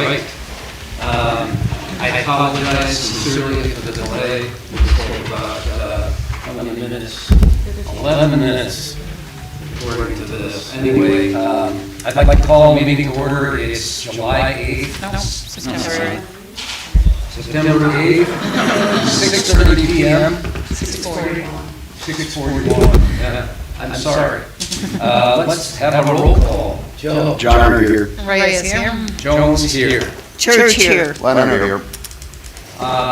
right. I apologize sincerely for the delay. It's about how many minutes? 11 minutes, according to this. Anyway, I'd like to call a meeting to order. It's July 8th. No, September. September 8th, 6:30 p.m. 6:41. 6:41. I'm sorry. Let's have a roll call. Joe. John here. Reyes here. Jones here. Church here. Leonard here.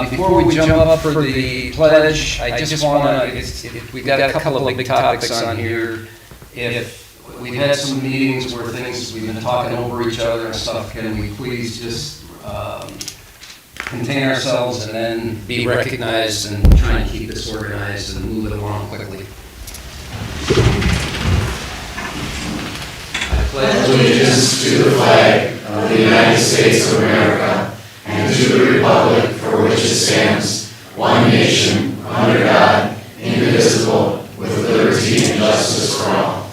Before we jump up for the pledge, I just want to, we've got a couple of big topics on here. If we've had some meetings where things, we've been talking over each other and stuff, can we please just contain ourselves and then be recognized and try and keep this organized and move it along quickly. I pledge allegiance to the flag of the United States of America and to the republic for which it stands, one nation, under God, indivisible, with liberty and justice for all.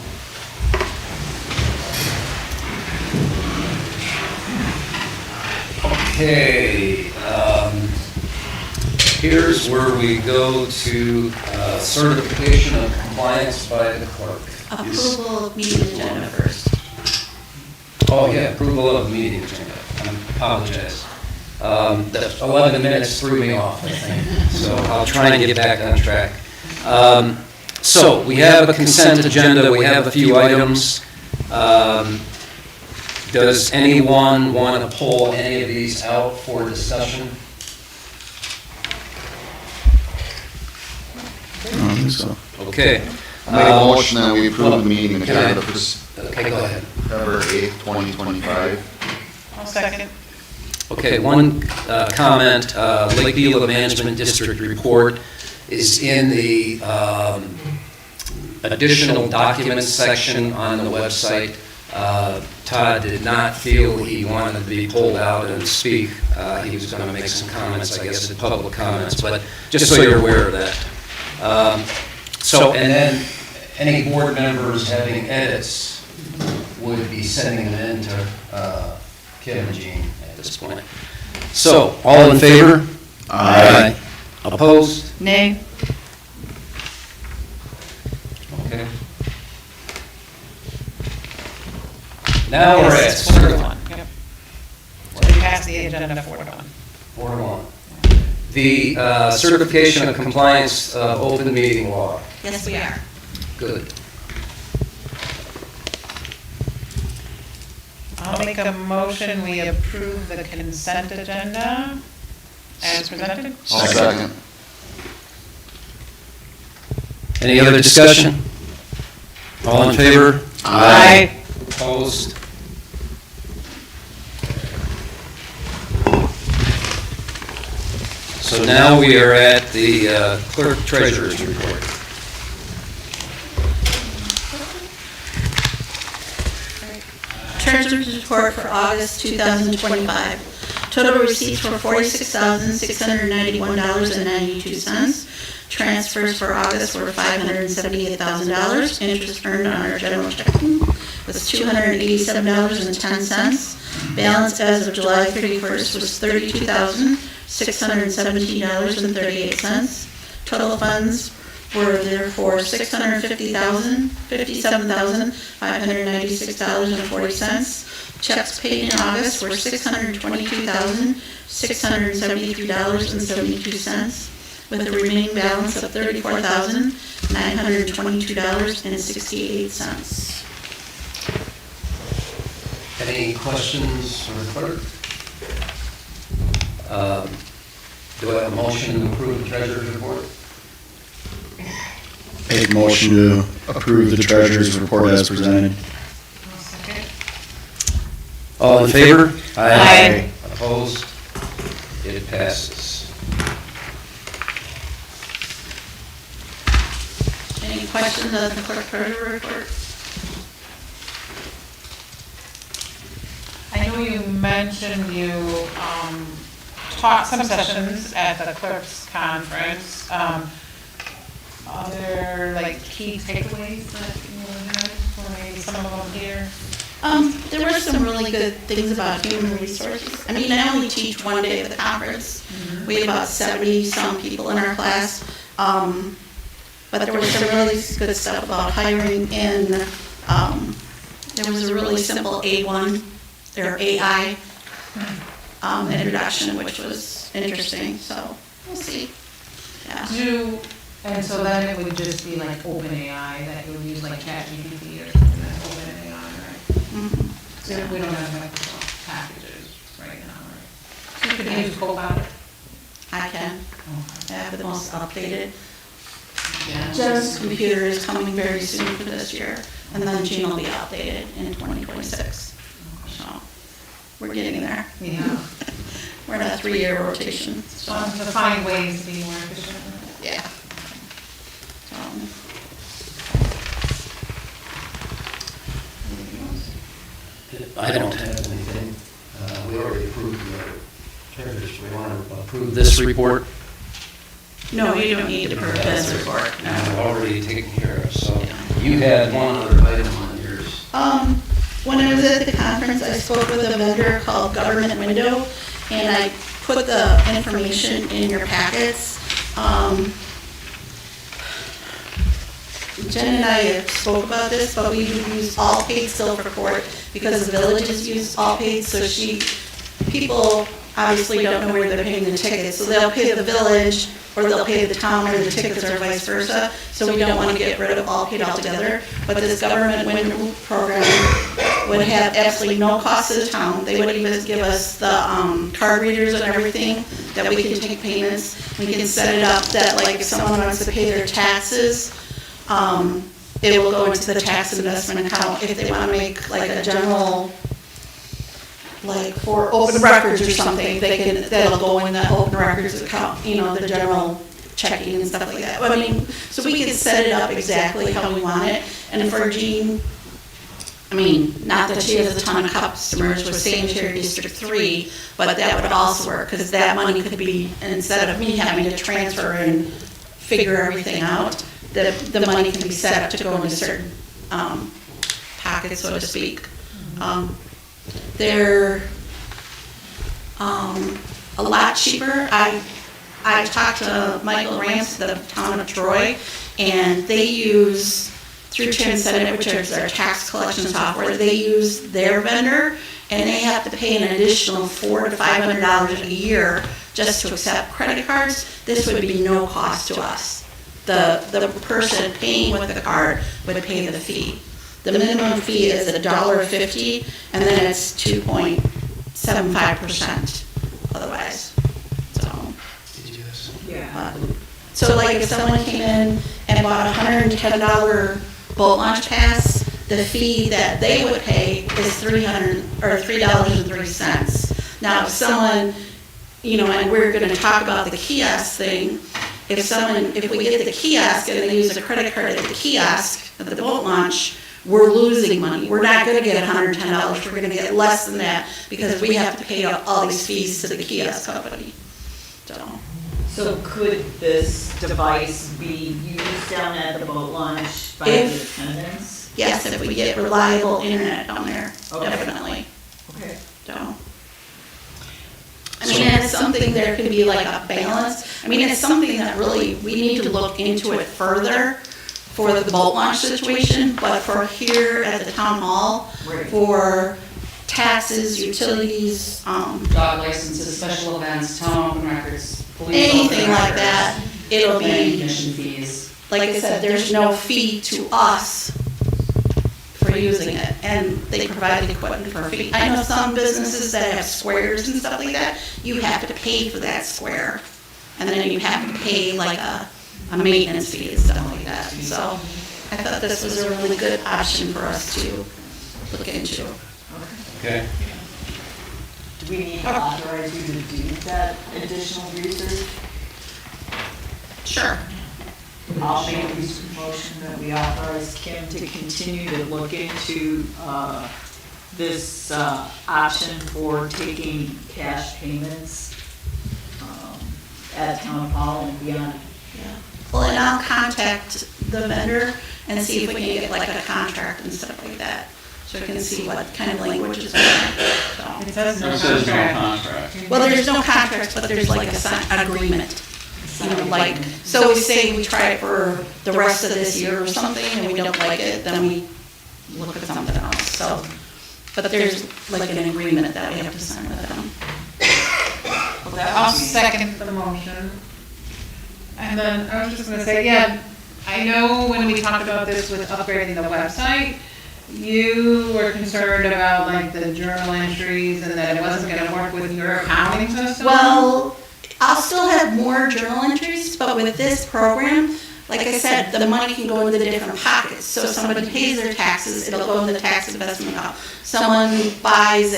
Okay, here's where we go to certification of compliance by the clerk. Approval of meeting agenda first. Oh, yeah, approval of meeting agenda. I apologize. The 11 minutes threw me off, I think, so I'll try and get back on track. So we have a consent agenda. We have a few items. Does anyone want to pull any of these out for discussion? I don't think so. Okay. I make a motion that we approve the meeting Can I- agenda for Okay, go ahead. September 8th, 2025. I'll second. Okay, one comment, Lake Beulah Management District report is in the additional documents section on the website. Todd did not feel he wanted to be pulled out and speak. He was going to make some comments, I guess, public comments, but just so you're aware of that. And then any board members having edits would be sending them in to Kim and Jean at this point. So, all in favor? Aye. Opposed? Nay. Okay. Now we're at Yes, 4 to certified. 1. Yep. So we passed the agenda 4 to 1. 4 to 1. The certification of compliance of open meeting law. Yes, we are. Good. I'll make a motion, we approve the consent agenda as presented. I'll second. Any other discussion? All in favor? Aye. Opposed? So now we are at the clerk treasurer's report. Treasurer's report for August 2025. Total receipts were $46,691.92. Transfers for August were $578,000. Interest earned on our general checking was $287.10. Balance as of July 31st was $32,617.38. Total funds were therefore $657,596.40. Checks paid in August were $622,673.72, with a remaining balance of $34,922.68. Any questions for the clerk? Do I have a motion to approve the treasurer's report? Make a motion to approve the treasurer's report as presented. I'll second. All in favor? Aye. Opposed? It passes. Any questions on the clerk treasurer report? I know you mentioned you taught some sessions at the clerks conference. Other like key takeaways that you had, or maybe some of them here? There were some really good things about human resources. I mean, I only teach one day at the conference. We had about 70-some people in our class. But there was some really good stuff about hiring, and there was a really simple A1, or AI, introduction, which was interesting, so we'll see. Yeah. And so then it would just be like OpenAI, that you would use like ChatGPT or something, like OpenAI, right? Mhm. So we don't have Microsoft packages right now, right? So you could use Copilot. I can. I have the most updated. Yeah. Jen's computer is coming very soon for this year, and then Gene will be updated in 2026. So we're getting there. Yeah. We're in a 3-year rotation. So to find ways to be more efficient. Yeah. I don't have anything. We already approved the treasurer's. We want to approve this report. No, you don't need to approve this report. I've already taken care of, so you had one other item on yours. When I was at the conference, I spoke with a vendor called Government Window, and I put the information in your packets. Jen and I spoke about this, but we use Allpaid still for court because the villages use Allpaid, so people obviously don't know where they're paying the tickets, so they'll pay the village, or they'll pay the town where the tickets are, vice versa, so we don't want to get rid of Allpaid altogether. But this government window program would have absolutely no cost to the town. They would even give us the card readers and everything, that we can take payments. We can set it up that, like, if someone wants to pay their taxes, it will go into the tax investment account. If they want to make like a general, like for open records or something, that'll go in the open records account, you know, the general checking and stuff like that. I mean, so we can set it up exactly how we want it. And for Jean, I mean, not that she has a ton of customers with Sanitary District 3, but that would also work, because that money could be, instead of me having to transfer and figure everything out, the money can be set up to go into certain pockets, so to speak. They're a lot cheaper. I talked to Michael Rance, the town of Troy, and they use, through Transcendent, which is their tax collection software, they use their vendor, and they have to pay an additional $400 to $500 a year just to accept credit cards. This would be no cost to us. The person paying with the card would pay the fee. The minimum fee is $1.50, and then it's 2.75% otherwise. So. Did you guys? Yeah. So like if someone came in and bought a $110 boat launch pass, the fee that they would pay is $3.03. Now if someone, you know, and we're going to talk about the kiosk thing, if we get the kiosk and they use a credit card at the kiosk at the boat launch, we're losing money. We're not going to get $110. We're going to get less than that because we have to pay all these fees to the kiosk company. So could this device be used down at the boat launch by the attendants? Yes, if we get reliable internet down there, Okay. definitely. Okay. So. I mean, it's something, there could be like a balance. I mean, it's something that really, we need to look into it further for the boat launch situation, but for here at the town hall, Right. for taxes, utilities, Dog licenses, special events, town open records, police. anything open like records, that, it'll planning be, commission fees. like I said, there's no fee to us for using it, and they provide the equipment for a fee. I know some businesses that have squares and stuff like that, you have to pay for that square, and then you have to pay like a maintenance fee and stuff like that. So I thought this was a really good option for us to look into. Okay. Do we need to authorize you to do that additional research? Sure. I'll make a motion that we authorize Kim to continue to look into this option for taking cash payments at town hall and beyond. Yeah. Well, and I'll contact the vendor and see if we can get like a contract and stuff like that. so you can see what kind of language is on there. So. It says no It says no contract. contract. Well, there's no contracts, but there's like an agreement. You know, like, so we say we try it for the rest of this year or something, and we don't like it, then we look at something else, so. But there's like an agreement that we have to sign with them. Well, that I'll would be- second the motion. And then I was just gonna say, yeah, I know when we talked about this with upgrading the website, you were concerned about like the journal entries and that it wasn't gonna work with your accounting system. Well, I'll still have more journal entries, but with this program, like I said, the money can go into the different pockets. So if somebody pays their taxes, it'll go in the tax investment account. Someone buys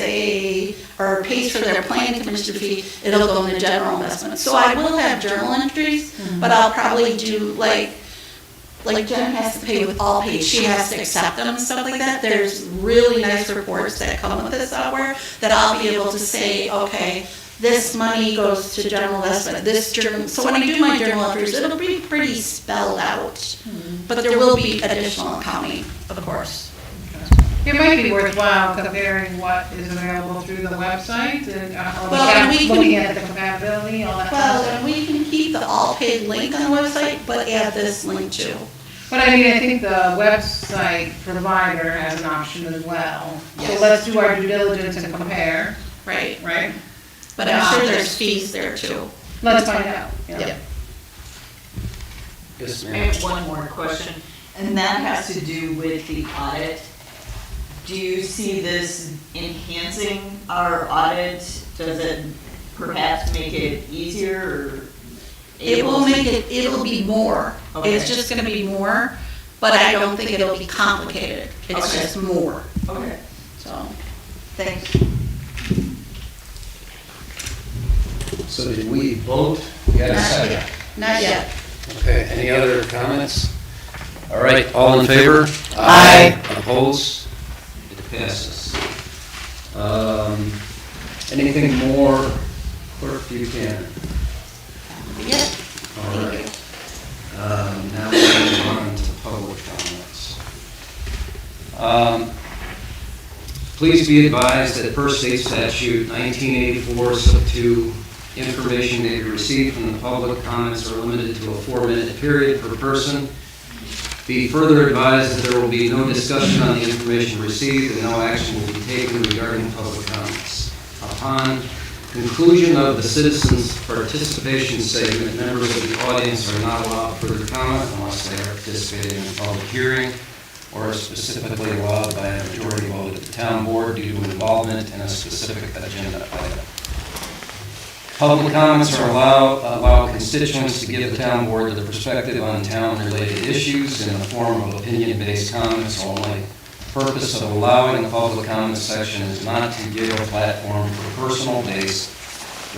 or pays for their planning commission fee, it'll go in the general investment. So I will have journal entries, but I'll probably do like Jen has to pay with all pays, she has to accept them and stuff like that. There's really nice reports that come with this software that I'll be able to say, okay, this money goes to general investment, this journal, so when I do my journal entries, it'll be pretty spelled out. But there will be additional accounting, of course. It might be worthwhile comparing what is available through the website and Well, and we can- looking at the compatibility, all that. Well, stuff. and we can keep the all-paid link on the website, but add this link too. But I mean, I think the website provider has an option as well. So Yes. let's do our due diligence and compare, Right. right? But I'm sure there's fees there too. Let's find out. yeah. Yeah. Yes, I ma'am. have one more question, and that has to do with the audit. Do you see this enhancing our audit? Does it perhaps make it easier or? It will make it, it'll be more. It's Okay. just gonna be more, but I don't think it'll be complicated. It's Okay. just more, Okay, so. thanks. So did we vote? We got a second. Not yet. Okay, any other comments? All right, all in favor? Aye. Opposed? It passes. Anything more, Clerk Buchanan? Yep. All right. Now we'll move on to public comments. Please be advised that per state statute 1984, sub 2, information may be received from the public. Comments are limited to a 4-minute period per person. Be further advised that there will be no discussion on the information received and no action will be taken regarding public comments. Upon conclusion of the citizens' participation segment, members of the audience are not allowed further comment unless they are participating in a public hearing or are specifically allowed by a majority vote of the town board due to involvement in a specific agenda item. Public comments are allow constituents to give the town board their perspective on town-related issues in the form of opinion-based comments only. The purpose of allowing the public comment section is not to give a platform for personal-based,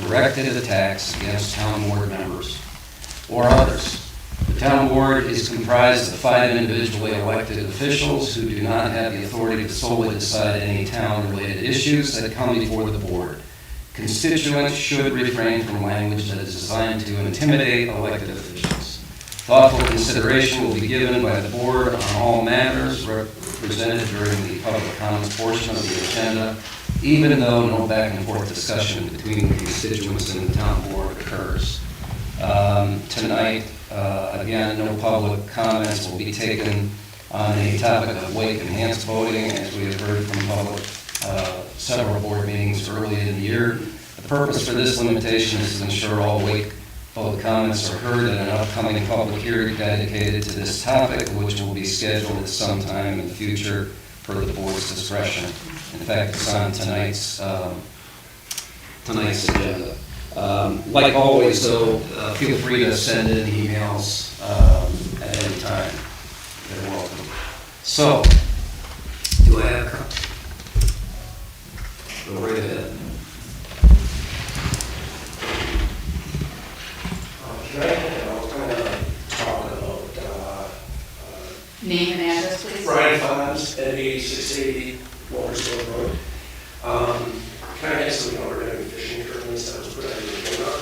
directed attacks against town board members or others. The town board is comprised of 5 individually elected officials who do not have the authority to solely decide any town-related issues that come before the board. Constituents should refrain from language that is designed to intimidate elected officials. Thoughtful consideration will be given by the board on all matters presented during the public comments portion of the agenda, even though no back and forth discussion between the constituents and the town board occurs. Tonight, again, no public comments will be taken on the topic of wake enhanced voting, as we have heard from public several board meetings early in the year. The purpose for this limitation is to ensure all wake public comments are heard at an upcoming public hearing dedicated to this topic, which will be scheduled at some time in the future per the board's discretion. In fact, it's on tonight's agenda. Like always, though, feel free to send in emails at any time. They're welcome. So, do I have? Go right ahead. I was going to talk about Name and address, please. Brian Fonz at 8680 Waltersville Road. Kind of had some overnight fishing tournaments that was put on the agenda,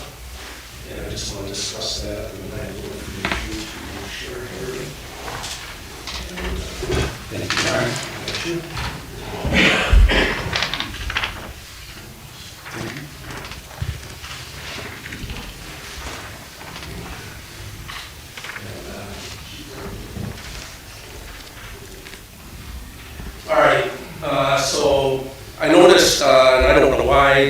and I just want to discuss that and I have a little information to share here. Thank you, Brian. Thank you. by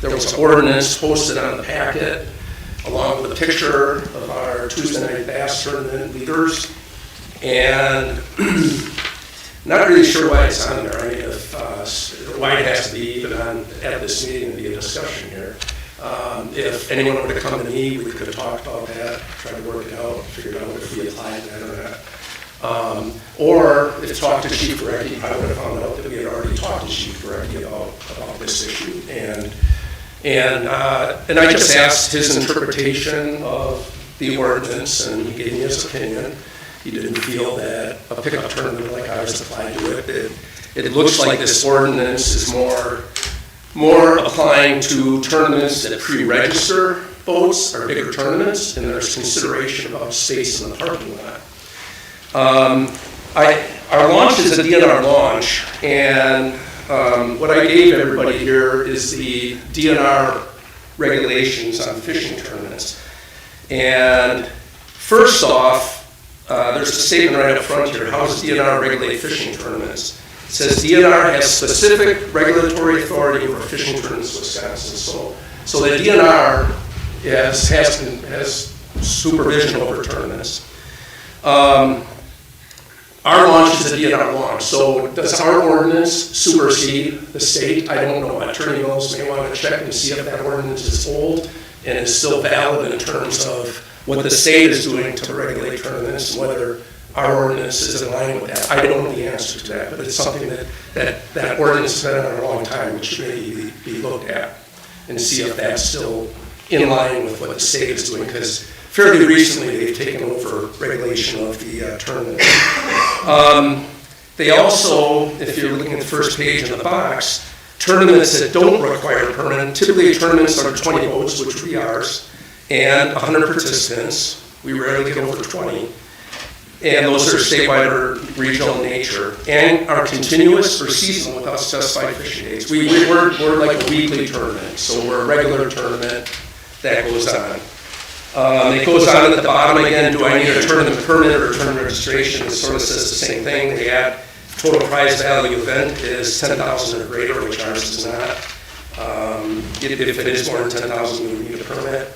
there was an ordinance posted on the packet along with a picture of our Tuesday night bass tournament leaders. And not really sure why it's on there. I mean, why it has to be even at this meeting to be a discussion here. If anyone were to come to me, we could have talked about that, try to work it out, figure out if we applied that or not. Or if talked to Chief Gorecki, I would have found out that we had already talked to Chief Gorecki about this issue. And I just asked his interpretation of the ordinance, and he gave me his opinion. He didn't feel that a pickup tournament like ours applied to it. It looks like this ordinance is more applying to tournaments that pre-register boats or bigger tournaments, and there's consideration about space in the parking lot. Our launch is a DNR launch, and what I gave everybody here is the DNR regulations on fishing tournaments. And first off, there's a statement right up front here. How does DNR regulate fishing tournaments? It says DNR has specific regulatory authority over fishing tournaments in Wisconsin. So the DNR has supervision over tournaments. Our launch is a DNR launch, so does our ordinance supersede the state? I don't know. Attorney Mills may want to check and see if that ordinance is old and is still valid in terms of what the state is doing to regulate tournaments and whether our ordinance is in line with that. I don't know the answer to that, but it's something that ordinance has been on a long time, which should maybe be looked at and see if that's still in line with what the state is doing, because fairly recently they've taken over regulation of the tournament. They also, if you're looking at the first page in the box, tournaments that don't require a permit, typically tournaments are 20 boats, which would be ours, and 100 participants. We rarely get over 20. And those are statewide or regional in nature, and are continuous or seasonal without specified fishing dates. We're like a weekly tournament, so we're a regular tournament that goes on. It goes on at the bottom again, do I need a tournament permit or a tournament registration? It sort of says the same thing. They add total prize value event is 10,000 or greater, which ours is not. If it is more than 10,000, we need a permit.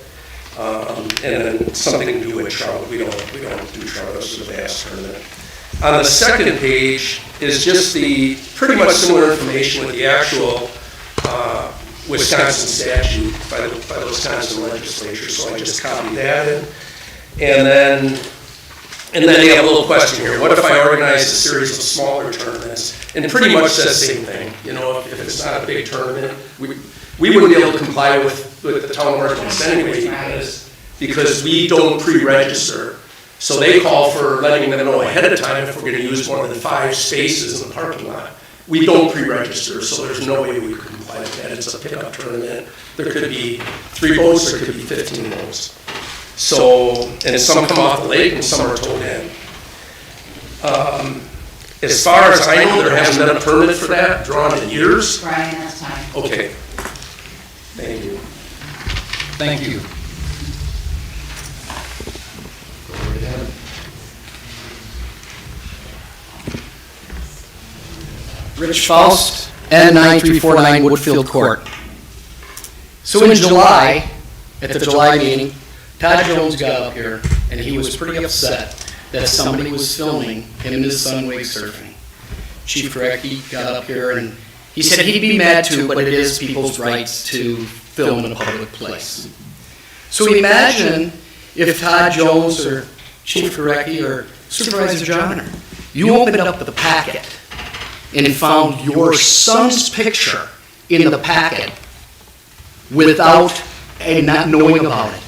And then something to do with trout. We don't do trout, this is a bass tournament. On the second page is just the pretty much similar information with the actual Wisconsin statute by the Wisconsin legislature. So I just copied that in. And then they have a little question here. What if I organize a series of smaller tournaments? And pretty much says the same thing. You know, if it's not a big tournament, we wouldn't be able to comply with the town ordinance anyway because we don't pre-register. So they call for letting them know ahead of time if we're going to use more than 5 spaces in the parking lot. We don't pre-register, so there's no way we could comply with that. It's a pickup tournament. There could be 3 boats, there could be 15 boats. So, and some come off the lake and some are towed in. As far as I know, there hasn't been a permit for that drawn in years. Brian, that's time. Okay. Thank you. Thank you. Rich Faust, N9349 Woodfield Court. So in July, at the July meeting, Todd Jones got up here and he was pretty upset that somebody was filming him and his son wake surfing. Chief Gorecki got up here and he said he'd be mad too, but it is people's rights to film in a public place. So imagine if Todd Jones or Chief Gorecki or Supervisor Johnner, you opened up the packet and found your son's picture in the packet without not knowing about it.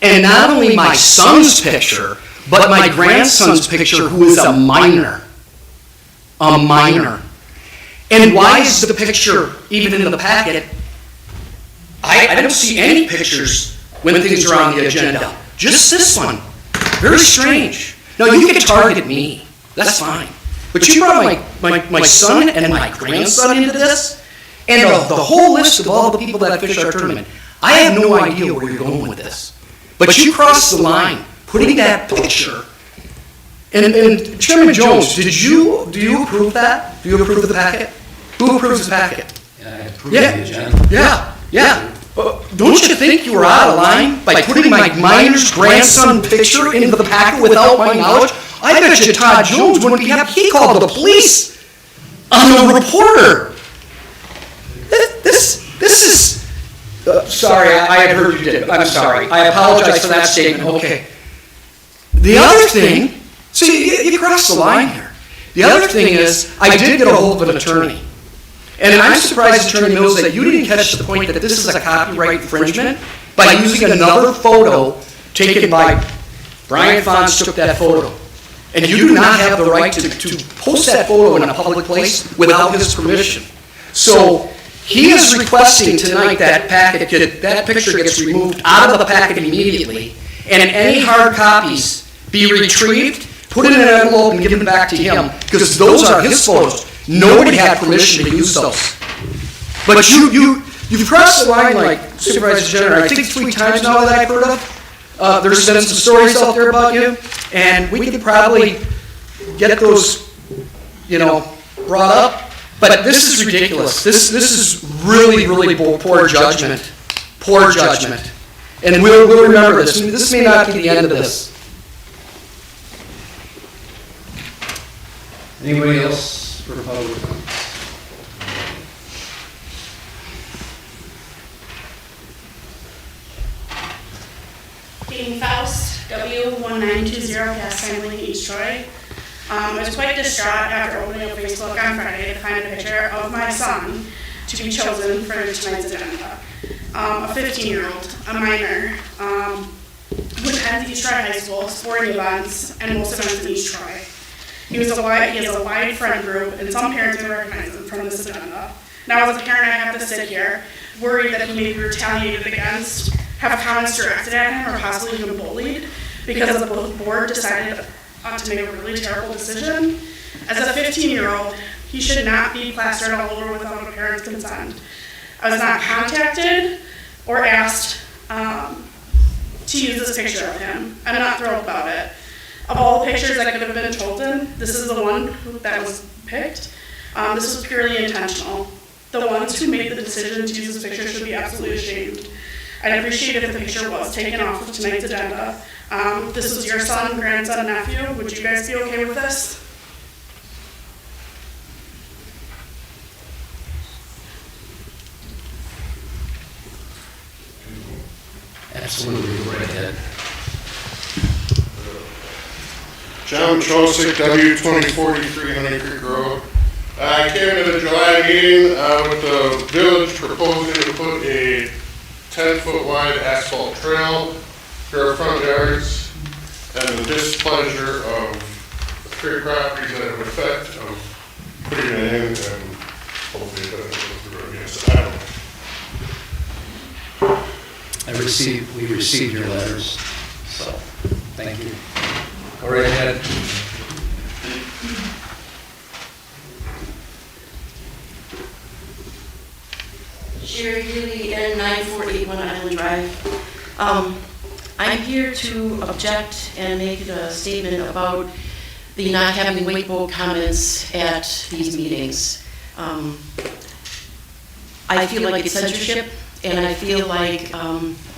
And not only my son's picture, but my grandson's picture, who is a minor. A minor. And why is the picture even in the packet? I don't see any pictures when things are on the agenda. Just this one. Very strange. Now, you can target me. That's fine. But you brought my son and my grandson into this, and the whole list of all the people that fish our tournament. I have no idea where you're going with this. But you crossed the line, putting that picture. And Chairman Jones, do you approve that? Do you approve the packet? Who approves the packet? I approve Yeah. the agenda. Yeah. Don't you think you were out of line by putting my minor's grandson picture into the packet without my knowledge? I bet you Todd Jones wouldn't be happy. He called the police on the reporter. This is, sorry, I had heard you did. I'm sorry. I apologize for that statement. Okay. The other thing, see, you crossed the line here. The other thing is, I did get a hold of an attorney. And I'm surprised, Attorney Mills, that you didn't catch the point that this is a copyright infringement by using another photo taken by Brian Fonz took that photo. And you do not have the right to post that photo in a public place without his permission. So he is requesting tonight that that picture gets removed out of the packet immediately, and any hard copies be retrieved, put in an envelope, and given back to him, because those are his photos. Nobody had permission to use those. But you've crossed the line like Supervisor Jenner, I think 3 times now that I've heard of. There's been some stories out there about you, and we could probably get those, brought up. But this is ridiculous. This is really, really poor judgment. Poor judgment. And we'll remember this. This may not be the end of this. Anybody else for public comments? Dean Faust, W1920 Pastime Lane, East Troy. I was quite distraught after opening up Facebook on Friday to find a picture of my son to be chosen for tonight's agenda. A 15-year-old, a minor, who attends East Troy High School, sporting events, and most events in East Troy. He has a wide friend group, and some parents may recognize him from this agenda. Now, as a parent, I have to sit here, worried that he may be retaliated against, have comments directed at him, or possibly even bullied, because the board decided to make a really terrible decision. As a 15-year-old, he should not be plastered all over without a parent's consent. I was not contacted or asked to use this picture of him. I'm not thrilled about it. Of all the pictures that could have been chosen, this is the one that was picked. This was purely intentional. The ones who made the decision to use this picture should be absolutely ashamed. I'd appreciate if the picture was taken off of tonight's agenda. This was your son, grandson, nephew. Would you guys be okay with this? Absolutely, go right ahead. John Chosick, W2043 Honey Creek Road. I came to the July meeting with the village proposing to put a 10-foot wide asphalt trail through our front yards, and the displeasure of 3 properties that have effect of putting it in, and hopefully it doesn't go through against the island. We received your letters, so thank you. Go right ahead. Sherry Healy, N9481 Island Drive. I'm here to object and make a statement about the not having wakeboard comments at these meetings. I feel like it's censorship, and I feel like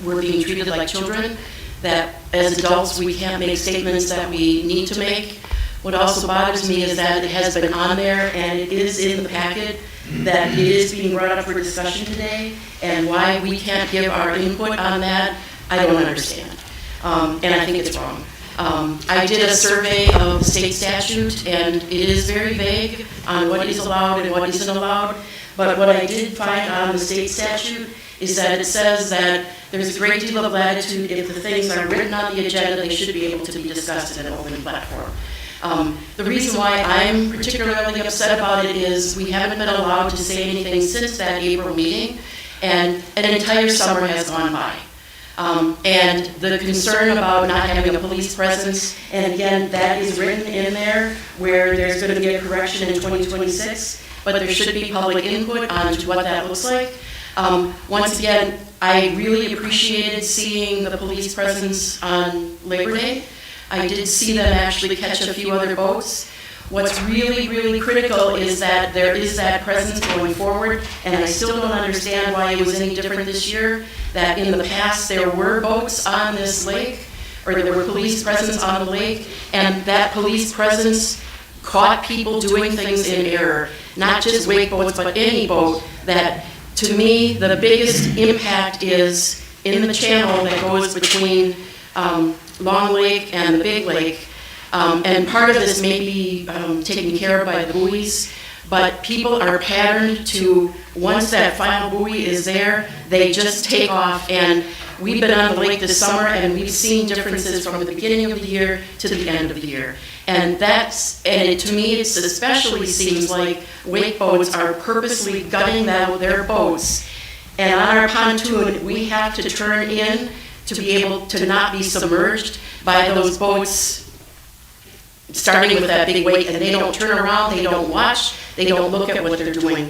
we're being treated like children, that as adults we can't make statements that we need to make. What also bothers me is that it has been on there and it is in the packet, that it is being brought up for discussion today, and why we can't give our input on that, I don't understand. And I think it's wrong. I did a survey of the state statute, and it is very vague on what is allowed and what isn't allowed. But what I did find on the state statute is that it says that there's a great deal of latitude. If the things are written on the agenda, they should be able to be discussed in an open platform. The reason why I'm particularly upset about it is we haven't been allowed to say anything since that April meeting, and an entire summer has gone by. And the concern about not having a police presence, and again, that is written in there where there's going to be a correction in 2026, but there should be public input on what that looks like. Once again, I really appreciated seeing the police presence on Labor Day. I did see them actually catch a few other boats. What's really, really critical is that there is that presence going forward, and I still don't understand why it was any different this year, that in the past there were boats on this lake, or there were police presence on the lake, and that police presence caught people doing things in error, not just wake boats, but any boat. That, to me, the biggest impact is in the channel that goes between Long Lake and the Big Lake. And part of this may be taken care of by the buoys, but people are patterned to, once that final buoy is there, they just take off. And we've been on the lake this summer, and we've seen differences from the beginning of the year to the end of the year. And to me, it especially seems like wake boats are purposely gutting their boats. And on our pontoon, we have to turn in to be able to not be submerged by those boats starting with that big wake, and they don't turn around, they don't watch, they don't look at what they're doing.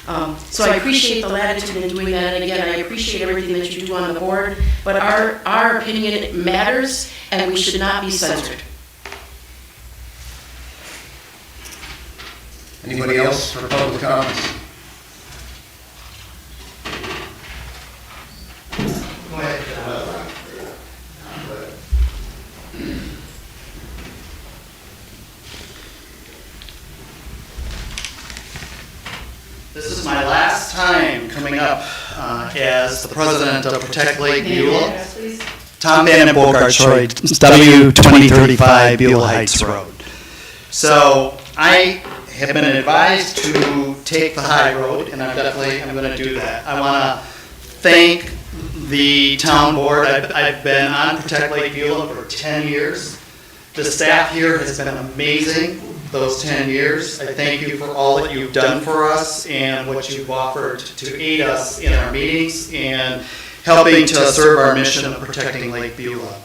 So I appreciate the latitude in doing that, and again, I appreciate everything that you do on the board, but our opinion matters, and we should not be censored. Anybody else for public comments? Go ahead. This is my last time coming up as the president of Protect Lake Beulah. Tom Bannon, Bogart, Troy, W2035 Beulah Heights Road. So I have been advised to take the high road, and I'm going to do that. I want to thank the town board. I've been on Protect Lake Beulah for 10 years. The staff here has been amazing those 10 years. I thank you for all that you've done for us and what you've offered to aid us in our meetings and helping to serve our mission of protecting Lake Beulah.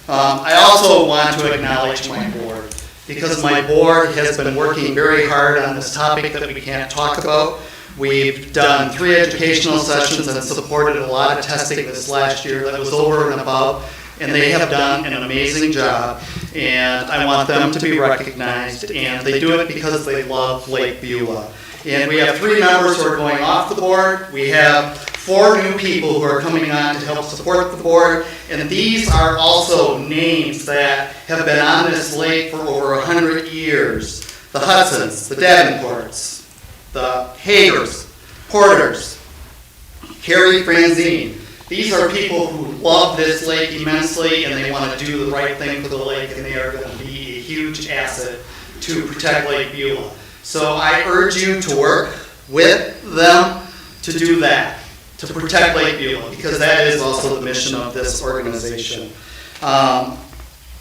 I also want to acknowledge my board, because my board has been working very hard on this topic that we can't talk about. We've done 3 educational sessions and supported a lot of testing this last year that was over and above, and they have done an amazing job, and I want them to be recognized, and they do it because they love Lake Beulah. And we have 3 members who are going off the board. We have 4 new people who are coming on to help support the board, and these are also names that have been on this lake for over 100 years. The Hudsons, the Davenports, the Hagers, Porters, Carrie Franzine. These are people who love this lake immensely, and they want to do the right thing for the lake, and they are going to be a huge asset to Protect Lake Beulah. So I urge you to work with them to do that, to protect Lake Beulah, because that is also the mission of this organization.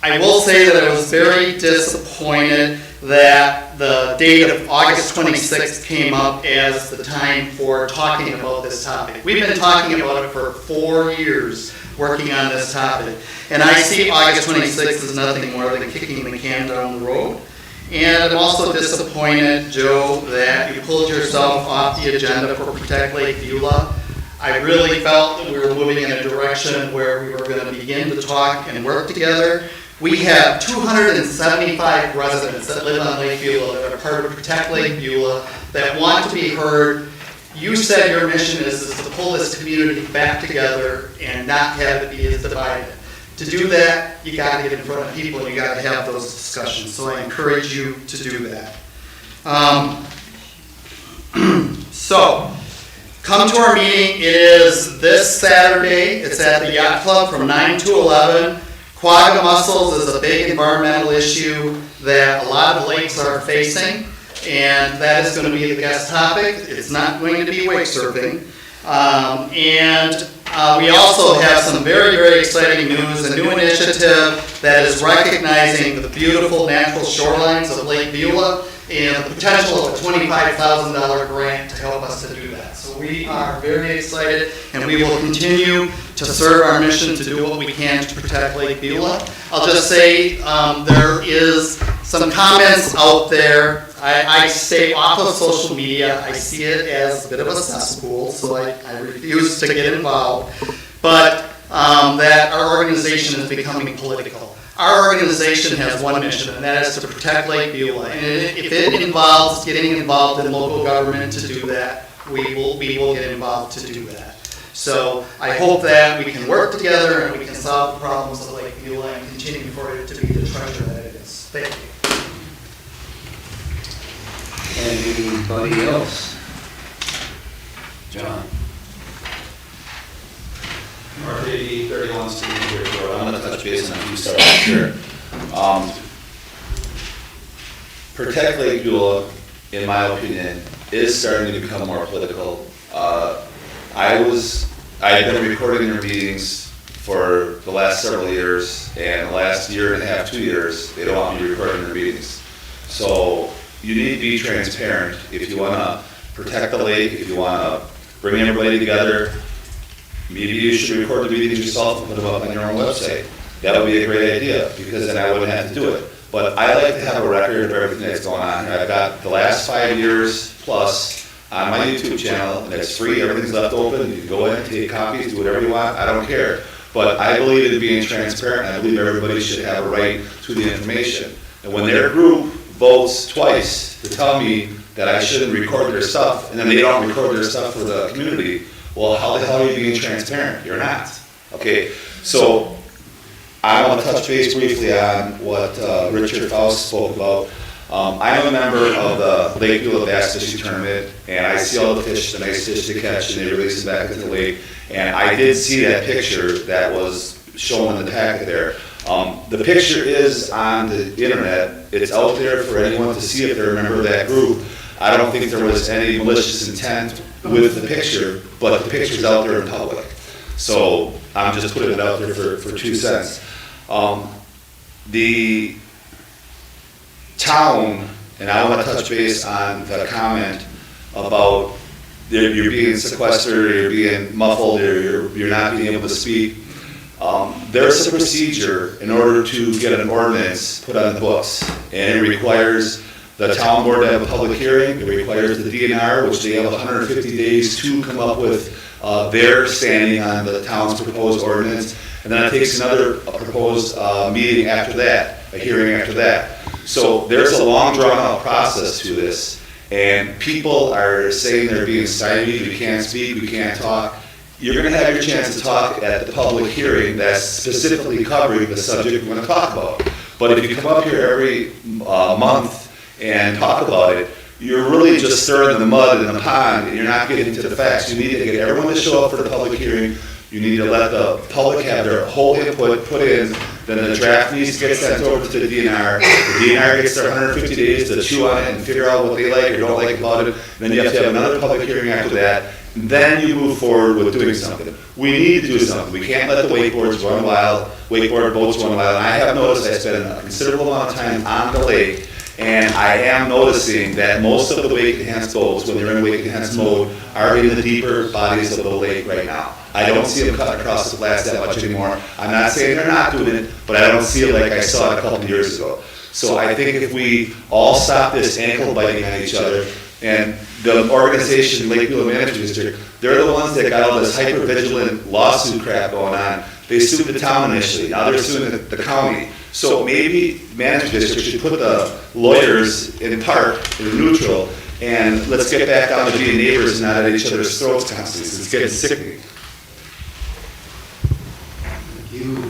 I will say that I was very disappointed that the date of August 26th came up as the time for talking about this topic. We've been talking about it for 4 years, working on this topic. And I see August 26th as nothing more than kicking the can down the road. And I'm also disappointed, Joe, that you pulled yourself off the agenda for Protect Lake Beulah. I really felt that we were moving in a direction where we were going to begin to talk and work together. We have 275 residents that live on Lake Beulah that are part of Protect Lake Beulah that want to be heard. You said your mission is to pull this community back together and not have it be as divided. To do that, you got to get in front of people and you got to have those discussions. So I encourage you to do that. So, come to our meeting. It is this Saturday. It's at the Yacht Club from 9 to 11. Quagga mussels is a big environmental issue that a lot of lakes are facing, and that is going to be the guest topic. It's not going to be wake surfing. We also have some very, very exciting news, a new initiative that is recognizing the beautiful natural shorelines of Lake Beulah and the potential of a $25,000 grant to help us to do that. So we are very excited, and we will continue to serve our mission to do what we can to protect Lake Beulah. I'll just say there is some comments out there. I stay off of social media. I see it as a bit of a cesspool, so I refuse to get involved. But that our organization is becoming political. our organization has one mission, and that is to protect Lake Beulah. And if it involves getting involved in local government to do that, we will get involved to do that. So I hope that we can work together and we can solve the problems of Lake Beulah and continue for it to be the treasure that it is. Thank you. Anybody else? John? Mark 80, 31 Stevens Road. I'm going to touch base on a few subjects here. Protect Lake Beulah, in my opinion, is starting to become more political. I've been recording their meetings for the last several years, and the last year and a half, 2 years, they don't want me recording their meetings. So you need to be transparent if you want to protect the lake, if you want to bring everybody together. Maybe you should record the meetings yourself and put them up on your own website. That would be a great idea, because then I wouldn't have to do it. But I like to have a record of everything that's going on. I've got the last 5 years plus on my YouTube channel, and it's free, everything's left open. You can go in, take copies, do whatever you want, I don't care. But I believe in being transparent, and I believe everybody should have a right to the information. And when their group votes twice to tell me that I shouldn't record their stuff, and then they don't record their stuff for the community, well, how the hell are you being transparent? You're not. Okay, so I want to touch base briefly on what Richard Faust spoke about. I'm a member of the Lake Beulah Bass Fishing Tournament, and I see all the fish, the nice fish to catch, and they release them back into the lake. And I did see that picture that was shown in the packet there. The picture is on the internet. It's out there for anyone to see if they're a member of that group. I don't think there was any malicious intent with the picture, but the picture's out there in public. So I'm just putting it out there for 2 cents. The town, and I want to touch base on the comment about you're being sequestered, or you're being muffled, or you're not being able to speak. There's a procedure in order to get an ordinance put on the books, and it requires the town board to have a public hearing. It requires the DNR, which they have 150 days to come up with their standing on the town's proposed ordinance. And then it takes another proposed meeting after that, a hearing after that. So there's a long drawn out process to this. And people are saying they're being stymied, we can't speak, we can't talk. You're going to have your chance to talk at the public hearing that's specifically covering the subject we're going to talk about. But if you come up here every month and talk about it, you're really just stirring the mud in the pond, and you're not getting to the facts. You need to get everyone to show up for the public hearing. You need to let the public have their whole input put in. Then the draft needs to get sent over to the DNR. The DNR gets their 150 days to chew on it and figure out what they like or don't like about it. And then you have to have another public hearing after that. And then you move forward with doing something. We need to do something. We can't let the wakeboard boats run wild. And I have noticed I spend a considerable amount of time on the lake. And I am noticing that most of the wake-enhanced boats, when they're in wake-enhanced mode, are in the deeper bodies of the lake right now. I don't see them cutting across the flats that much anymore. I'm not saying they're not doing it, but I don't see it like I saw it a couple of years ago. So I think if we all stop this ankle biting on each other, and the organization, Lake Beulah Management District, they're the ones that got all this hyper-vigilant lawsuit crap going on. They sued the town initially, now they're suing the county. So maybe Management District should put the lawyers in part, in neutral, and let's get back down to being neighbors and not at each other's throats constantly. It's getting sickening. Thank you.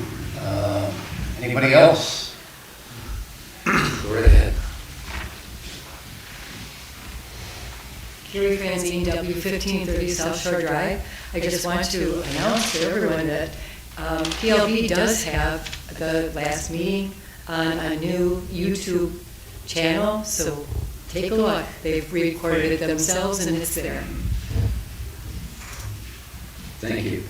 Anybody else? Go right ahead. Carrie Franzine, W1530 South Shore Drive. I just want to announce to everyone that PLB does have the last meeting on a new YouTube channel, so take a look. They've recorded it themselves and it's there. Thank you.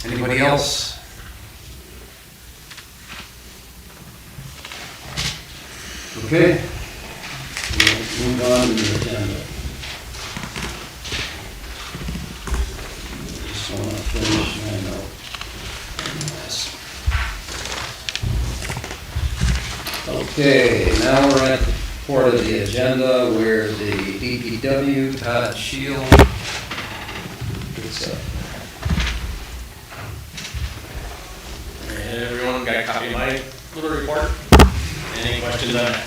Anybody else? Okay. We'll move on to the agenda. Just want to finish my note. Okay, now we're at the part of the agenda where the DPW, Todd Shield, gets up. everyone got a copy of my little report. Any questions on that?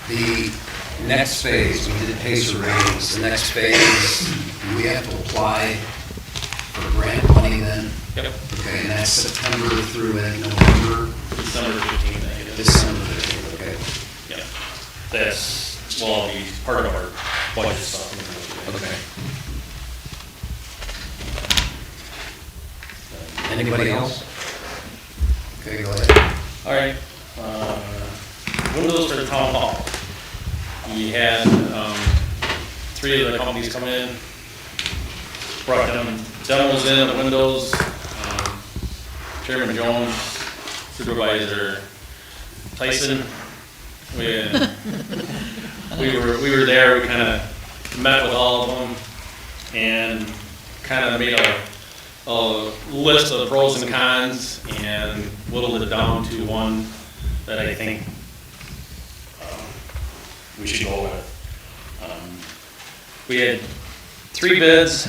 The next phase, we did Pacer ratings, the next phase, do we have to apply for grant money then? Yep. Okay, and that's September through November? December 15th, I guess. December 15th, okay. Yeah. That's, well, be part of our budget stuff. Okay. Anybody else? Okay, go ahead. All right. Windows for the town hall. We had 3 of the companies come in, brought them demos in of windows. Chairman Jones, Supervisor Tyson. We were there. We kind of met with all of them and kind of made a list of pros and cons and whittled it down to one that I think we should go with. We had 3 bids.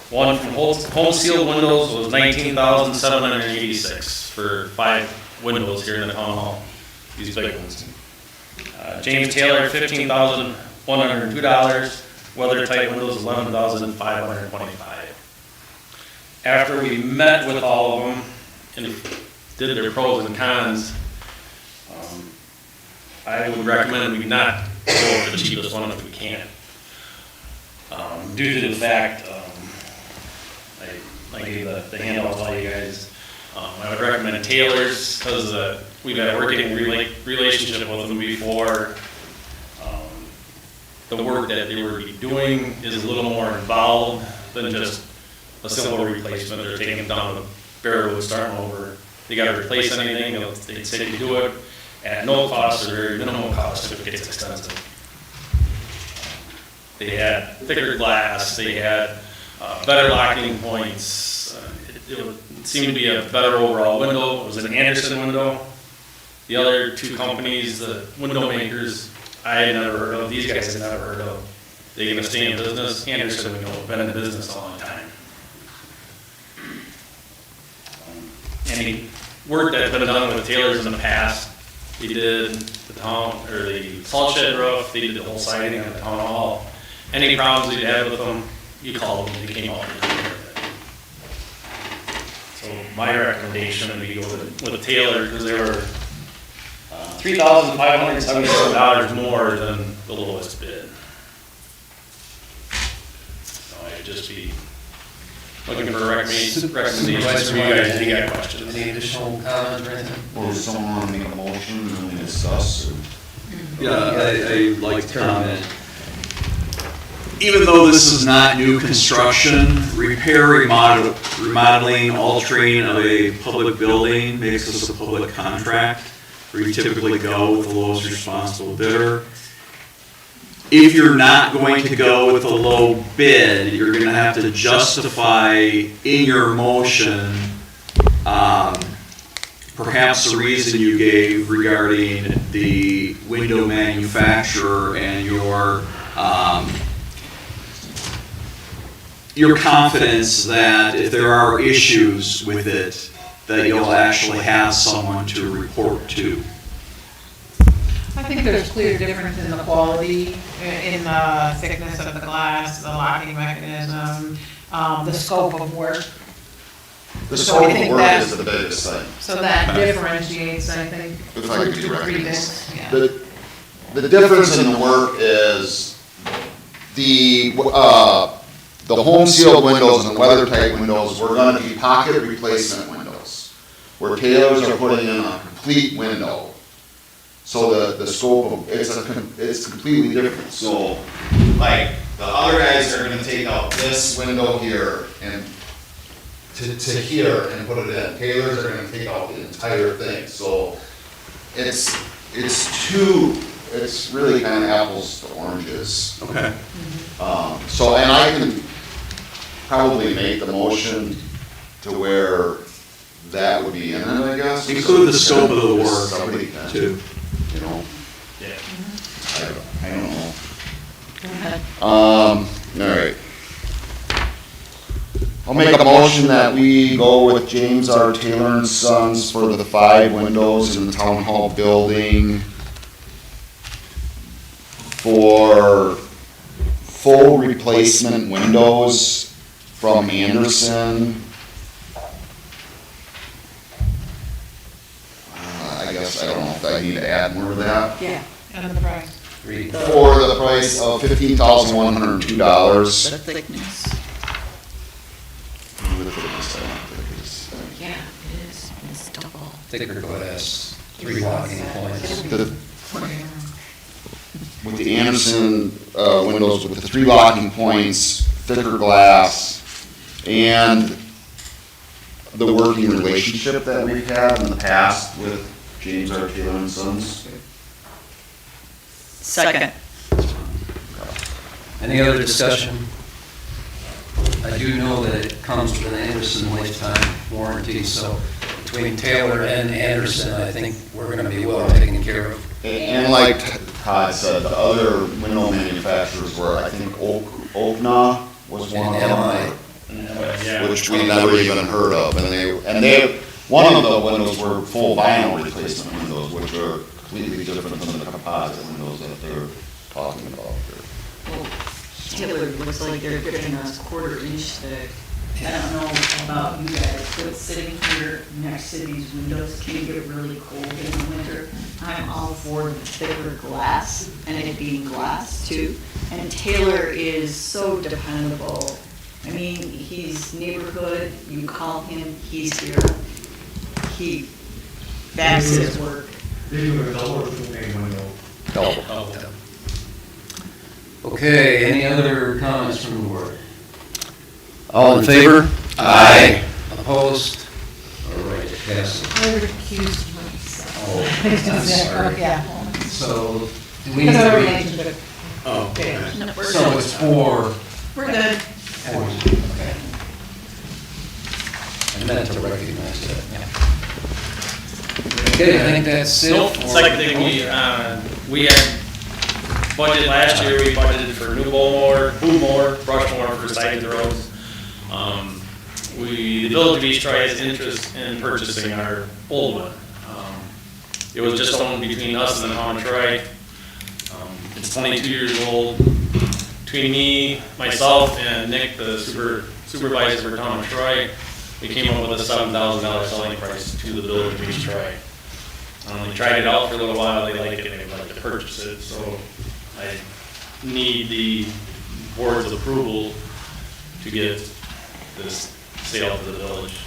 One from Home Sealed Windows was $19,786 for 5 windows here in the town hall. These big ones. James Taylor, $15,102. Weather-tight windows, $11,525. After we met with all of them and did their pros and cons, I would recommend we not go for the cheapest one if we can. Due to the fact, I gave the handout to all you guys. I would recommend Taylor's because we've had a working relationship with them before. The work that they were doing is a little more involved than just a simple replacement. They're taking them down to the barrel, starting over. They got to replace anything, they say to do it at no cost or very minimal cost if it gets expensive. They had thicker glass, they had better locking points. It seemed to be a better overall window. It was an Anderson window. The other 2 companies, the window makers, I had never heard of. These guys had never heard of. They're going to stay in business. Anderson, we know, have been in business a long time. Any work that's been done with Taylor's in the past, they did the town, or the salt shed roof, they did the whole siding on the town hall. Any problems you'd have with them, you called them, they came out and took care of it. So my recommendation would be go with Taylor, because they were $3,577 more than the lowest bid. So I'd just be looking for a recommendation from you guys. Any got questions? Any additional comments or anything? Or does someone want to make a motion and we discuss? Or? Yeah, I'd like to comment. Even though this is not new construction, repair, remodeling, altering of a public building makes us a public contract, where you typically go with the lowest responsible bidder. If you're not going to go with a low bid, you're going to have to justify in your motion perhaps the reason you gave regarding the window manufacturer and your confidence that if there are issues with it, that you'll actually have someone to report to. I think there's clear difference in the quality, in the thickness of the glass, the locking mechanism, the scope of work. The scope of work is the biggest thing. So that differentiates, I think, If I could be 2 or 3 recommended. bids. Yeah. The difference in the work is the home sealed windows and the weather tight windows were going to be pocket replacement windows, where Taylor's are putting in a complete window. So the scope of it's completely different. So like the other guys are going to take out this window here and to here and put it in. Taylor's are going to take out the entire thing. So it's really kind of apples to oranges. Okay. So, and I can probably make the motion to where that would be in it, I guess. Include the scope of the work, Somebody can, too. you know. Yeah. I don't know. Go ahead. All right. I'll make a motion that we go with James R. Taylor and Sons for the 5 windows in the town hall building for full replacement windows from Anderson. I guess, I don't know if I need to add more to that. Yeah. And the price. For the price of $15,102. The thickness. Yeah, it is, it's double. Thicker glass, 3 locking points. With the Anderson windows with the 3 locking points, thicker glass, and the working relationship that we've had in the past with James R. Taylor and Sons. Second. Any other discussion? I do know that it comes with an Anderson lifetime warranty, so between Taylor and Anderson, I think we're gonna be well taken care of. And like Todd said, the other window manufacturers were, I think, Okna was one of them, which we never even heard of. And they, one of the windows were full vinyl replacement windows, which are completely different than the composite windows that they're talking about. Well, Taylor looks like they're giving us 1/4 inch thick. I don't know about you guys, but sitting here next to these windows can get really cold in the winter. I'm all for the thicker glass and it being glass too. And Taylor is so dependable. I mean, he's neighborhood, you call him, he's here. He backs his work. They do a double or triple pane window. Double. Okay, any other comments from the board? All in favor? Aye. Opposed? All right, it passes. I recused myself. Oh, I'm sorry. Yeah. So, do we need Because of our to read? relationship. Oh, Yeah. No, we're so good. it's 4. We're good. Okay. I meant to recognize that. Okay, I think that's it. Nope, for- second thing, we had budgeted last year, we budgeted for new boom mower, brush mower for side roads. The village of East Troy has interest in purchasing our old one. It was just owned between us and the town of Troy. It's 22 years old. Between me, myself, and Nick, the supervisor for town of Troy, we came up with a $7,000 selling price to the village of East Troy. They tried it out for a little while, they liked it, and they would like to purchase it, so I need the board's approval to get this sale to the village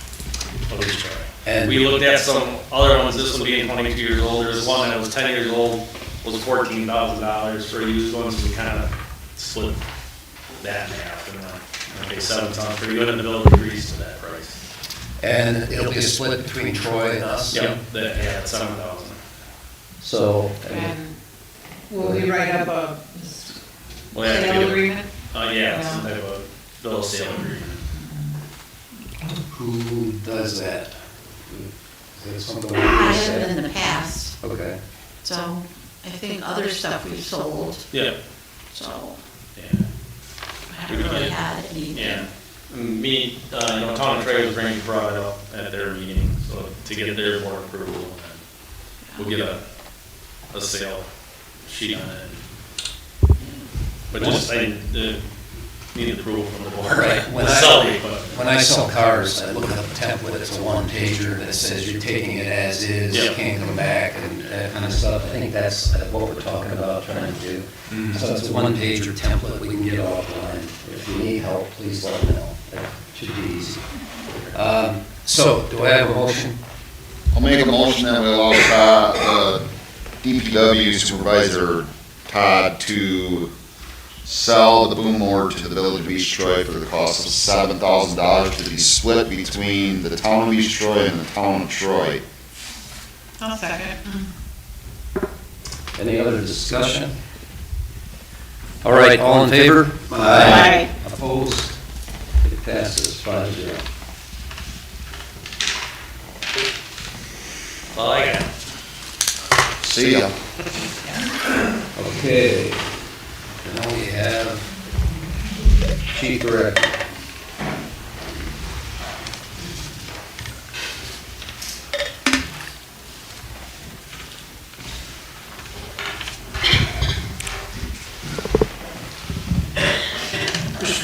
of East Troy. And we looked at some other ones, this one being 22 years old, there's one that was 10 years old, was $14,000 for a used one, so we kind of split that in half, and okay, 7 sounds pretty good, and the village agrees to that price. And it'll be a split between Troy and us? Yep, yeah, 7,000. So, And will we write up a Well, yeah, sale we do. agreement? Yeah, some type of bill of sale agreement. who does that? Is that something we I said? have in the past, Okay. so I think other stuff we've sold, Yeah, so yeah. I haven't really had anything. Yeah, me, Tom and Trey was brought it up at their meeting, so to get their board approval, and we'll get a sale sheet on it. But just, I need approval from the board. Right, when To sell it, when I sell cars, I look up a template, it's a 1-pager that says you're taking it as is, you Yep. can't come back and that kind of stuff. I think that's what we're talking about trying to do. So it's a 1-pager template, we can get offline. If you need help, please let me know. That should be easy. So, do I have a motion? I'll make a motion that we allow Todd, DPW supervisor Todd to sell the boom mower to the village of East Troy for the cost of $7,000 to be split between the town of East Troy and the town of Troy. I'll second. Any other discussion? All right, all in favor? Aye. Opposed? It passes 5-0. Well, I got it. See ya. Okay. Now we have Chief Director.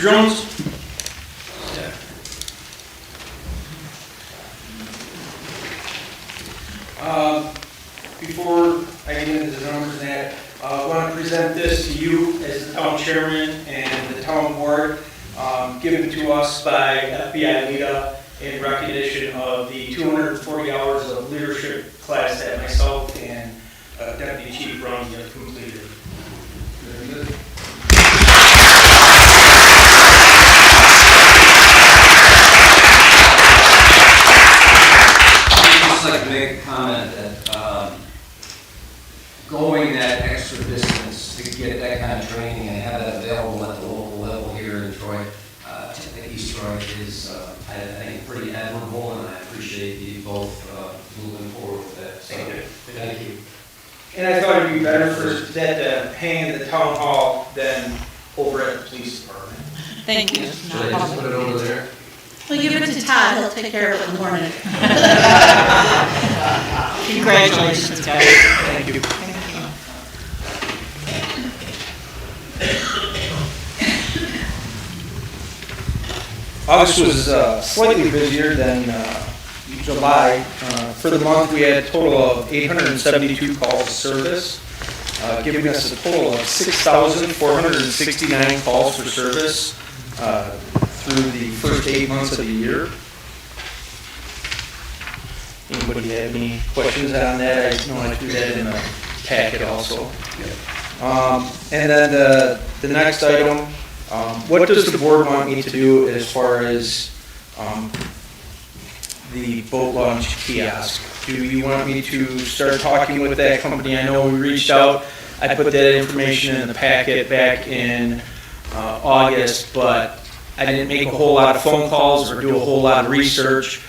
Jones? Before I get into the numbers and that, I want to present this to you as the town chairman and the town board, given to us by FBI LEDA in recognition of the 240 hours of leadership class that myself and Deputy Chief Brown have completed. Very good. I'd just like to make a comment that going that extra distance to get that kind of training and have that available at the local level here in Troy, East Troy, is, I think, pretty admirable, and I appreciate you both moving forward with that. So, thank you. And I thought it'd be better for that hang in the town hall than over at the police department. Thank you. Should I just put it over there? Well, give it to Todd, he'll take care of it in the morning. Congratulations, guys. Thank you. August was slightly busier than July. For the month, we had a total of 872 calls of service, giving us a total of 6,469 calls for service through the first 8 months of the year. Anybody have any questions on that? I know I threw that in the packet also. And then the next item, what does the board want me to do as far as the boat launch kiosk? Do you want me to start talking with that company? I know we reached out. I put that information in the packet back in August, but I didn't make a whole lot of phone calls or do a whole lot of research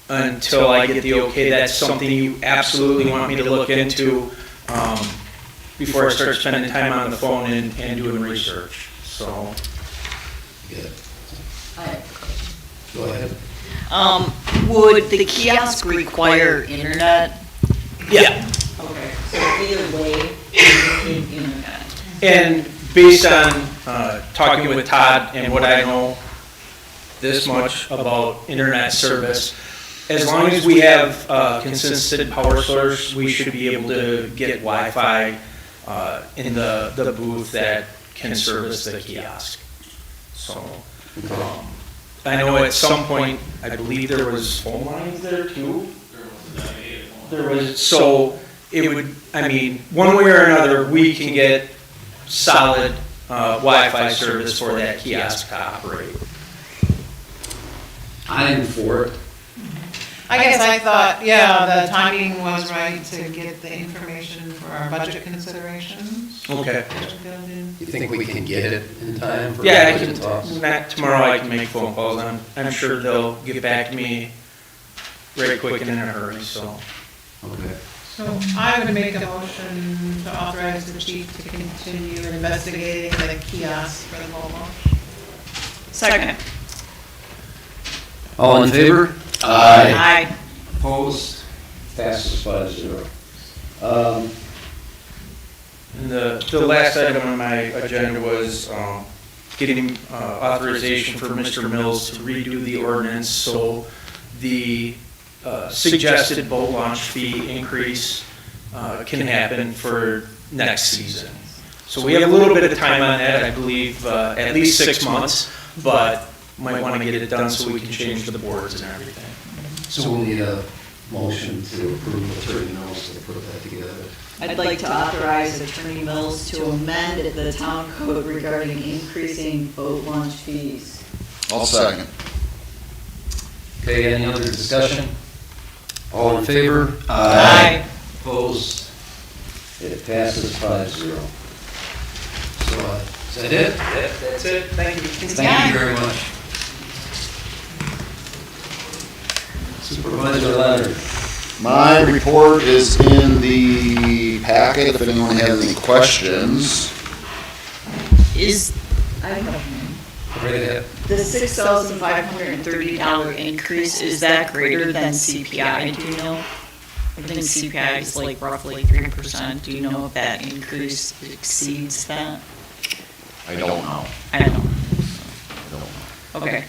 until I get the okay. That's something you absolutely want me to look into before I start spending time on the phone and doing research. So, Good. Hi. Go ahead. Would the kiosk require internet? Yeah. Okay, so either way, you need internet. And based on talking with Todd and what I know this much about internet service, as long as we have consistent power source, we should be able to get Wi-Fi in the booth that can service the kiosk. So, I know at some point, I believe there was phone lines there too. There was, so it would, I mean, one way or another, we can get solid Wi-Fi service for that kiosk to operate. I'm for it. I guess I thought, yeah, the timing was right to get the information for our budget considerations. Okay. You think we can get it in time for Yeah, I budget talks? can, tomorrow I can make phone calls. I'm sure they'll get back to me very quick and in a hurry, so. Okay. So I would make a motion to authorize the chief to continue investigating the kiosk for the boat launch. Second. All in favor? Aye. Opposed? Passes 5-0. And the last item on my agenda was getting authorization for Mr. Mills to redo the ordinance so the suggested boat launch fee increase can happen for next season. So we have a little bit of time on that, I believe, at least 6 months, but might want to get it done so we can change the boards and everything. So we'll need a motion to approve Attorney Mills to put that together. I'd like to authorize Attorney Mills to amend the town code regarding increasing boat launch fees. I'll second. Okay, any other discussion? All in favor? Aye. Opposed? It passes 5-0. So, is that it? That's it, thank you. Thank you very much. Supervisor Leonard. My report is in the packet if anyone has any questions. I have one. Right ahead. The $6,530 increase, is that greater than CPI, do you know? I think CPI is like roughly 3%. Do you know if that increase exceeds that? I don't know. I don't know. don't know. Okay.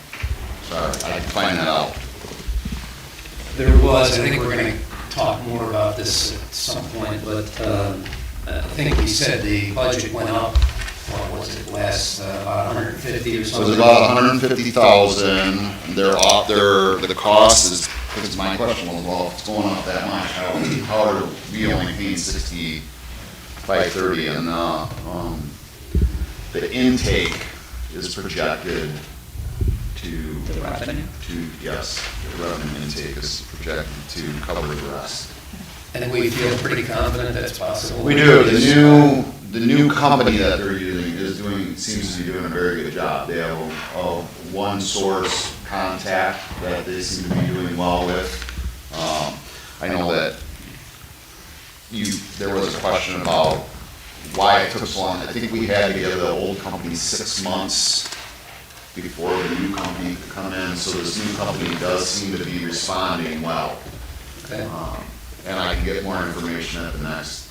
Sorry, I can find that out. There was, I think we're going to talk more about this at some point, but I think we said the budget went up, what was it, last, about 150 or So something? it's about 150,000, they're off the cost is, because my question was, well, if it's going up that much, how are we only paying 6530, and, the intake is projected to. The revenue? Yes, the revenue intake is projected to cover the rest. And we feel pretty confident that's possible? We do. The new company that they're using seems to be doing a very good job. They have a one source contact that they seem to be doing well with. I know that there was a question about why it took so long. I think we had to give the old company 6 months before the new company could come in, so this new company does seem to be responding well. Okay. And I can get more information at the next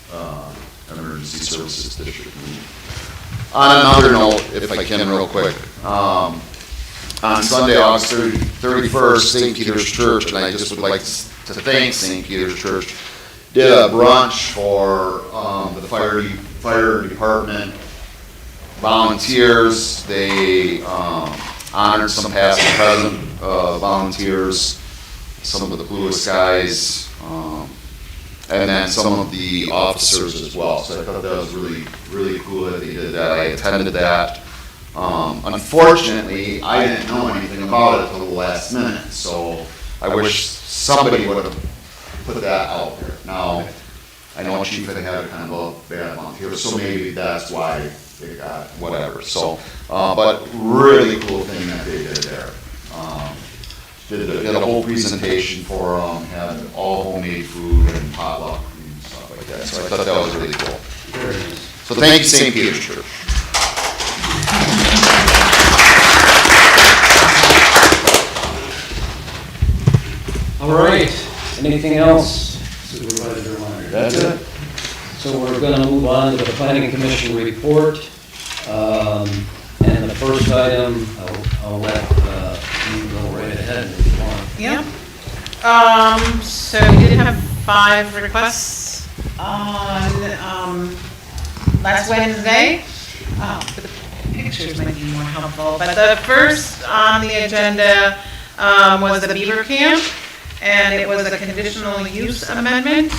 emergency services district meeting. On another note, if I can real quick, on Sunday, August 31st, St. Peter's Church, and I just would like to thank St. Peter's Church, did a brunch for the fire department volunteers. They honored some past and present volunteers, some of the Blue Skies, and then some of the officers as well. So I thought that was really, really cool that they did that. I attended that. Unfortunately, I didn't know anything about it until the last minute, so I wish somebody would have put that out there. Now, I know Chief had had kind of a bad month here, so maybe that's why they got whatever. So, but really cool thing that they did there. Did a whole presentation for them, had all homemade food and potluck and stuff like that. So I thought that was really cool. So thank you, St. Peter's Church. All right, anything else, Supervisor Leonard? That's it. So we're going to move on to the Planning Commission report. And the first item, I'll let you go right ahead if you want. Yep. So we did have 5 requests on last Wednesday. But the pictures might be more helpful. But the first on the agenda was the Beaver Camp, and it was a conditional use amendment.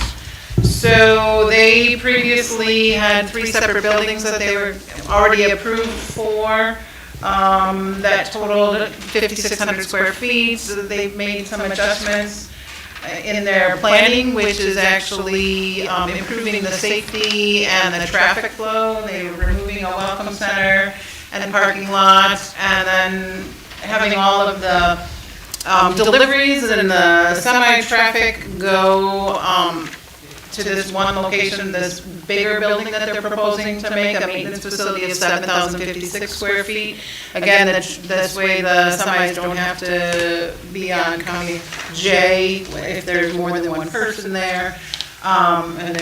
So they previously had 3 separate buildings that they were already approved for, that totaled 5,600 square feet. So they've made some adjustments in their planning, which is actually improving the safety and the traffic flow. They were removing a welcome center and parking lot, and then having all of the deliveries and the semi-traffic go to this one location, this bigger building that they're proposing to make, a maintenance facility of 7,056 square feet. Again, this way the semis don't have to be on County J if there's more than one person there. And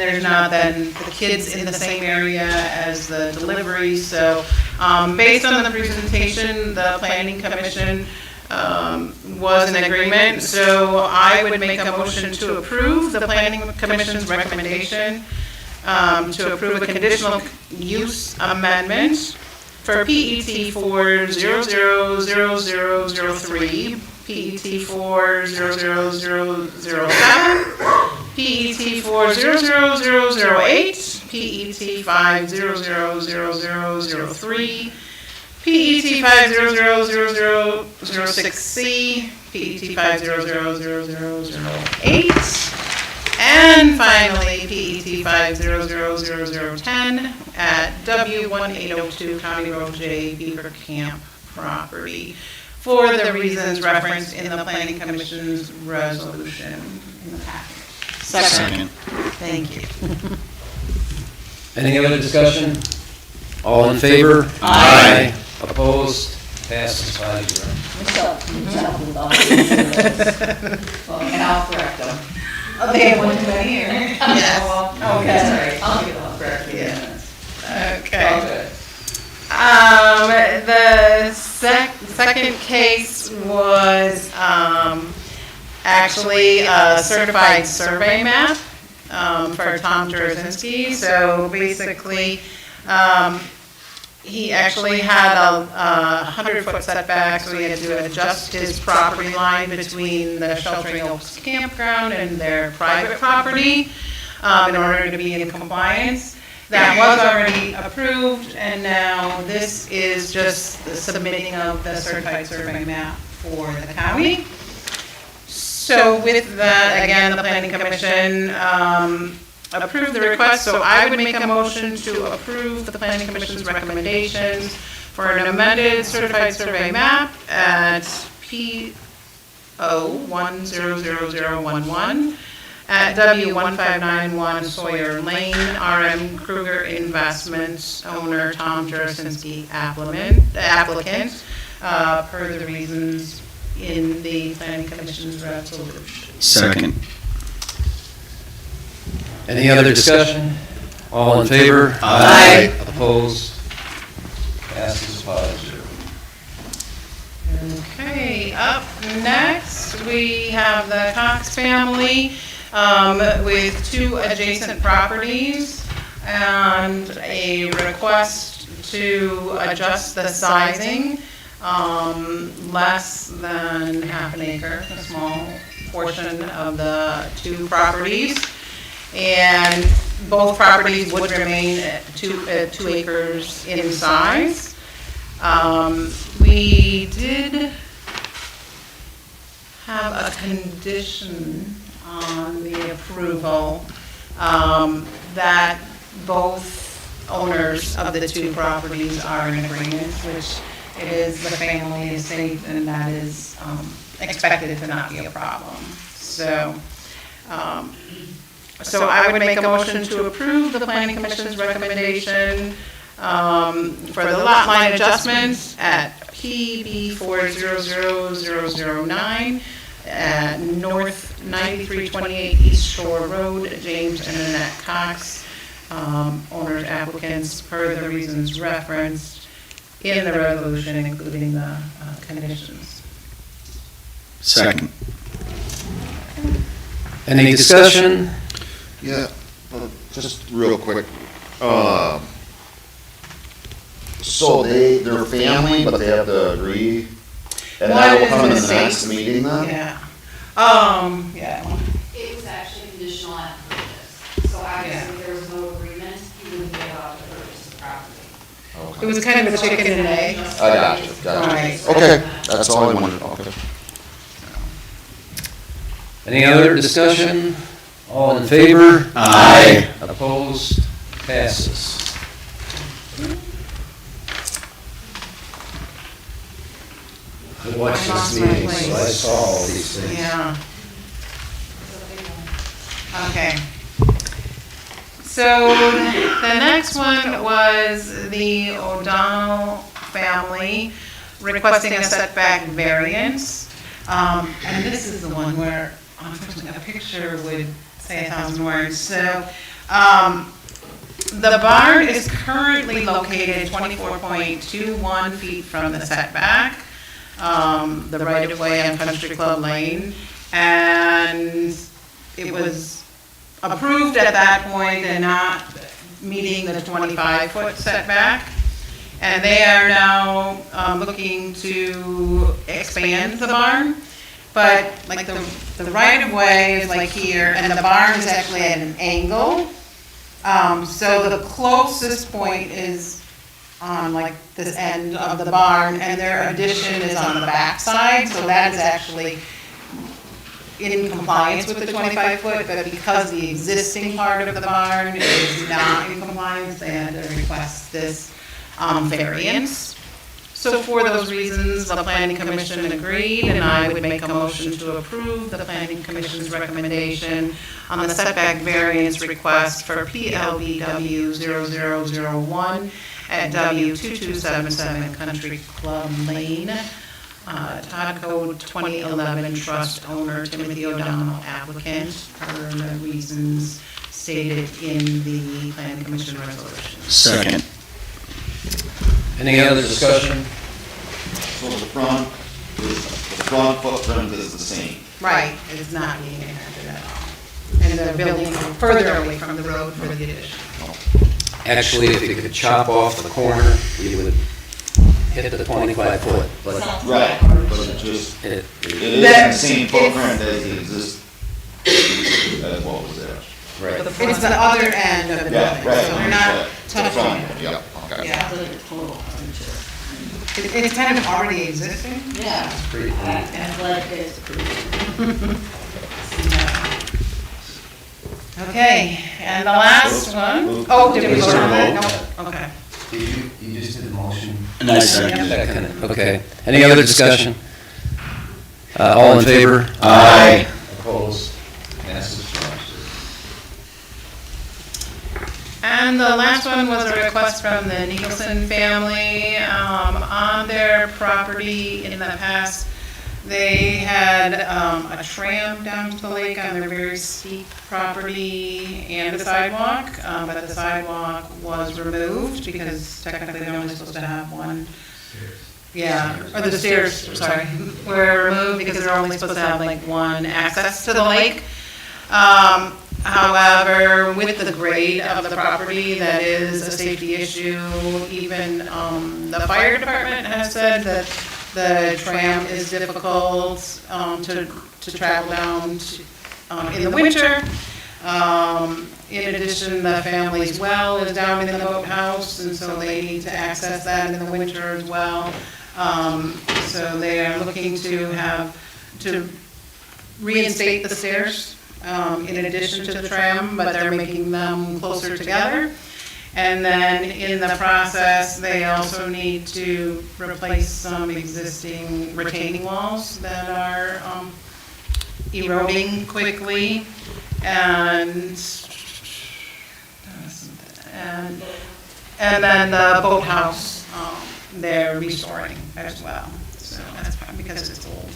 there's not then the kids in the same area as the delivery. So based on the presentation, the Planning Commission was in agreement, so I would make a motion to approve the Planning Commission's recommendation to approve a conditional use amendment for PET 4000003, PET 4000007, PET 4000008, PET 5000003, PET 5000006C, PET 5000008, and finally PET 5000010 at W1802 County Road J, Beaver Camp property, for the reasons referenced in the Planning Commission's resolution in the packet. Second. Thank you. Any other discussion? All in favor? Aye. Opposed? Passes 5-0. And I'll correct them. Oh, they have one too many here. Yes. Okay. Sorry, I'll give them correct. Yeah. Okay. All good. The second case was actually a certified survey map for Tom Jarosinski. So basically, he actually had a 100-foot setback, so he had to adjust his property line between the Sheltering Oaks campground and their private property in order to be in compliance. That was already approved, and now this is just the submitting of the certified survey map for the county. So with that, again, the Planning Commission approved the request, so I would make a motion to approve the Planning Commission's recommendations for an amended certified survey map at P010011 at W1591 Sawyer Lane, RM Kruger Investments, owner Tom Jarosinski, applicant, per the reasons in the Planning Commission's resolution. Second. Any other discussion? All in favor? Aye. Opposed? Passes 5-0. Okay, up next, we have the Cox family with 2 adjacent properties and a request to adjust the sizing, less than half an acre, a small portion of the 2 properties. And both properties would remain at 2 acres in size. We did have a condition on the approval that both owners of the 2 properties are in agreement, which it is the family estate, and that is expected to not be a problem. So I would make a motion to approve the Planning Commission's recommendation for the lot line adjustments at PB400009 at North 9328 East Shore Road, James and Annette Cox, owners applicants per the reasons referenced in the resolution, including the conditions. Second. Any discussion? Yeah, just real quick. So they're family, but they have to agree, and that will come in the next meeting then? Yeah. Yeah. It was actually conditional on purchase, so obviously if there was no agreement, you wouldn't be allowed to purchase the property. It was kind of a chicken and egg. I gotcha. Right. Okay, that's all I wanted, okay. Any other discussion? All in favor? Aye. Opposed? Passes. I watched this meeting, so I saw all these things. Yeah. Okay. So the next one was the O'Donnell family requesting a setback variance. And this is the one where, unfortunately, a picture would say 1,000 words. So the barn is currently located 24.21 feet from the setback, the right-of-way on Country Club Lane, and it was approved at that point and not meeting the 25-foot setback. And they are now looking to expand the barn. But like the right-of-way is like here, and the barn is actually at an angle. So the closest point is on like this end of the barn, and their addition is on the back side, so that is actually in compliance with the 25-foot, but because the existing part of the barn is not in compliance, they had to request this variance. So for those reasons, the Planning Commission agreed, and I would make a motion to approve the Planning Commission's recommendation on the setback variance request for PLBW 0001 at W2277 Country Club Lane. Todd Code 2011 Trust Owner Timothy O'Donnell applicant for the reasons stated in the Planning Commission resolution. Second. Any other discussion? So So the front footprint is the same. Right, it's not being impacted at all. And they're building further away from the road for the addition. Actually, if you could chop off the corner, you would hit the 25 foot, but Right, but it just, it is the same footprint as the exist, as what was there. right. It's the other end of the Yeah, building, right. so they're not The touching front, it. yeah, okay. Yeah. Sounds like a total furniture. It's kind of already existing. Yeah. Pretty neat. I'm glad you guys approved. Okay, and the last one, oh, did we vote on that? No, okay. You just did the motion? And I seconded it. Second, okay. Any other discussion? All in favor? Aye. Opposed? Passes five zero. And the last one was a request from the Nicholson family. On their property in the past, they had a tram down to the lake on their very steep property and a sidewalk, but the sidewalk was removed because technically they're only supposed to have one. Yeah, or the stairs, sorry, were removed because they're only supposed to have like one access to the lake. However, with the grade of the property, that is a safety issue. Even the fire department has said that the tram is difficult to travel down in the winter. In addition, the family's well is down in the boathouse, and so they need to access that in the winter as well. So they are looking to reinstate the stairs in addition to the tram, but they're making them closer together. And then in the process, they also need to replace some existing retaining walls that are eroding quickly. And then the boathouse, they're restoring as well. So that's probably because it's old.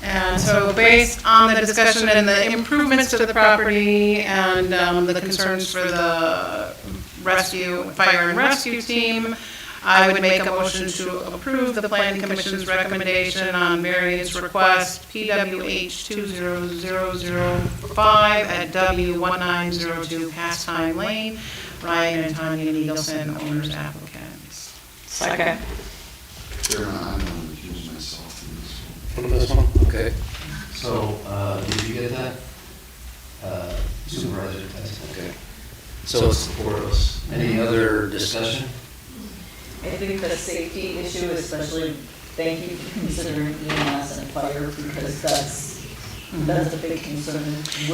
And so based on the discussion and the improvements to the property and the concerns for the fire and rescue team, I would make a motion to approve the planning commission's recommendation on various requests, PWH 20005 at W1902 Pastime Lane, Ryan and Tanya Nicholson, owners applicants. Second. Chairman, I'm going to recuse myself from this one. From this one? Okay. So, did you get that? Supervisor Tyson, okay. So it's the four of us. Any other discussion? I think the safety issue, especially, thank you for considering EMS and fire, because that's a big concern.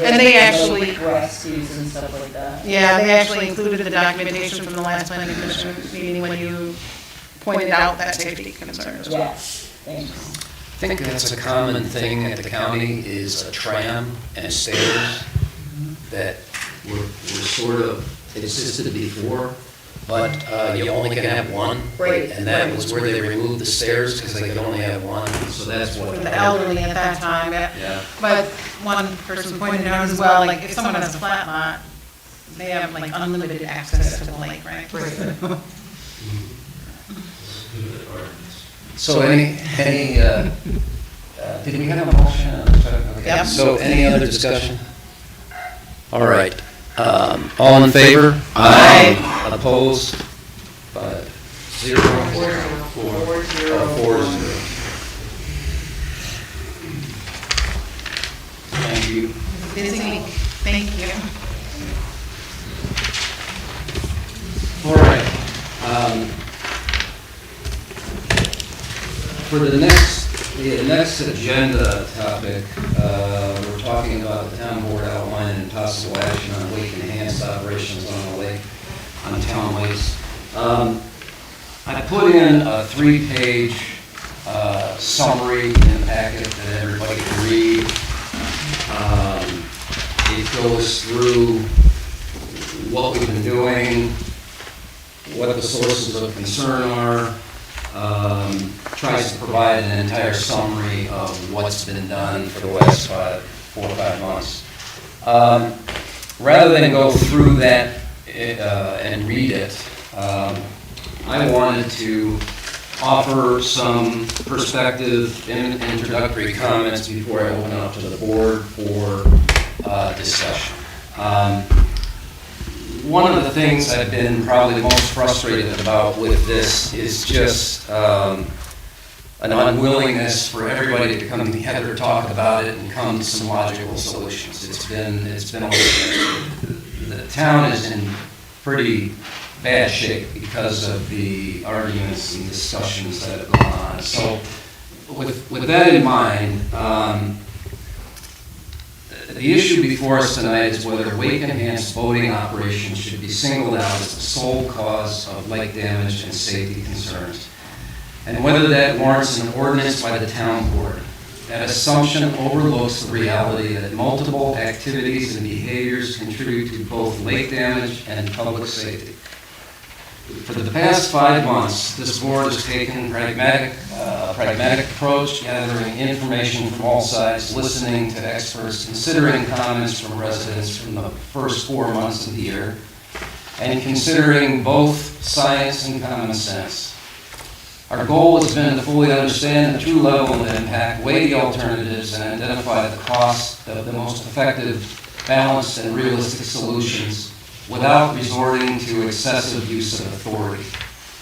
And they actually- Rescues and stuff like that. Yeah, they actually included the documentation from the last planning commission meeting when you pointed out that safety concern as well. Yes, thanks. I think that's a common thing at the county is a tram and stairs that were sort of existed before, but you only can have one. Right. And that was where they removed the stairs because they could only have one, so that's what. For the elderly at that time, Yeah. but one person pointed out as well, like if someone has a flat lot, they have like unlimited access to the lake, right? So any, did we have a motion? Okay. Yep. So any other discussion? All right. All in favor? Aye. Opposed? 5-0. 4-0. Thank you. Busy week, thank you. All right. For the next agenda topic, we're talking about the town board outline and possible action on lake enhanced operations on the lake, on town lakes. I put in a 3-page summary in the packet that everybody can read. It goes through what we've been doing, what the sources of concern are, tries to provide an entire summary of what's been done for the last 4 or 5 months. Rather than go through that and read it, I wanted to offer some perspective and introductory comments before I open up to the board for discussion. One of the things I've been probably most frustrated about with this is just an unwillingness for everybody to come together, talk about it, and come to some logical solutions. It's been the town is in pretty bad shape because of the arguments and discussions that have gone on. So with that in mind, the issue before us tonight is whether wake-enhanced boating operations should be singled out as the sole cause of lake damage and safety concerns, and whether that warrants an ordinance by the town board. That assumption overlooks the reality that multiple activities and behaviors contribute to both lake damage and public safety. For the past 5 months, this board has taken a pragmatic approach, gathering information from all sides, listening to experts, considering comments from residents from the first 4 months of the year, and considering both science and common sense. Our goal has been to fully understand the true level of impact, weigh the alternatives, and identify the cost of the most effective, balanced, and realistic solutions without resorting to excessive use of authority.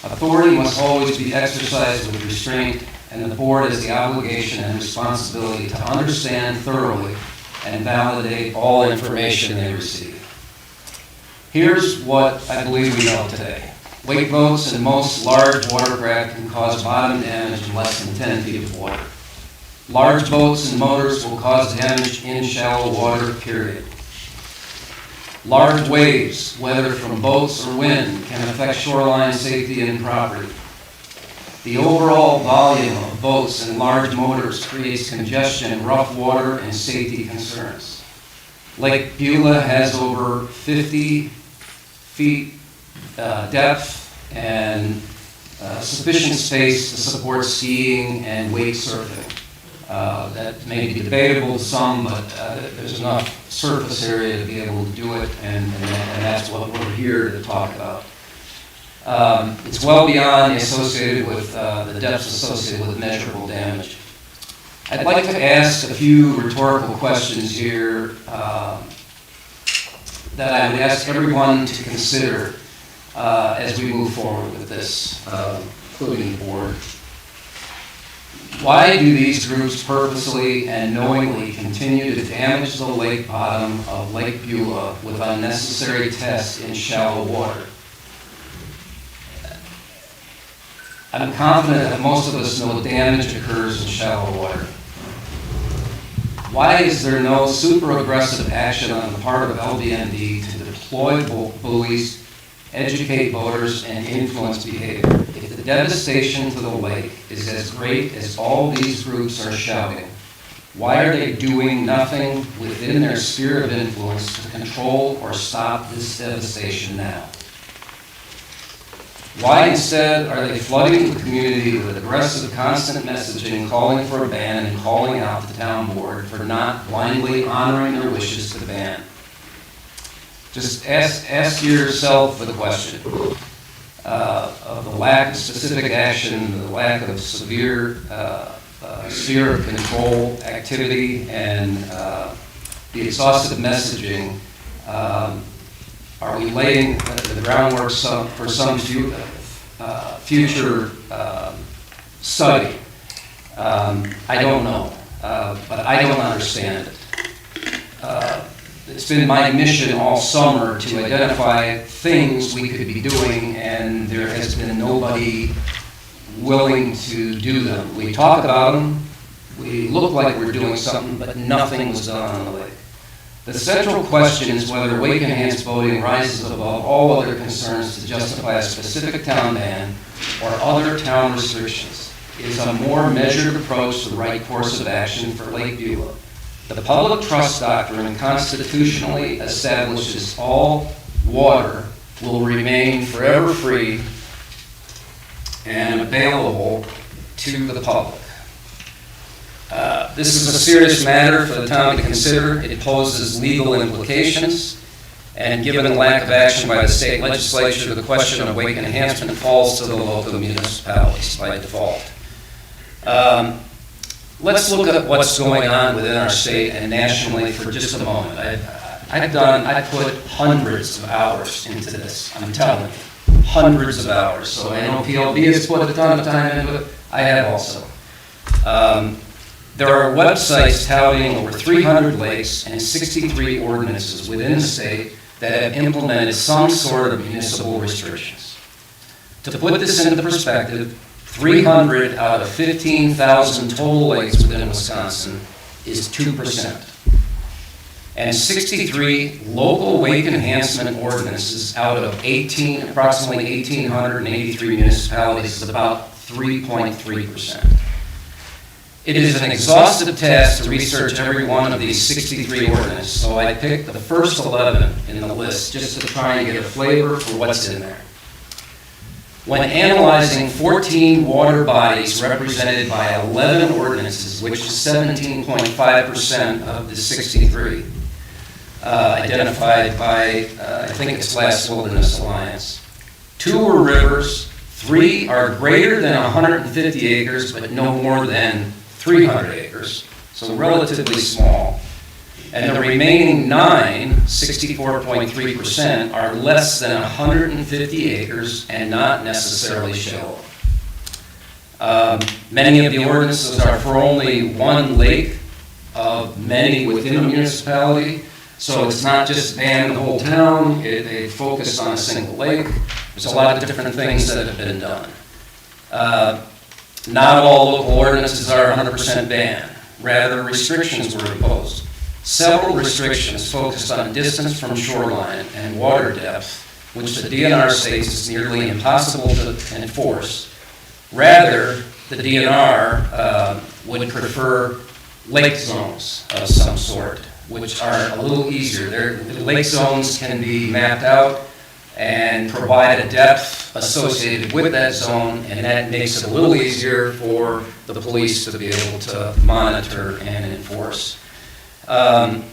Authority must always be exercised with restraint, and the board has the obligation and responsibility to understand thoroughly and validate all information they receive. Here's what I believe we know today. Wake boats and most large watercraft can cause bottom damage in less than 10 feet of water. Large boats and motors will cause damage in shallow water, period. Large waves, whether from boats or wind, can affect shoreline safety and property. The overall volume of boats and large motors creates congestion in rough water and safety concerns. Lake Beulah has over 50 feet depth and sufficient space to support skiing and wake surfing. That may be debatable to some, but there's enough surface area to be able to do it, and that's what we're here to talk about. It's well beyond the depths associated with measurable damage. I'd like to ask a few rhetorical questions here that I would ask everyone to consider as we move forward with this, including the board. Why do these groups purposely and knowingly continue to damage the lake bottom of Lake Beulah with unnecessary tests in shallow water? I'm confident that most of us know damage occurs in shallow water. Why is there no super aggressive action on the part of LBND to deploy buoys, educate voters, and influence behavior? If the devastation to the lake is as great as all these groups are shouting, why are they doing nothing within their sphere of influence to control or stop this devastation now? Why instead are they flooding the community with aggressive, constant messaging, calling for a ban and calling out the town board for not blindly honoring their wishes to ban? Just ask yourself the question of the lack of specific action, the lack of severe sphere of control activity, and the exhaustive messaging. Are we laying the groundwork for some future study? I don't know, but I don't understand it. It's been my mission all summer to identify things we could be doing, and there has been nobody willing to do them. We talk about them, we look like we're doing something, but nothing was done on the lake. The central question is whether wake-enhanced boating rises above all other concerns to justify a specific town ban or other town restrictions. Is a more measured approach the right course of action for Lake Beulah? The public trust doctrine constitutionally establishes all water will remain forever free and available to the public. This is a serious matter for the town to consider. It poses legal implications, And given the lack of action by the state legislature, the question of wake enhancement falls to the local municipalities by default. Let's look at what's going on within our state and nationally for just a moment. I put hundreds of hours into this, I'm telling you, hundreds of hours. So I know PLB has put a ton of time into it, I have also. There are websites touting over 300 lakes and 63 ordinances within the state that have implemented some sort of municipal restrictions. To put this into perspective, 300 out of 15,000 total lakes within Wisconsin is 2%. And 63 local wake enhancement ordinances out of approximately 1,883 municipalities is about 3.3%. It is an exhaustive task to research every one of these 63 ordinances, so I picked the first 11 in the list just to try and get a flavor for what's in there. When analyzing 14 water bodies represented by 11 ordinances, which is 17.5% of the 63, identified by, I think it's Last Wilderness Alliance, 2 are rivers, 3 are greater than 150 acres, but no more than 300 acres, so relatively small. And the remaining 9, 64.3%, are less than 150 acres and not necessarily shallow. Many of the ordinances are for only one lake of many within a municipality, so it's not just ban the whole town, they focus on a single lake. There's a lot of different things that have been done. Not all local ordinances are 100% banned. Rather, restrictions were imposed. Several restrictions focused on distance from shoreline and water depth, which the DNR states is nearly impossible to enforce. Rather, the DNR would prefer lake zones of some sort, which are a little easier. The lake zones can be mapped out and provide a depth associated with that zone, and that makes it a little easier for the police to be able to monitor and enforce. And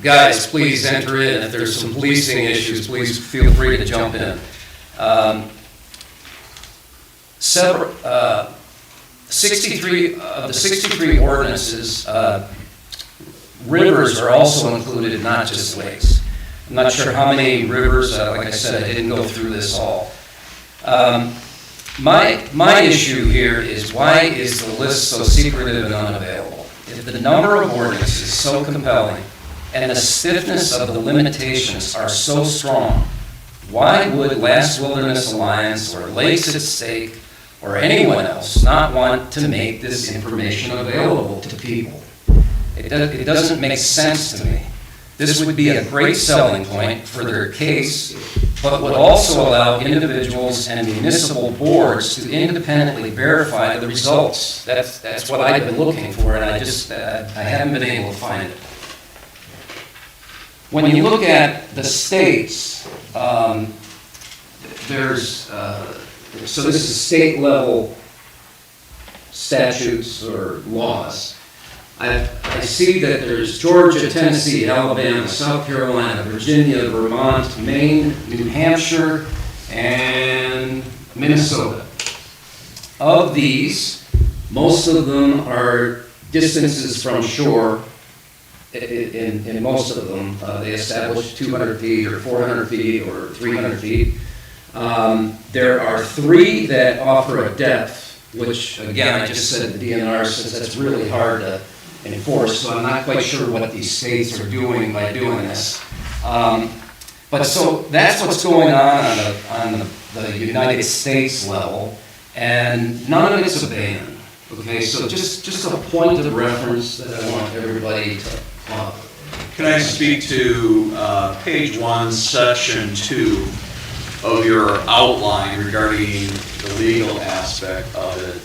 guys, please enter in. If there's some policing issues, please feel free to jump in. 63 of the 63 ordinances, rivers are also included, not just lakes. I'm not sure how many rivers, like I said, I didn't go through this all. My issue here is, why is the list so secretive and unavailable? If the number of ordinances is so compelling and the stiffness of the limitations are so strong, why would Last Wilderness Alliance or Lakes at Stake or anyone else not want to make this information available to people? It doesn't make sense to me. This would be a great selling point for their case, but would also allow individuals and municipal boards to independently verify the results. That's what I've been looking for, and I haven't been able to find it. When you look at the states, so this is state level statutes or laws. I see that there's Georgia, Tennessee, Alabama, South Carolina, Virginia, Vermont, Maine, New Hampshire, and Minnesota. Of these, most of them are distances from shore. In most of them, they establish 200 feet or 400 feet or 300 feet. There are 3 that offer a depth, which, again, I just said the DNR says that's really hard to enforce, so I'm not quite sure what these states are doing by doing this. But so that's what's going on the United States level, and none of it's a ban. Okay, so just a point of reference that I want everybody to follow. Can I speak to page 1, section 2 of your outline regarding the legal aspect of it?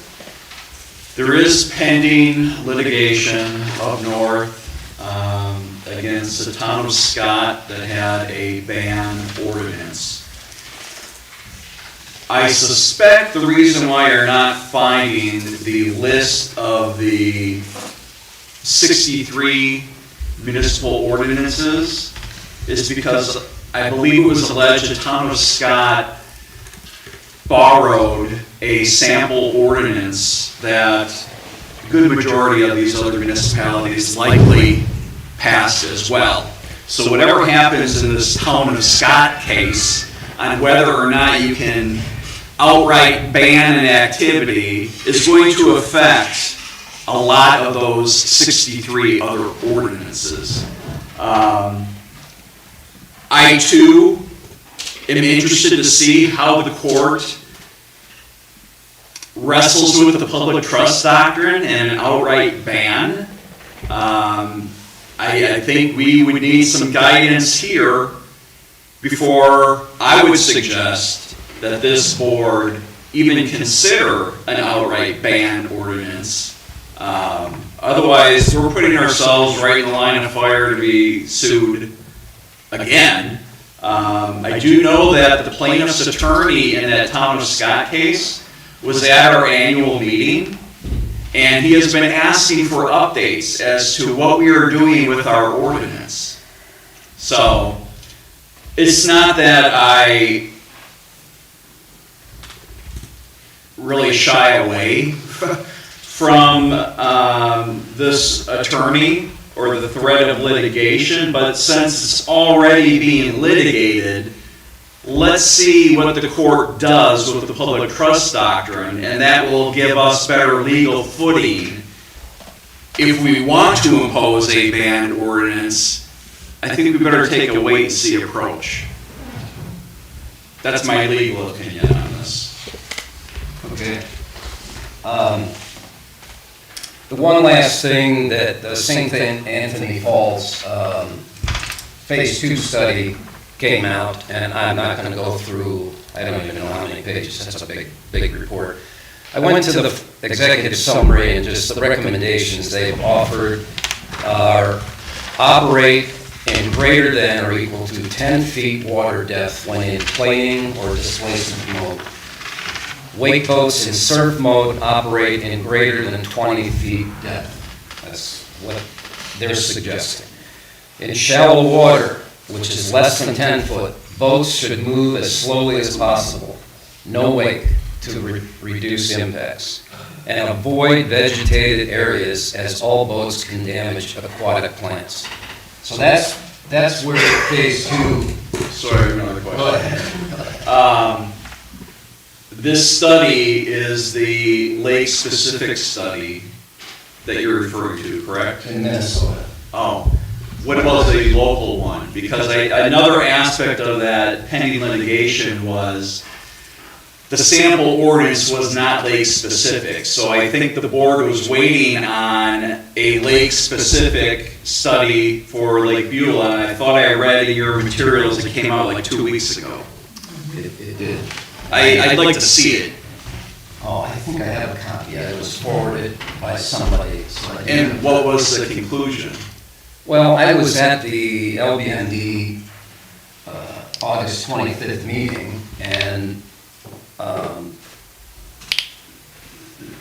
There is pending litigation up north against the town of Scott that had a ban ordinance. I suspect the reason why you're not finding the list of the 63 municipal ordinances is because I believe it was alleged the town of Scott borrowed a sample ordinance that a good majority of these other municipalities likely passed as well. So whatever happens in this town of Scott case on whether or not you can outright ban an activity is going to affect a lot of those 63 other ordinances. I too am interested to see how the court wrestles with the public trust doctrine and an outright ban. I think we would need some guidance here before I would suggest that this board even consider an outright ban ordinance. Otherwise, we're putting ourselves right in the line of fire to be sued again. I do know that the plaintiff's attorney in that town of Scott case was at our annual meeting, and he has been asking for updates as to what we are doing with our ordinance. So, it's not that I really shy away from this attorney or the threat of litigation, but since it's already being litigated, let's see what the court does with the public trust doctrine, and that will give us better legal footing. If we want to impose a ban ordinance, I think we better take a wait-and-see approach. That's my legal opinion on this. Okay. The one last thing that the St. Anthony Falls Phase 2 study came out, and I'm not going to go through, I don't even know how many pages, that's a big report. I went to the executive summary, and just the recommendations they've offered are operate in greater than or equal to 10 feet water depth when in planing or displacement mode. Wake boats in surf mode operate in greater than 20 feet depth. That's what they're suggesting. In shallow water, which is less than 10 foot, boats should move as slowly as possible. No wake to reduce impacts. And avoid vegetated areas as all boats can damage aquatic plants. So that's where Phase 2. Sorry, another question. Go ahead. This study is the lake-specific study that you're referring to, correct? In Minnesota. Oh, what about the local one? Because another aspect of that pending litigation was the sample ordinance was not lake-specific. So I think the board was waiting on a lake-specific study for Lake Beulah. And I thought I read in your materials it came out like 2 weeks ago. It did. I'd like to see it. Oh, I think I have a copy. It was forwarded by somebody. And what was the conclusion? Well, I was at the LBND August 25th meeting, and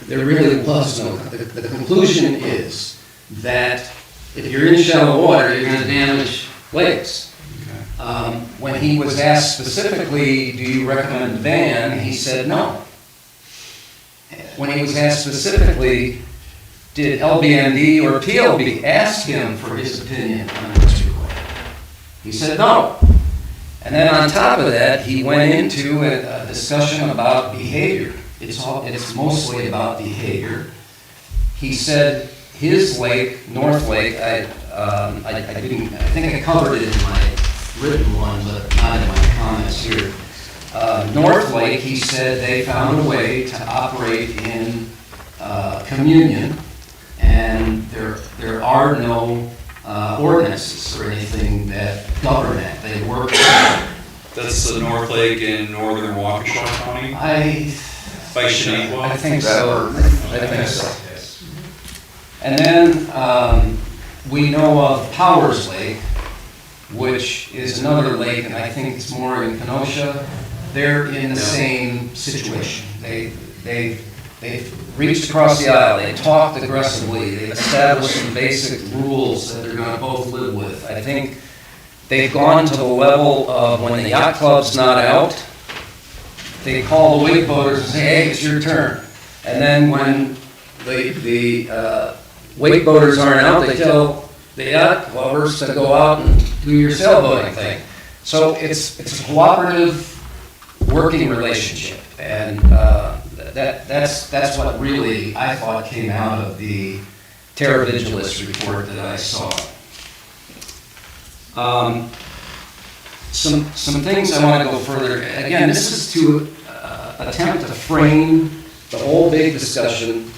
there really was no, the conclusion is that if you're in shallow water, you're going to damage lakes. When he was asked specifically, do you recommend a ban, he said no. When he was asked specifically, did LBND or PLB ask him for his opinion on this report, he said no. And then on top of that, he went into a discussion about behavior. It's mostly about behavior. He said his lake, North Lake, I think I covered it in my written one, but not in my comments here. North Lake, he said they found a way to operate in communion, and there are no ordinances or anything that govern that. They work together. That's the North Lake in northern Waukesha County? By Shaniqua? I think so. I think so. And then we know of Powers Lake, which is another lake, and I think it's more in Kenosha. They're in the same situation. They've reached across the aisle. They talked aggressively. They've established some basic rules that they're going to both live with. I think they've gone to the level of when the yacht club's not out, they call the wake boaters and say, hey, it's your turn. And then when the wake boaters aren't out, they tell the yacht clubbers to go out and do your sailboating thing. So it's a cooperative working relationship, and that's what really I thought came out of the Terra Vigilis report that I saw. Some things I want to go further. Again, this is to attempt to frame the whole big discussion,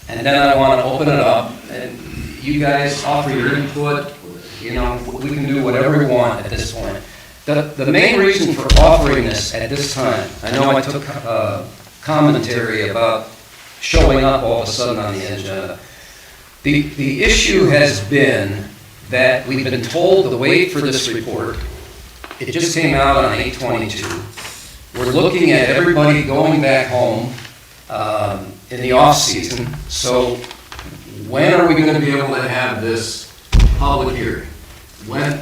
and then I want to open it up, and you guys offer your input. You know, we can do whatever we want at this point. The main reason for offering this at this time, I know I took commentary about showing up all of a sudden on the agenda. The issue has been that we've been told to wait for this report. It just came out on 8/22. We're looking at everybody going back home in the off-season. So when are we going to be able to have this public hearing? When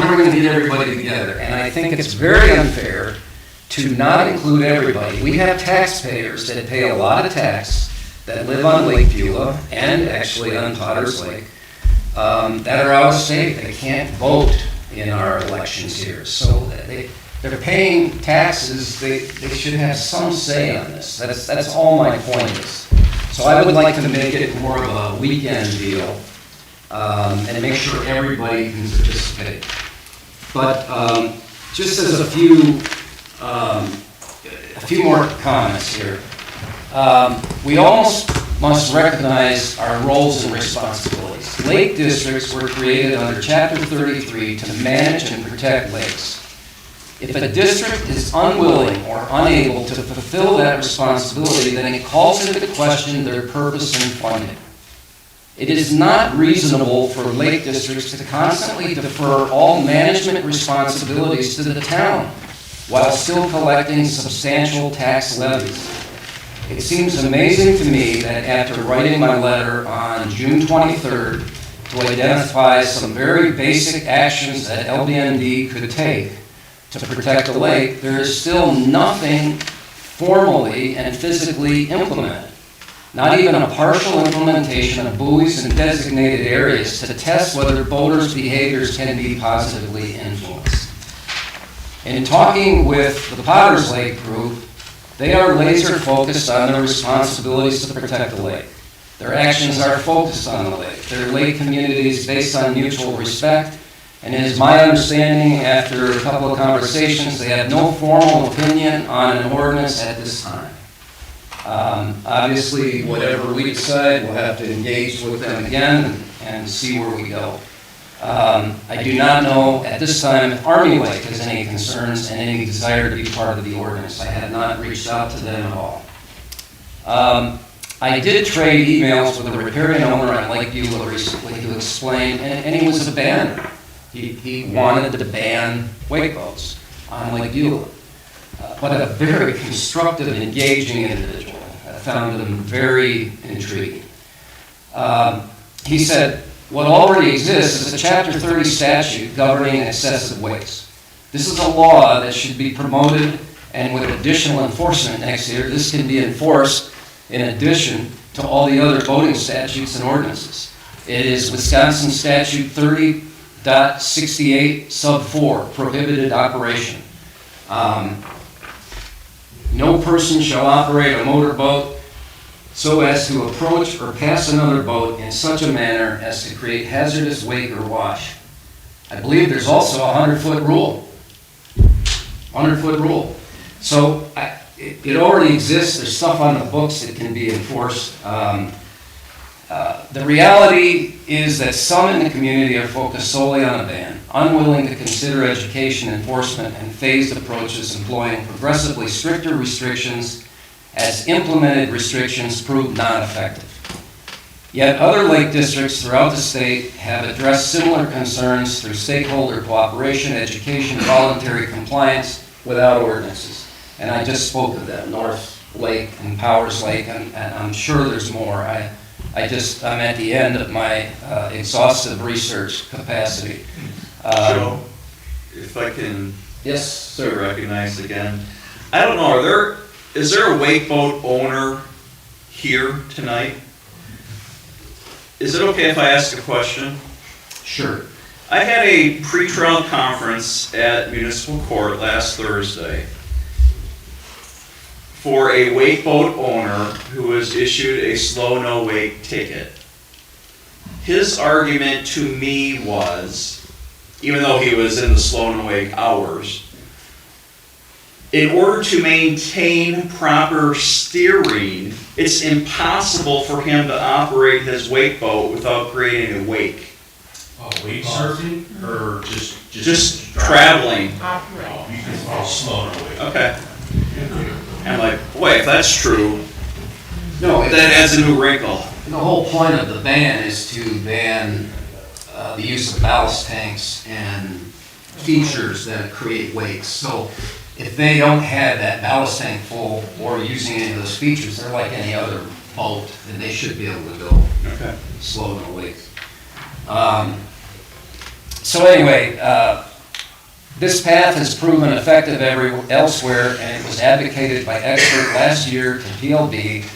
are we going to get everybody together? And I think it's very unfair to not include everybody. We have taxpayers that pay a lot of tax that live on Lake Beulah and actually on Potters Lake that are out of state. They can't vote in our elections here. So they're paying taxes. They should have some say on this. That's all my point is. So I would like to make it more of a weekend deal and make sure everybody can participate. But just as a few more comments here. We almost must recognize our roles and responsibilities. Lake districts were created under Chapter 33 to manage and protect lakes. If a district is unwilling or unable to fulfill that responsibility, then it calls into question their purpose and funding. It is not reasonable for lake districts to constantly defer all management responsibilities to the town while still collecting substantial tax levies. It seems amazing to me that after writing my letter on June 23rd to identify some very basic actions that LBND could take to protect the lake, there is still nothing formally and physically implemented. Not even a partial implementation of buoys in designated areas to test whether boaters' behaviors can be positively influenced. In talking with the Potters Lake group, they are laser focused on their responsibilities to protect the lake. Their actions are focused on the lake. Their lake community is based on mutual respect, and it is my understanding after a couple of conversations, they have no formal opinion on an ordinance at this time. Obviously, whatever we decide, we'll have to engage with them again and see where we go. I do not know at this time if Army Lake has any concerns and any desire to be part of the ordinance. I have not reached out to them at all. I did trade emails with a riparian owner on Lake Beulah recently who explained, and he was a banner. He wanted to ban wake boats on Lake Beulah. But a very constructive and engaging individual. I found him very intriguing. He said, what already exists is a Chapter 30 statute governing excessive waste. This is a law that should be promoted, and with additional enforcement next year, this can be enforced in addition to all the other boating statutes and ordinances. It is Wisconsin Statute 30.68 sub 4, prohibited operation. No person shall operate a motorboat so as to approach or pass another boat in such a manner as to create hazardous wake or wash. I believe there's also a 100-foot rule. 100-foot rule. So it already exists. There's stuff on the books that can be enforced. The reality is that some in the community are focused solely on a ban, unwilling to consider education, enforcement, and phased approaches employing progressively stricter restrictions as implemented restrictions prove not effective. Yet other lake districts throughout the state have addressed similar concerns through stakeholder cooperation, education, voluntary compliance without ordinances. And I just spoke of them, North Lake and Powers Lake, and I'm sure there's more. I'm at the end of my exhaustive research capacity. Joe, if I can Yes, be sir. recognized again. I don't know, is there a wake boat owner here tonight? Is it okay if I ask a question? Sure. I had a pre-trial conference at Municipal Court last Thursday for a wake boat owner who was issued a slow no wake ticket. His argument to me was, even though he was in the slow no wake hours, in order to maintain proper steering, it's impossible for him to operate his wake boat without creating a wake. Oh, wake surfing or Just traveling. Oh, you can fall slow no wake. Okay. I'm like, boy, if that's true, No, that adds a new wrinkle. the whole point of the ban is to ban the use of ballast tanks and features that create wakes. So if they don't have that ballast tank full or using any of those features, they're like any other boat, and they should be able to go slow no wake. So anyway, this path has proven effective elsewhere, and it was advocated by expert last year to PLB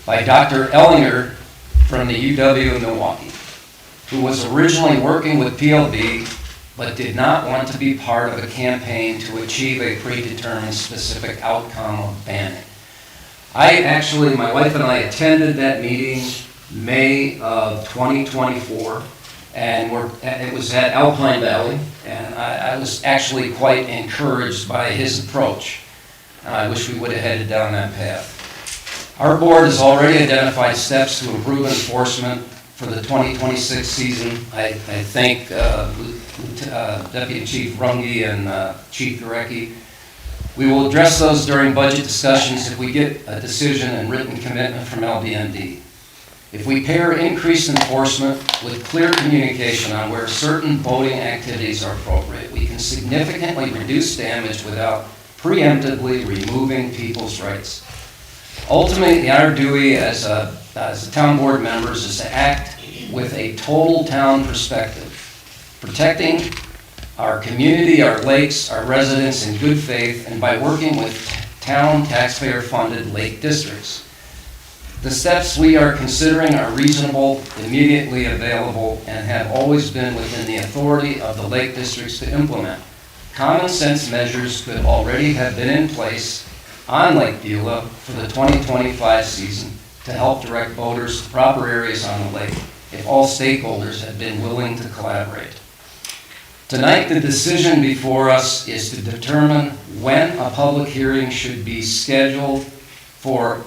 by Dr. Ellinger from the UW in Milwaukee, who was originally working with PLB but did not want to be part of a campaign to achieve a predetermined specific outcome of banning. My wife and I attended that meeting May of 2024, and it was at Alpine Valley, and I was actually quite encouraged by his approach. I wish we would have headed down that path. Our board has already identified steps to improve enforcement for the 2026 season. I thank Deputy Chief Runge and Chief Gurecki. We will address those during budget discussions if we get a decision and written commitment from LBMD. If we pair increased enforcement with clear communication on where certain boating activities are appropriate, we can significantly reduce damage without preemptively removing people's rights. Ultimately, our duty as the town board members is to act with a total town perspective, protecting our community, our lakes, our residents in good faith, and by working with town taxpayer-funded lake districts. The steps we are considering are reasonable, immediately available, and have always been within the authority of the lake districts to implement. Common sense measures could already have been in place on Lake Beulah for the 2025 season to help direct boaters to proper areas on the lake if all stakeholders had been willing to collaborate. Tonight, the decision before us is to determine when a public hearing should be scheduled for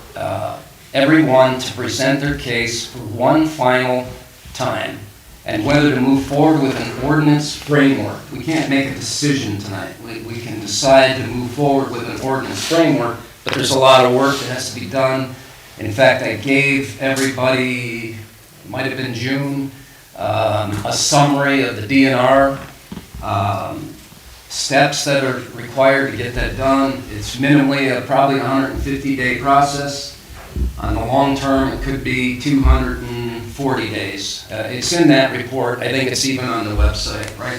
everyone to present their case for one final time, and whether to move forward with an ordinance framework. We can't make a decision tonight. We can decide to move forward with an ordinance framework, but there's a lot of work that has to be done. In fact, I gave everybody, it might have been June, a summary of the DNR steps that are required to get that done. It's minimally probably a 150-day process. On the long term, it could be 240 days. It's in that report. I think it's even on the website, right?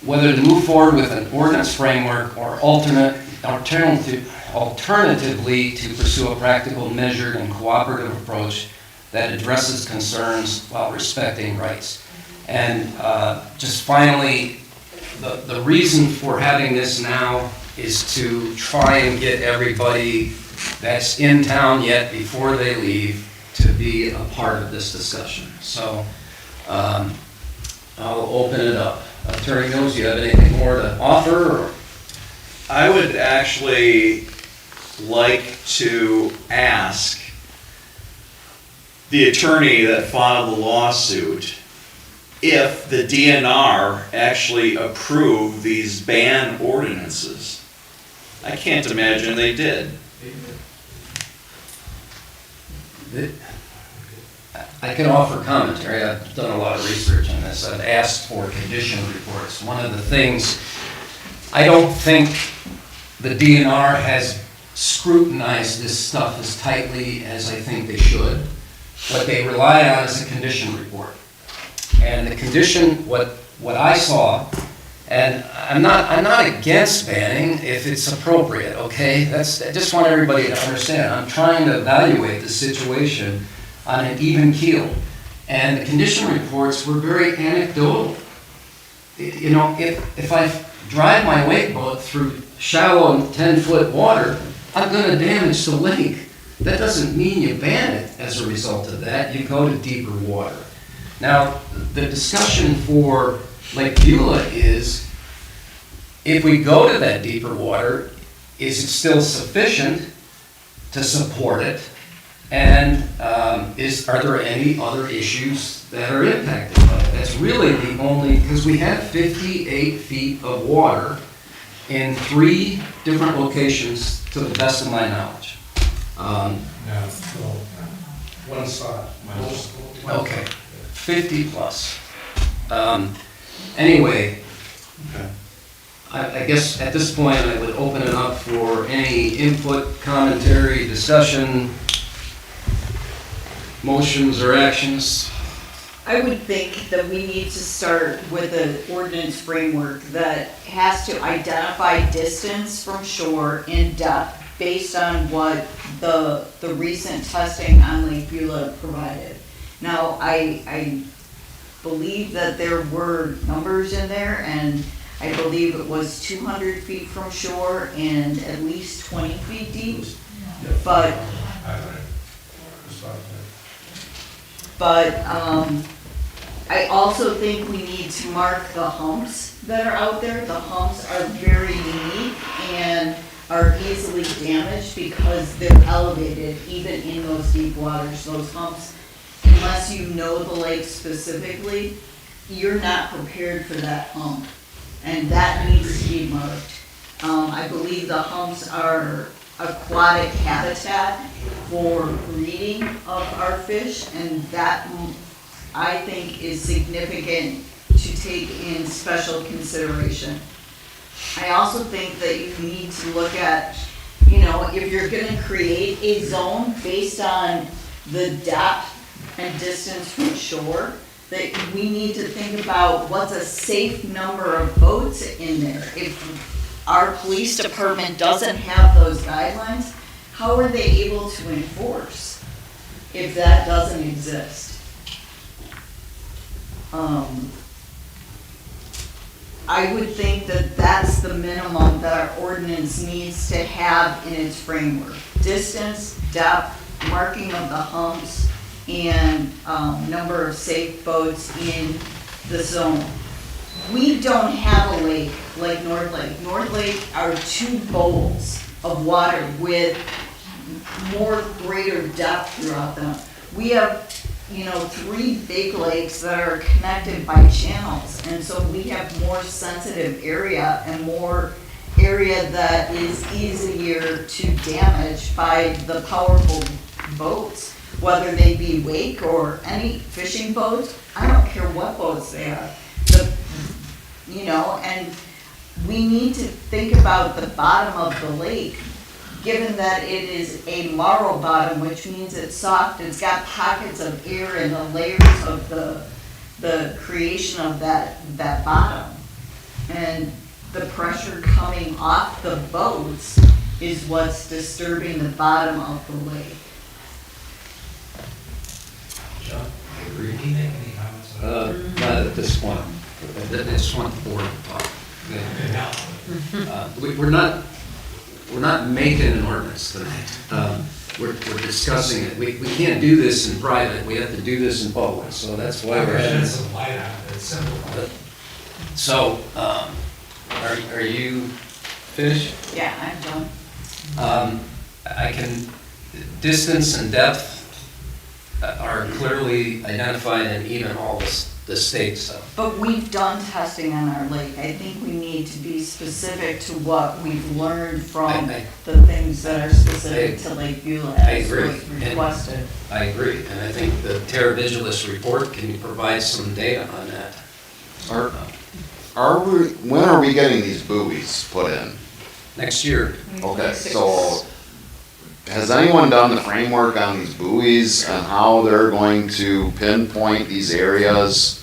Whether to move forward with an ordinance framework or alternatively to pursue a practical, measured, and cooperative approach that addresses concerns while respecting rights. And just finally, the reason for having this now is to try and get everybody that's in town yet before they leave to be a part of this discussion. So I'll open it up. Attorney Mills, you have anything more to offer? Or? I would actually like to ask the attorney that filed the lawsuit if the DNR actually approved these ban ordinances. I can't imagine they did. I can offer commentary. I've done a lot of research on this. I've asked for condition reports. One of the things, I don't think the DNR has scrutinize this stuff as tightly as I think they should. What they rely on is a condition report. And the condition, what I saw, and I'm not against banning if it's appropriate, okay? I just want everybody to understand. I'm trying to evaluate the situation on an even keel. And the condition reports were very anecdotal. You know, if I drive my wake boat through shallow 10-foot water, I'm gonna damage the lake. That doesn't mean you ban it as a result of that. You go to deeper water. Now, the discussion for Lake Beulah is, if we go to that deeper water, is it still sufficient to support it? And are there any other issues that are impacted by it? That's really the only, because we have 58 feet of water in 3 different locations, to the best of my knowledge. One spot. Okay, 50 plus. Anyway, I guess at this point I would open it up for any input, commentary, discussion, motions or actions. I would think that we need to start with an ordinance framework that has to identify distance from shore and depth based on what the recent testing on Lake Beulah provided. Now, I believe that there were numbers in there, and I believe it was 200 feet from shore and at least 20 feet deep. But I also think we need to mark the humps that are out there. The humps are very unique and are easily damaged because they're elevated even in those deep waters. Those humps, unless you know the lake specifically, you're not prepared for that hump. And that needs to be marked. I believe the humps are aquatic habitat for breeding of our fish, and that I think is significant to take in special consideration. I also think that you need to look at, you know, if you're gonna create a zone based on the depth and distance from shore, that we need to think about what's a safe number of boats in there. If our police department doesn't have those guidelines, how are they able to enforce if that doesn't exist? I would think that that's the minimum that our ordinance needs to have in its framework. Distance, depth, marking of the humps, and number of safe boats in the zone. We don't have a lake like North Lake. North Lake are 2 bowls of water with more greater depth throughout them. We have, you know, 3 big lakes that are connected by channels, and so we have more sensitive area and more area that is easier to damage by the powerful boats, whether they be wake or any fishing boats. I don't care what boats they are. You know, and we need to think about the bottom of the lake, given that it is a marl bottom, which means it's soft, it's got pockets of air in the layers of the creation of that bottom. And the pressure coming off the boats is what's disturbing the bottom of the lake. John? I agree. Not at this point. I just want the board to talk. We're not making an ordinance tonight. We're discussing it. We can't do this in private. We have to do this in public. So that's why we're having. So, are you finished? Yeah, I'm done. Distance and depth are clearly identified in even all the state stuff. But we've done testing on our lake. I think we need to be specific to what we've learned from the things that are specific to Lake Beulah as was requested. I agree, and I think the Terra Vigilis report, can you provide some data on that? When are we getting these buoys put in? Next year. Okay, so has anyone done the framework on these buoys and how they're going to pinpoint these areas?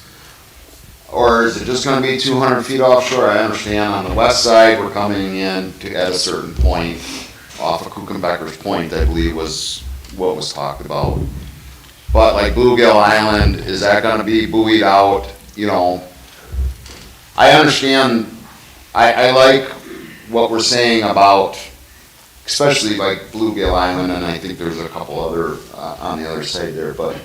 Or is it just gonna be 200 feet offshore? I understand on the west side, we're coming in to, at a certain point, off of Kuchenbecker's Point, I believe was what was talked about. But like Bluegill Island, is that gonna be buoyed out, you know? I understand, I like what we're saying about, especially like Bluegill Island, and I think there's a couple other, on the other side there, but,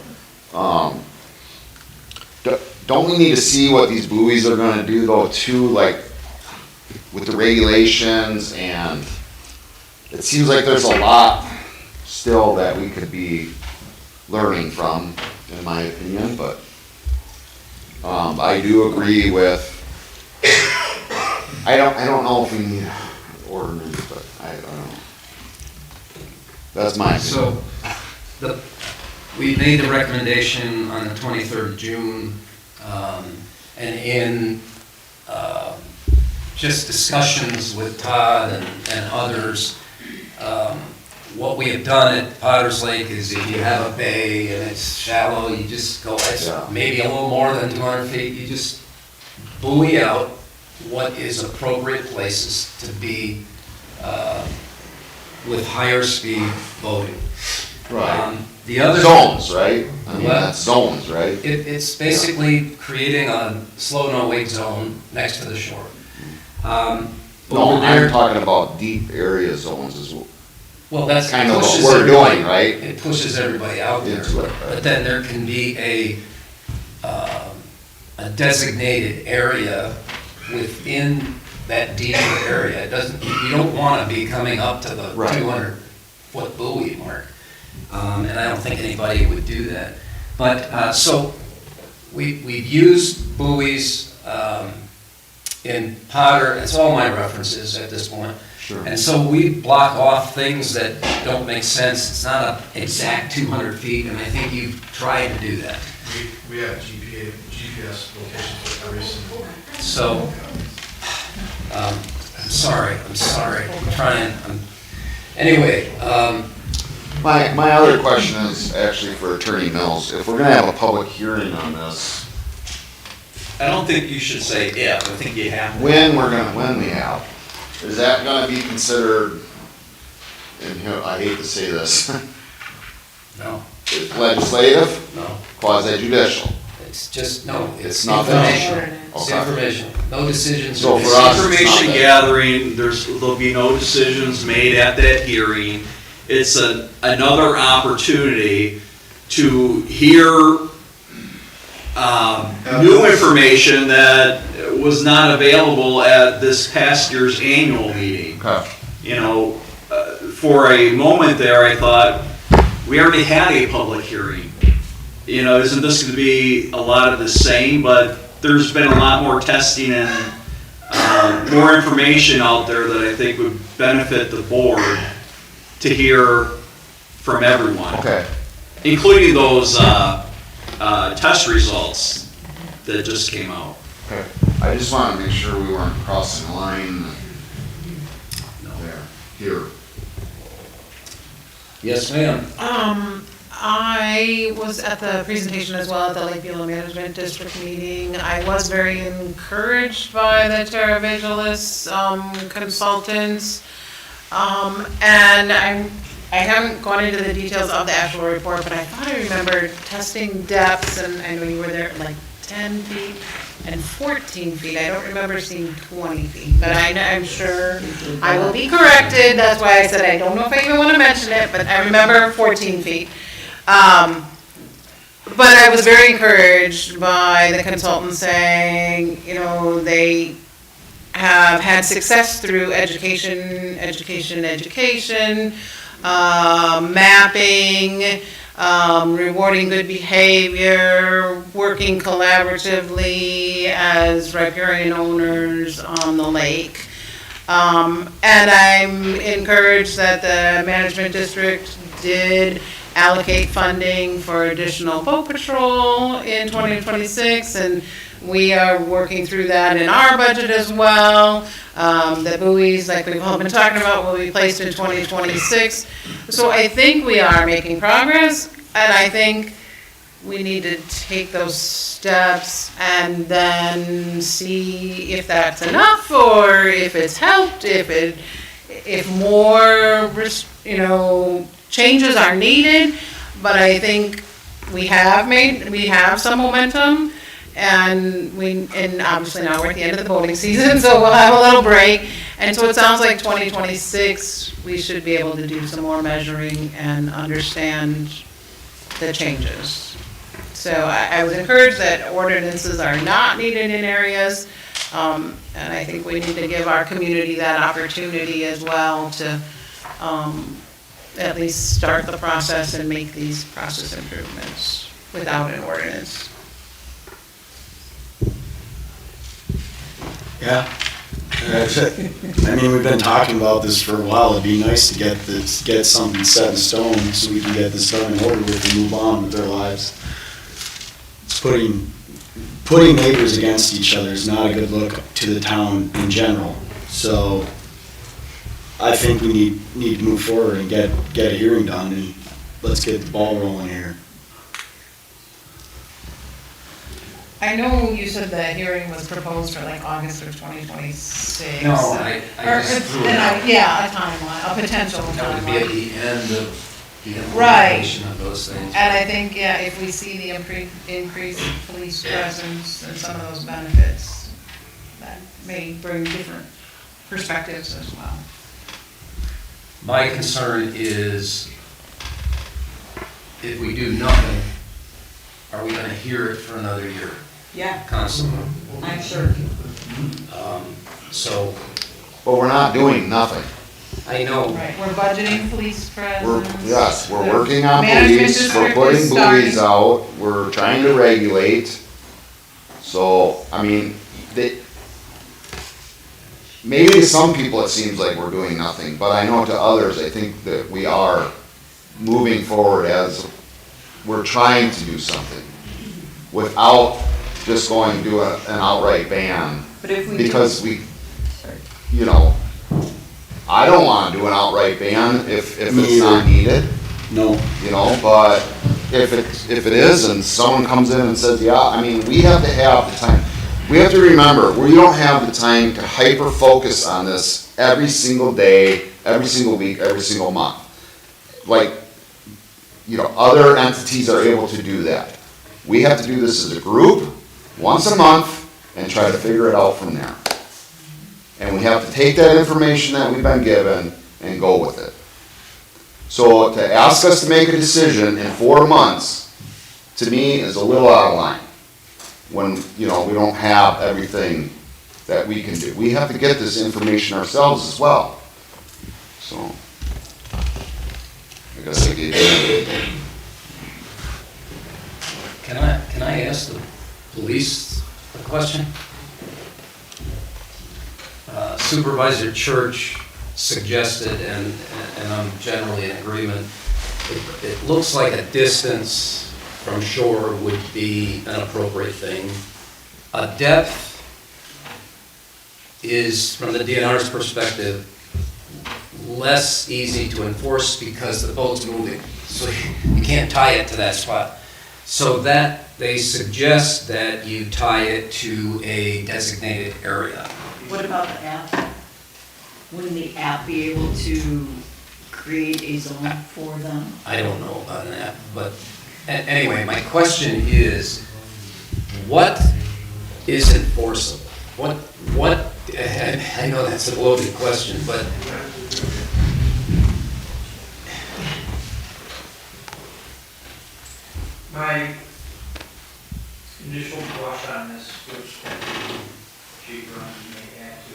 don't we need to see what these buoys are gonna do though too, like with the regulations, and it seems like there's a lot still that we could be learning from, in my opinion, but I do agree with, I don't know if we need ordinance, but I don't know. That's my opinion. So, we made the recommendation on the 23rd of June, and in just discussions with Todd and others, what we have done at Potter's Lake is if you have a bay and it's shallow, you just go, it's maybe a little more than 200 feet, you just buoy out what is appropriate places to be with higher speed boating. Right. The other zones, right? I mean, Well, that's zones, right? It's basically creating a slow no wake zone next to the shore. No, Over there, I'm talking about deep area zones as well. well, that's kind of what pushes we're everybody- doing, right? It pushes everybody out there. Into it, right. But then there can be a designated area within that deeper area. It doesn't, you don't want to be coming up to the Right. 200-foot buoy mark. And I don't think anybody would do that. But, so, we've used buoys in Potter, it's all my references at this point. Sure. And so we block off things that don't make sense. It's not an exact 200 feet, and I think you've tried to do that. We have GPS locations for every single. So, I'm sorry, I'm trying, anyway, My other question is actually for Attorney Mills. If we're gonna have a public hearing on this, I don't think you should say if, I think you have to. when we have, is that gonna be considered, and here, I hate to say this, no, legislative? no, Quasi judicial? it's just, no, it's nothing. information. It's Okay. information, no decisions. So are for made. us, it's Information not that. gathering, there'll be no decisions made at that hearing. It's another opportunity to hear new information that was not available at this past year's annual meeting. Okay. You know, for a moment there, I thought, we already had a public hearing. You know, isn't this going to be a lot of the same? But there's been a lot more testing and more information out there that I think would benefit the board to hear from everyone. Okay. Including those test results that just came out. Okay. I just wanna make sure we weren't crossing the line there, here. Yes, ma'am. I was at the presentation as well at the Lakeview Management District meeting. I was very encouraged by the Terra Vigilis consultants. And I haven't gone into the details of the actual report, but I thought I remembered testing depths, and I know you were there, like 10 feet and 14 feet. I don't remember seeing 20 feet, but I'm sure I will be corrected. That's why I said I don't know if I even want to mention it, but I remember 14 feet. But I was very encouraged by the consultant saying, you know, they have had success through education, mapping, rewarding good behavior, working collaboratively as riparian owners on the lake. And I'm encouraged that the management district did allocate funding for additional boat patrol in 2026, and we are working through that in our budget as well. The buoys, like we've all been talking about, will be placed in 2026. So I think we are making progress, and I think we need to take those steps and then see if that's enough, or if it's helped, if more, changes are needed. But I think we have some momentum, and obviously now we're at the end of the voting season, so we'll have a little break. And so it sounds like 2026, we should be able to do some more measuring and understand the changes. So I was encouraged that ordinances are not needed in areas, and I think we need to give our community that opportunity as well to at least start the process and make these process improvements without an ordinance. Yeah. I mean, we've been talking about this for a while. It'd be nice to get something set in stone so we can get this done and over with and move on with their lives. It's putting neighbors against each other is not a good look to the town in general. So I think we need to move forward and get a hearing done, and let's get the ball rolling here. I know you said the hearing was proposed for like August of 2026. No, I just threw it out. Yeah, a timeline, a potential That would be at timeline. the end of the Right. implementation of those things. And I think, yeah, if we see the increased police presence and some of those benefits, that may bring different perspectives as well. My concern is if we do nothing, are we gonna hear it for another year? Yeah, Constantly. I'm sure. So, But we're not doing nothing. I know. Right, we're budgeting police presence. We're working on Management buoys, we're district putting is buoys starting. out, we're trying to regulate. So, I mean, maybe to some people it seems like we're doing nothing, but I know to others, I think that we are moving forward as we're trying to do something without just going to do an outright ban. But if we Because do- I don't wanna do an outright ban if Me it's not either. needed. No. But if it is and someone comes in and says, yeah, I mean, we have to have the time. We have to remember, we don't have the time to hyper focus on this every single day, every single week, every single month. Like, other entities are able to do that. We have to do this as a group, once a month, and try to figure it out from there. And we have to take that information that we've been given and go with it. So to ask us to make a decision in 4 months, to me, is a little out of line. When, we don't have everything that we can do. We have to get this information ourselves as well. So, I guess I gave you. Can I ask the police a question? Supervisor Church suggested, and I'm generally in agreement, it looks like a distance from shore would be an appropriate thing. A depth is, from the DNR's perspective, less easy to enforce because the boat's moving, so you can't tie it to that spot. So that, they suggest that you tie it to a designated area. What about the app? Wouldn't the app be able to create a zone for them? I don't know about that, but anyway, my question is, what is enforceable? What, I know that's a loaded question, but my initial blush on this, which Chief Bruns may add to,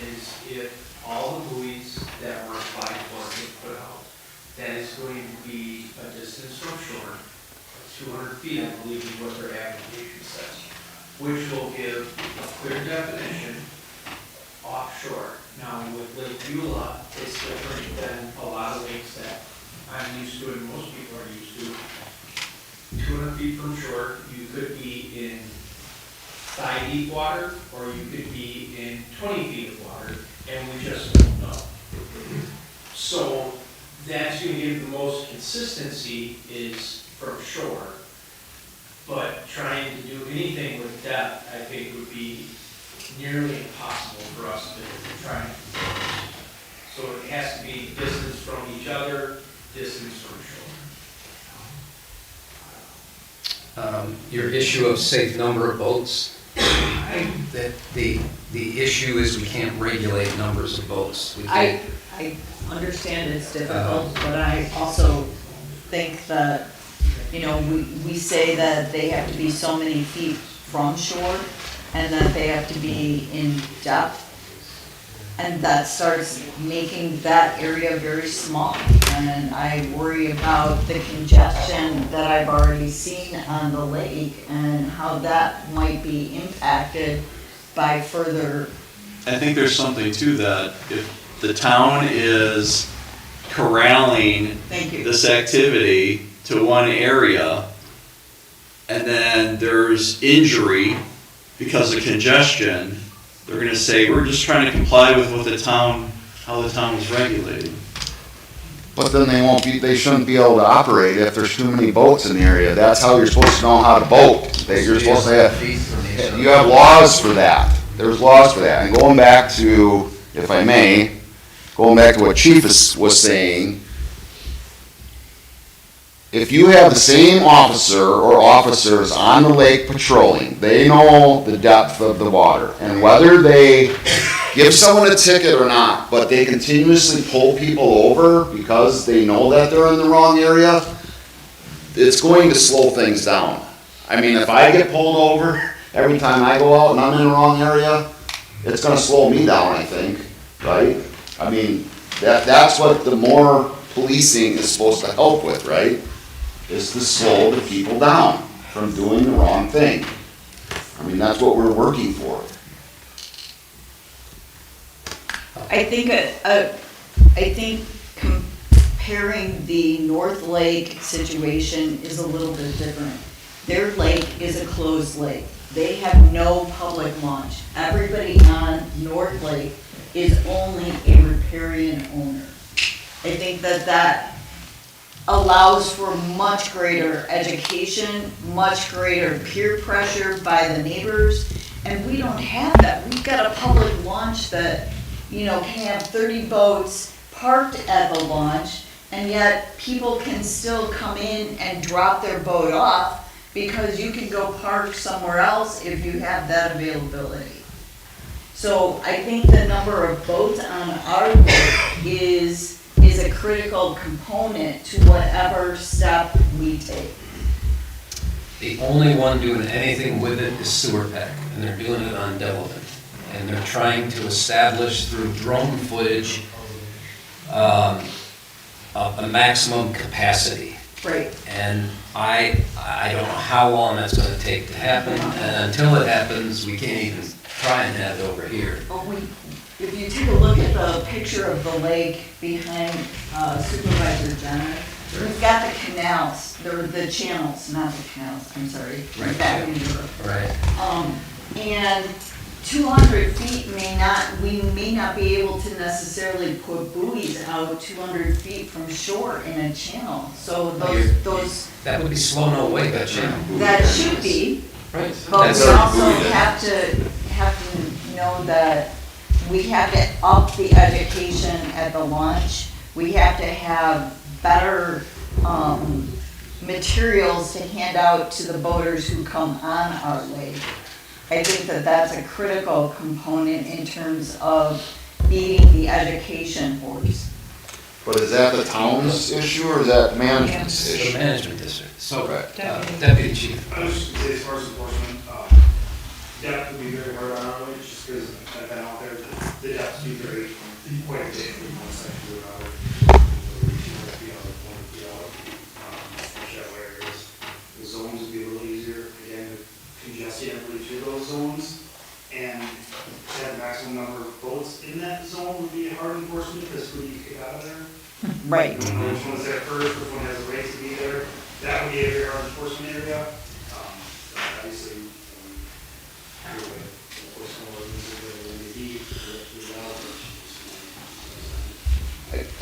is if all the buoys that were applied for get put out, that is going to be a distance from shore, 200 feet, I believe is what their application says, which will give a clear definition offshore. Now, with Lake Beulah, it's different than a lot of lakes that I'm used to and most people are used to. 200 feet from shore, you could be in thigh deep water, or you could be in 20 feet of water, and we just don't know. So that's going to give the most consistency is from shore. But trying to do anything with depth, I think would be nearly impossible for us to try and do. So it has to be distance from each other, distance from shore. Your issue of safe number of boats, that the issue is we can't regulate numbers of boats. We can't- I understand it's difficult, but I also think that, you know, we say that they have to be so many feet from shore and that they have to be in depth. And that starts making that area very small. And I worry about the congestion that I've already seen on the lake and how that might be impacted by further. I think there's something to that. If the town is corralling Thank you. this activity to one area, and then there's injury because of congestion, they're gonna say, we're just trying to comply with what the town, how the town is regulating. But then they shouldn't be able to operate if there's too many boats in the area. That's how you're supposed to know how to boat. You're supposed to have, you have laws for that. There's laws for that. And going back to, if I may, going back to what Chief was saying, if you have the same officer or officers on the lake patrolling, they know the depth of the water. And whether they give someone a ticket or not, but they continuously pull people over because they know that they're in the wrong area, it's going to slow things down. I mean, if I get pulled over every time I go out and I'm in the wrong area, it's gonna slow me down, I think, right? I mean, that's what the more policing is supposed to help with, right? Is to slow the people down from doing the wrong thing. I mean, that's what we're working for. I think comparing the North Lake situation is a little bit different. Their lake is a closed lake. They have no public launch. Everybody on North Lake is only a riparian owner. I think that allows for much greater education, much greater peer pressure by the neighbors, and we don't have that. We've got a public launch that, you know, can have 30 boats parked at the launch, and yet people can still come in and drop their boat off because you can go park somewhere else if you have that availability. So I think the number of boats on our lake is a critical component to whatever step we take. The only one doing anything with it is Sewer Pack, and they're doing it on Delavan. And they're trying to establish through drone footage a maximum capacity. Right. And I don't know how long that's gonna take to happen, and until it happens, we can't even try and have it over here. If you take a look at the picture of the lake behind Supervisor Jenner, we've got the canals, the channels, not the canals, I'm sorry, Right. back in Europe. Right. And 200 feet we may not be able to necessarily put buoys out 200 feet from shore in a channel. So those. That would be slowing away that channel. That should be. Right. But That's we our also buoy. have to know that we have to up the education at the launch. We have to have better materials to hand out to the boaters who come on our lake. I think that that's a critical component in terms of beating the education horse. But is that the town's issue or is that management's The issue? management district. So, Okay. Deputy Chief. I was just gonna say, as far as enforcement, depth would be very hard on our way, just because I've been out there, the depths do vary from quite a bit from one section to another. So 200 feet out, 100 feet out, shallow areas. The zones would be a little easier, again, to congest everybody to those zones. And to have the maximum number of boats in that zone would be hard enforcement, because who do you kick out of there? Right. Which one's there first, which one has a right to be there? That would be a very hard enforcement area. Obviously,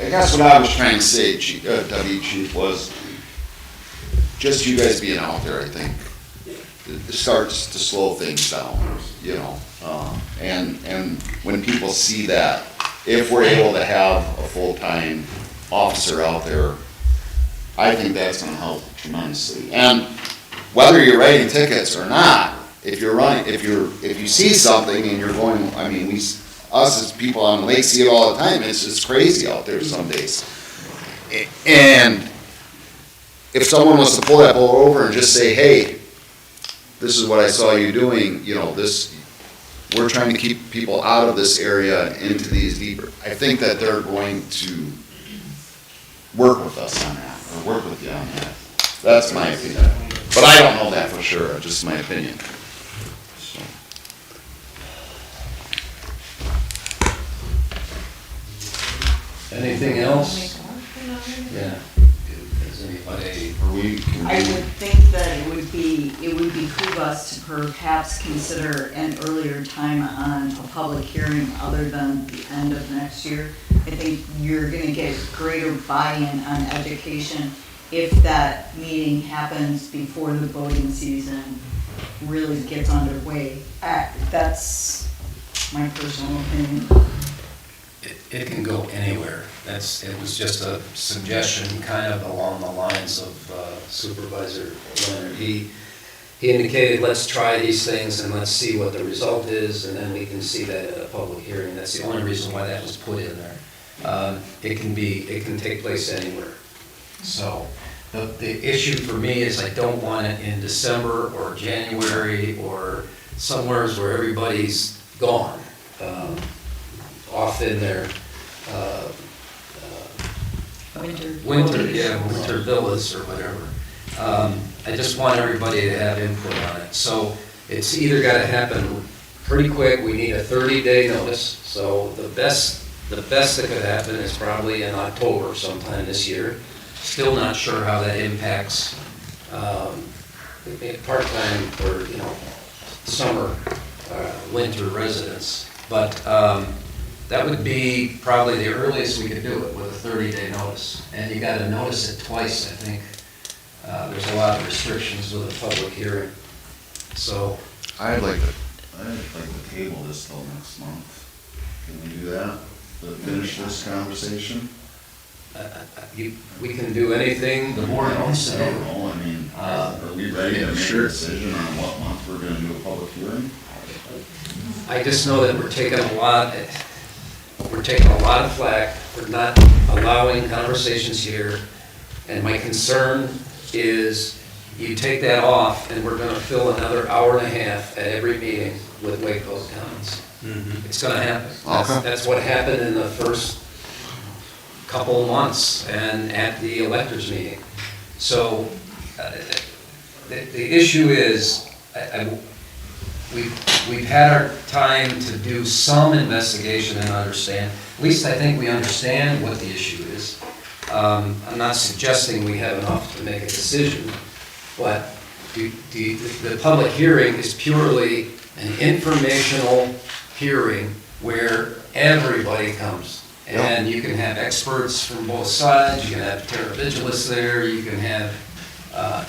I guess what I was trying to say, W Chief, was just you guys being out there, I think, it starts to slow things down, you know? And when people see that, if we're able to have a full-time officer out there, I think that's gonna help tremendously. And whether you're writing tickets or not, if you see something and you're going, I mean, us as people on the lake see it all the time, it's just crazy out there some days. And if someone was to pull that boat over and just say, hey, this is what I saw you doing, you know, we're trying to keep people out of this area into these deeper, I think that they're going to work with us on that, or work with you on that. That's my opinion. But I don't know that for sure, just my opinion. So. Anything else? Yeah. Does anybody? I would think that it would behoove us to perhaps consider an earlier time on a public hearing other than the end of next year. I think you're gonna get greater buy-in on education if that meeting happens before the voting season really gets underway. That's my personal opinion. It can go anywhere. It was just a suggestion kind of along the lines of Supervisor Leonard. He indicated, let's try these things and let's see what the result is, and then we can see that at a public hearing. That's the only reason why that was put in there. It can take place anywhere. So the issue for me is I don't want it in December or January or somewhere where everybody's gone, off in their winter villas or whatever. I just want everybody to have input on it. So it's either got to happen pretty quick. We need a 30-day notice. So the best that could happen is probably in October sometime this year. Still not sure how that impacts part-time or summer winter residents, but that would be probably the earliest we could do it with a 30-day notice. And you got to notice it twice, I think. There's a lot of restrictions with a public hearing. So I'd like to table this till next month. Can we do that? To finish this conversation? We can do anything the board wants to do. I don't know, I mean, are we ready to make a decision on what month we're gonna do a public hearing? I just know that we're taking a lot of flack for not allowing conversations here. And my concern is you take that off and we're gonna fill another hour and a half at every meeting with Waco comments. It's gonna happen. That's what happened in the first couple of months and at the electors meeting. So the issue is we've had our time to do some investigation and understand. At least I think we understand what the issue is. I'm not suggesting we have enough to make a decision, but the public hearing is purely an informational hearing where everybody comes. And you can have experts from both sides, you can have terravigilists there, you can have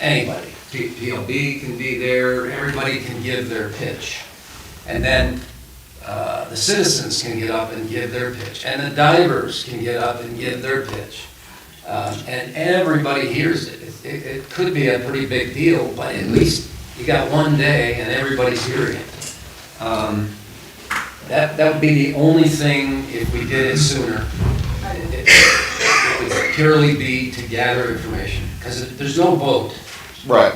anybody. PLB can be there, everybody can give their pitch. And then the citizens can get up and give their pitch. And the divers can get up and give their pitch. And everybody hears it. It could be a pretty big deal, but at least you got one day and everybody's hearing it. That would be the only thing if we did it sooner. It would purely be to gather information, because there's no vote. Right.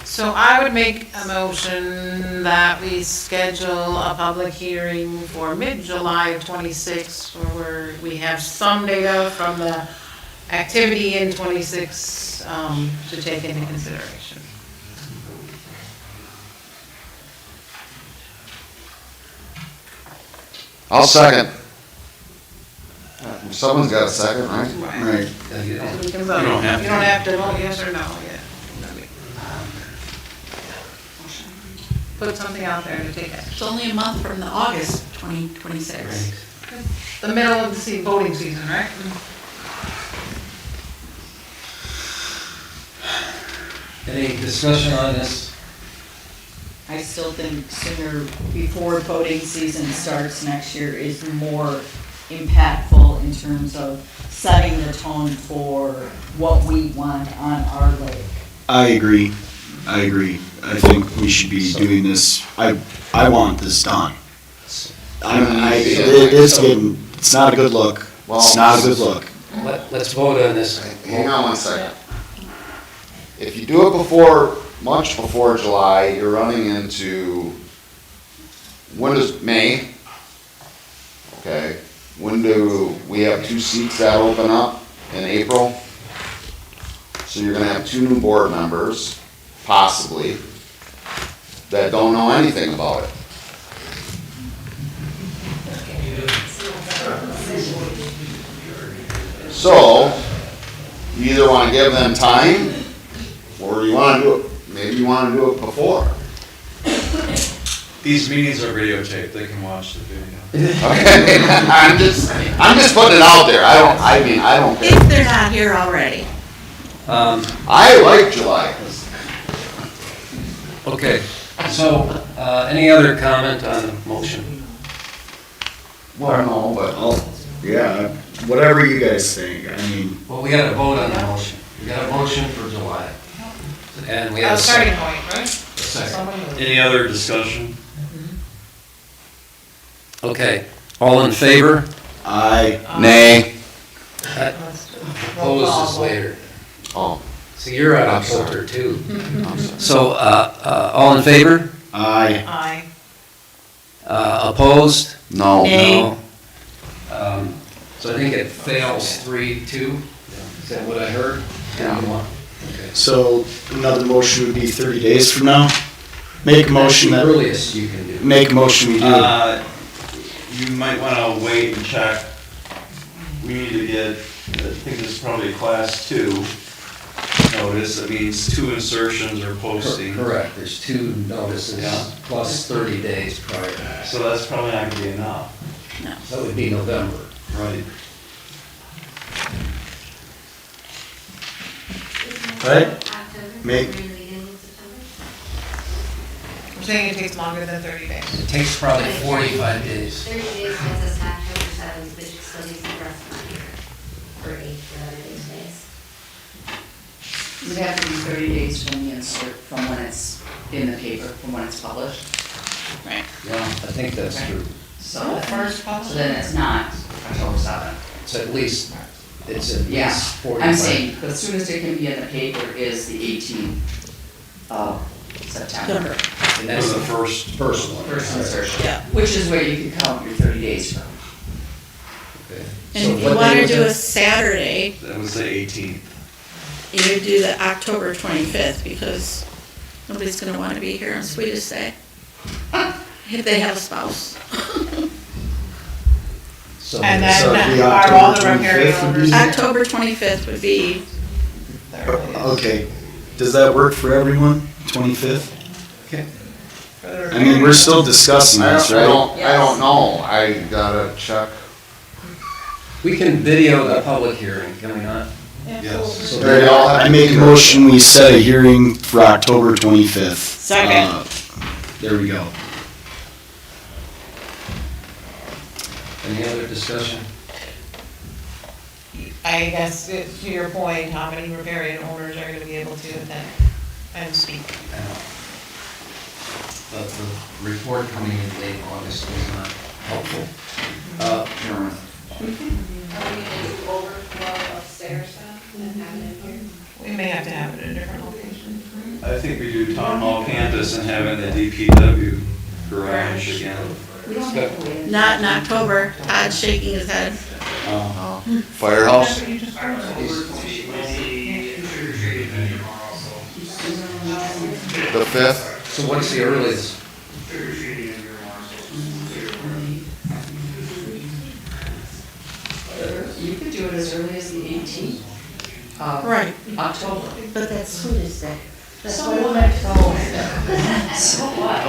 So I would make a motion that we schedule a public hearing for mid-July of 26, where we have some data from the activity in 26 to take into consideration. I'll second. Someone's got a second, right? Right. You can vote. You don't have to vote yes or no yet. put something out there to take action. It's only a month from the August 2026. The middle of the voting season, right? Any discussion on this? I still think sooner, before voting season starts next year, is more impactful in terms of setting the tone for what we want on our lake. I agree. I think we should be doing this. I want this done. It's not a good look. It's not a good look. Let's vote on this. Hang on one second. If you do it much before July, you're running into, when is May? Okay, when do we have 2 seats that open up in April? So you're gonna have 2 new board members, possibly, that don't know anything about it. So, you either wanna give them time, or you wanna do it, maybe you wanna do it before. These meetings are videotaped, they can watch the video. Okay, I'm just putting it out there, I don't care. If they're not here already. I like July. Okay, so, any other comment on the motion? Well, no, but. Yeah, whatever you guys think. Well, we got to vote on the motion. We got a motion for July. And we have a Starting second. point, right? Second. Any other discussion? Okay, all in favor? Aye. Nay. Opposed is later. Oh. So you're out of filter too. So, all in favor? Aye. Aye. Opposed? No. No. So I think it fails 3-2. Is that what I heard? Yeah. Okay. So another motion would be 30 days from now? Make a motion That's that. the earliest you can do. Make a motion we do. You might wanna wait and check. We need to get, I think this is probably a class 2 notice, that means 2 insertions or posting. Correct, there's 2 notices plus 30 days prior. So that's probably not gonna be enough. That would be November. Right. Right? Make, I'm saying it takes longer than 30 days. It takes probably 45 days. 30 days gets us to October 7th, which still leaves the rest of the year for 8 other days. It would have to be 30 days from the insert, from when it's in the paper, from when it's published. Right. Yeah, I think that's true. So First then it's not October 7th. It's at least, it's at Yeah, least 45. I'm saying the soonest it can be in the paper is the 18th of September. And that's the first one. First insertion. Yeah. Which is where you can count your 30 days from. Okay. And So if you what want day to was do it? a Saturday, That was the 18th. you would do the October 25th, because nobody's going to want to be here on Sweetest Day. If they have a spouse. So- And So then the are all the October riparian 25th would be- owners? October 25th would be, okay. Does that work for everyone? 25th? Okay. I mean, we're still discussing this, right? I don't know, I gotta check. We can video the public hearing, can we not? Yes. So They all have I to make be a heard. motion, we set a hearing for October 25th. Second. There we go. Any other discussion? I guess, to your point, how many riparian owners are gonna be able to attend and speak? But the report coming in late August was not helpful. Are we gonna do overflow upstairs then, and have it in here? We may have to have it in a different location. I think we do town hall campus and have it in the DPW garage again. not in October. Todd's shaking his head. Firehouse? The 5th? So what's the earliest? You could do it as early as the 18th of Right. October. But that's Sweetest Day. No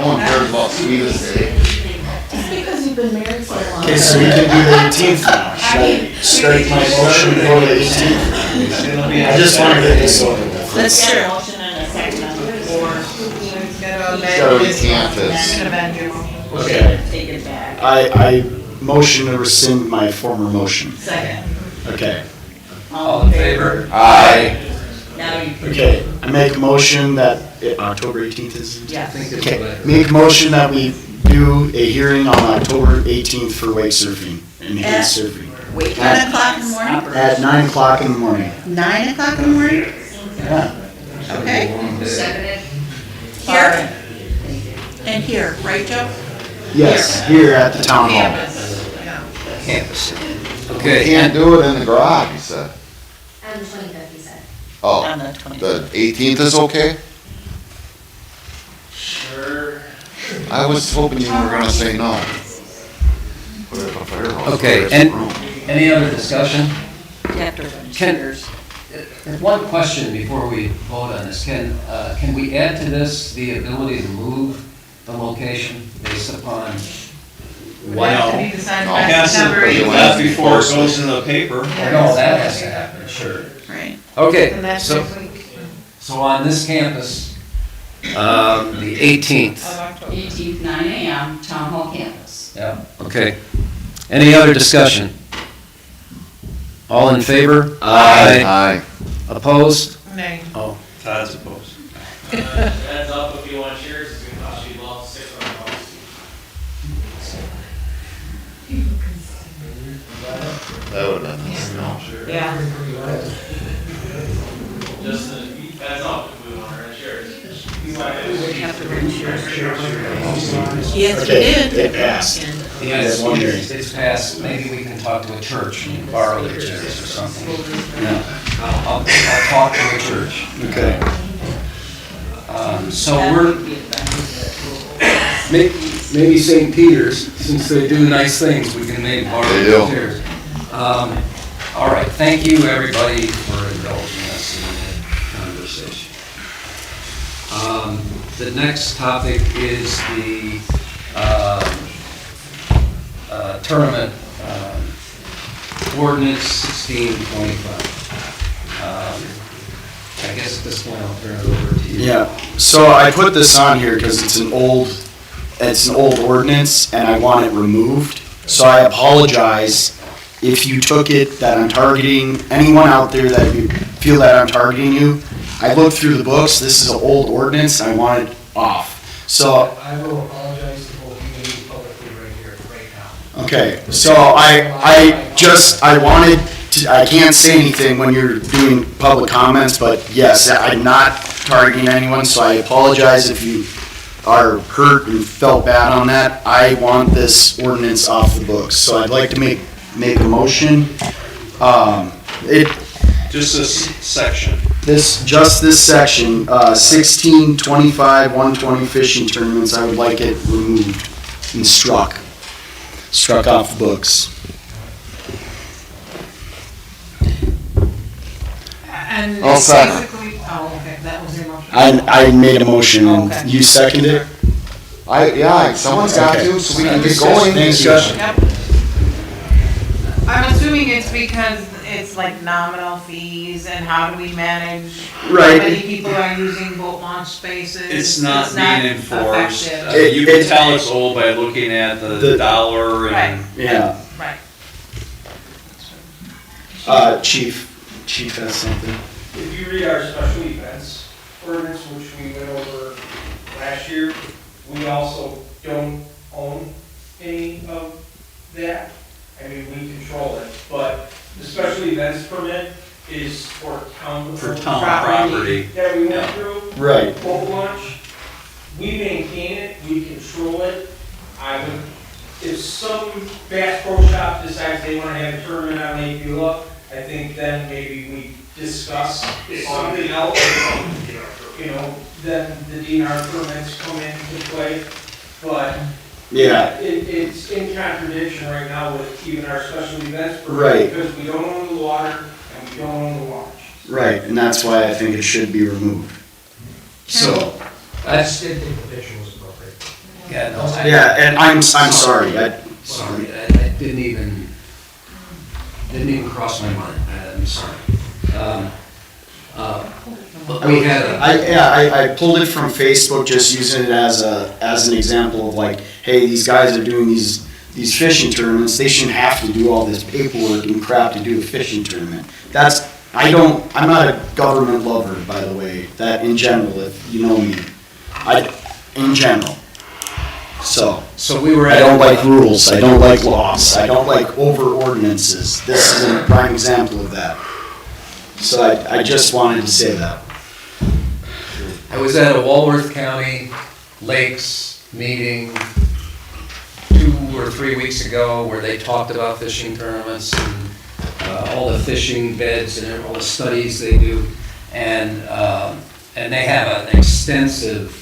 one cares about Sweetest Day. Just because you've been married so long. Okay, so we can do the 18th now. Should I strike my motion for the 18th? I just want to get this over with. That's true. Motion and a second on the floor. Gotta recant this. Okay. Take it back. I motion to rescind my former motion. Second. Okay. All in favor? Aye. Now you. Okay, I make a motion that, October 18th is? Yes. I think it's Okay, better. make a motion that we do a hearing on October 18th for wake surfing, enhanced surfing. Wait. 9 o'clock in the morning? At 9 o'clock in the morning. 9 o'clock in the morning? Yeah. Okay. Seconded. Here? And here, right, Joe? Yes, here at the town hall. Campus. You Okay, can't do it in the garage, he said. On the 25th, he said. Oh, On the 20th. the 18th is okay? Sure. I was hoping you were gonna say no. Put it up a firehouse. okay, Put it and in the room. any other discussion? After Can- cheers. One question before we vote on this. Can we add to this the ability to move the location based upon? Would have to be decided by Has to- December 18th. That's before it goes in the paper. No, that has to happen, sure. Right. Okay, And that's so, next week so on this campus, the 18th. of October. 18th, 9 a.m., Town Hall campus. Yeah, okay. Any other discussion? All in favor? Aye. Opposed? Nay. Oh, Todd's opposed. Heads up, if you want shares, it's gonna cost you about $600. That would've been nice. Yeah. Just heads up if we want our shares. We would have to bring shares. Yes, we Okay, did. it passed. yes, One hearing. it's passed. Maybe we can talk to a church and borrow their chairs or something. Yeah. I'll talk to a church. Okay. So we're, maybe St. Peter's, since they do nice things, we can maybe borrow They their do. chairs. All right, thank you, everybody, for indulging us in the conversation. The next topic is the tournament ordinance 1625. I guess at this point I'll turn it over to you. Yeah, so I put this on here because it's an old ordinance and I want it removed. So I apologize if you took it that I'm targeting anyone out there that you feel that I'm targeting you. I looked through the books, this is an old ordinance, and I want it off. So, I will apologize to both you and you publicly right here, right now. okay, so I wanted to, I can't say anything when you're doing public comments, but yes, I'm not targeting anyone, so I apologize if you are hurt and felt bad on that. I want this ordinance off the books, so I'd like to make a motion. Just this section. Just this section, 1625, 120 fishing tournaments, I would like it removed and struck off the books. And I'll it's second. basically, okay, that was your motion. I made a motion, Okay. and you seconded it? Someone's got Okay. to, so we can get going. Discussion. Yep. I'm assuming it's because it's like nominal fees and how do we manage? Right. How many people are using boat launch spaces? It's not being enforced. effective. You can tell it's old by looking at the dollar and. Yeah. Right. Chief has something. If you read our special events ordinance, which we went over last year, we also don't own any of that. I mean, we control it, but the special events permit is for town. For town property. That we went Yeah. through. Right. Boat launch, we maintain it, we control it. If some Bass Pro Shop decides they wanna have a tournament on Lake Beulah, I think then maybe we discuss something else. You know, then the DNR permits come into play, but Yeah. it's in contradiction right now with even our special events permit. Right. Because we don't own the water and we don't own the launch. Right, and that's why I think it should be removed. So, I just didn't think the picture was appropriate. Yeah, no. yeah, and I'm sorry. Sorry, I didn't even cross my mind. I'm sorry. But we had I pulled it from Facebook, just using it as an example of like, hey, these guys are doing these fishing tournaments. They shouldn't have to do all this paperwork and crap to do a fishing tournament. I'm not a government lover, by the way. That in general, if you know me, in general. So we were. I don't like rules. I don't like laws. I don't like over ordinances. This is a prime example of that. So I just wanted to say that. I was at a Walworth County Lakes meeting 2 or 3 weeks ago where they talked about fishing tournaments and all the fishing beds and all the studies they do. And they have an extensive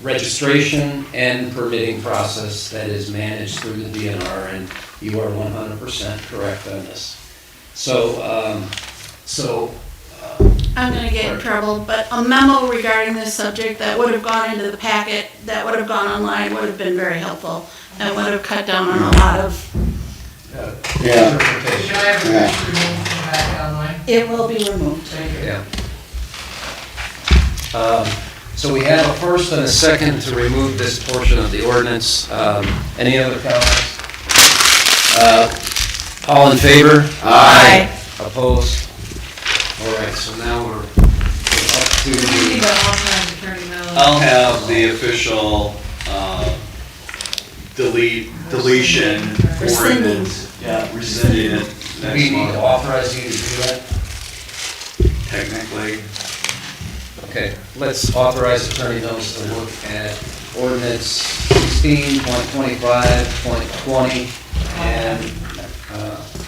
registration and permitting process that is managed through the DNR, and you are 100% correct on this. I'm gonna get in trouble, but a memo regarding this subject that would have gone into the packet, that would have gone online, would have been very helpful, and would have cut down on a lot of. Yeah. Should I have it removed from the packet online? It will be removed. Thank you. Yeah. So we have a first and a second to remove this portion of the ordinance. Any other comments? All in favor? Aye. Opposed? All right, so now we're up to You need the... to authorize Attorney Mills. I'll have the official deletion ordinance. Yeah, rescinding it Do next we need to month. authorize you to do that? Technically. Okay, let's authorize Attorney Mills to look at ordinance 16.25.20 and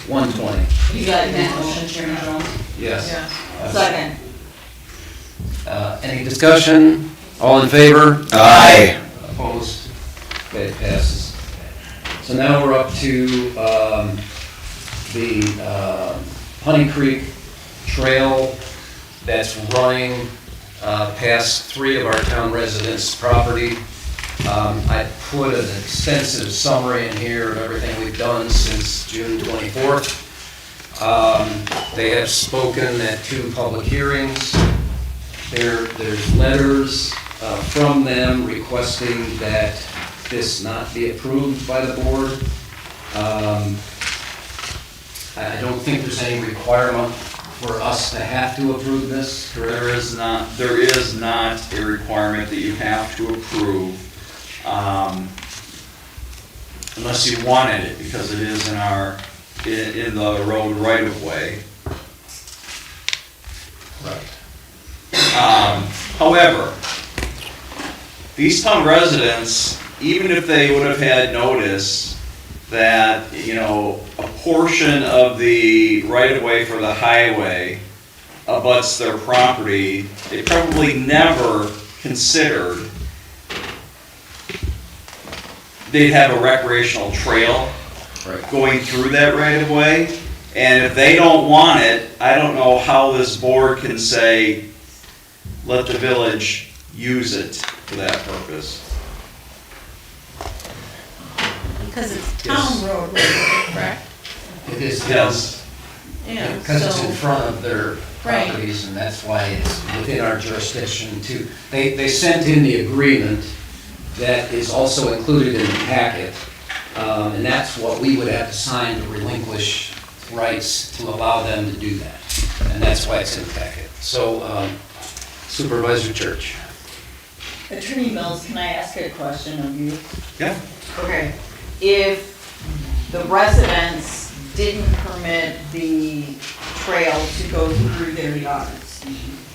120. You got that motion, Chairman Jones? Yes. Second. Any discussion? All in favor? Aye. Opposed? Okay, it passes. So now we're up to the Honey Creek Trail that's running past 3 of our town residents' property. I put an extensive summary in here of everything we've done since June 24th. They have spoken at 2 public hearings. There's letters from them requesting that this not be approved by the board. I don't think there's any requirement for us to have to approve this, correct? There is not a requirement that you have to approve, unless you wanted it, because it is in the road right of way. Right. However, these town residents, even if they would have had notice that, a portion of the right-of-way for the highway abuts their property, they probably never considered they'd have a recreational trail going through that right-of-way. And if they don't want it, I don't know how this board can say, let the village use it for that purpose. Because it's town road, correct? It is. Yes. Yeah, Because it's in so- front of their Right. properties, and that's why it's within our jurisdiction to, they sent in the agreement that is also included in the packet, and that's what we would have to sign to relinquish rights to allow them to do that. And that's why it's in the packet. So Supervisor Church. Attorney Mills, can I ask a question of you? Yeah. Okay. If the residents didn't permit the trail to go through their yards,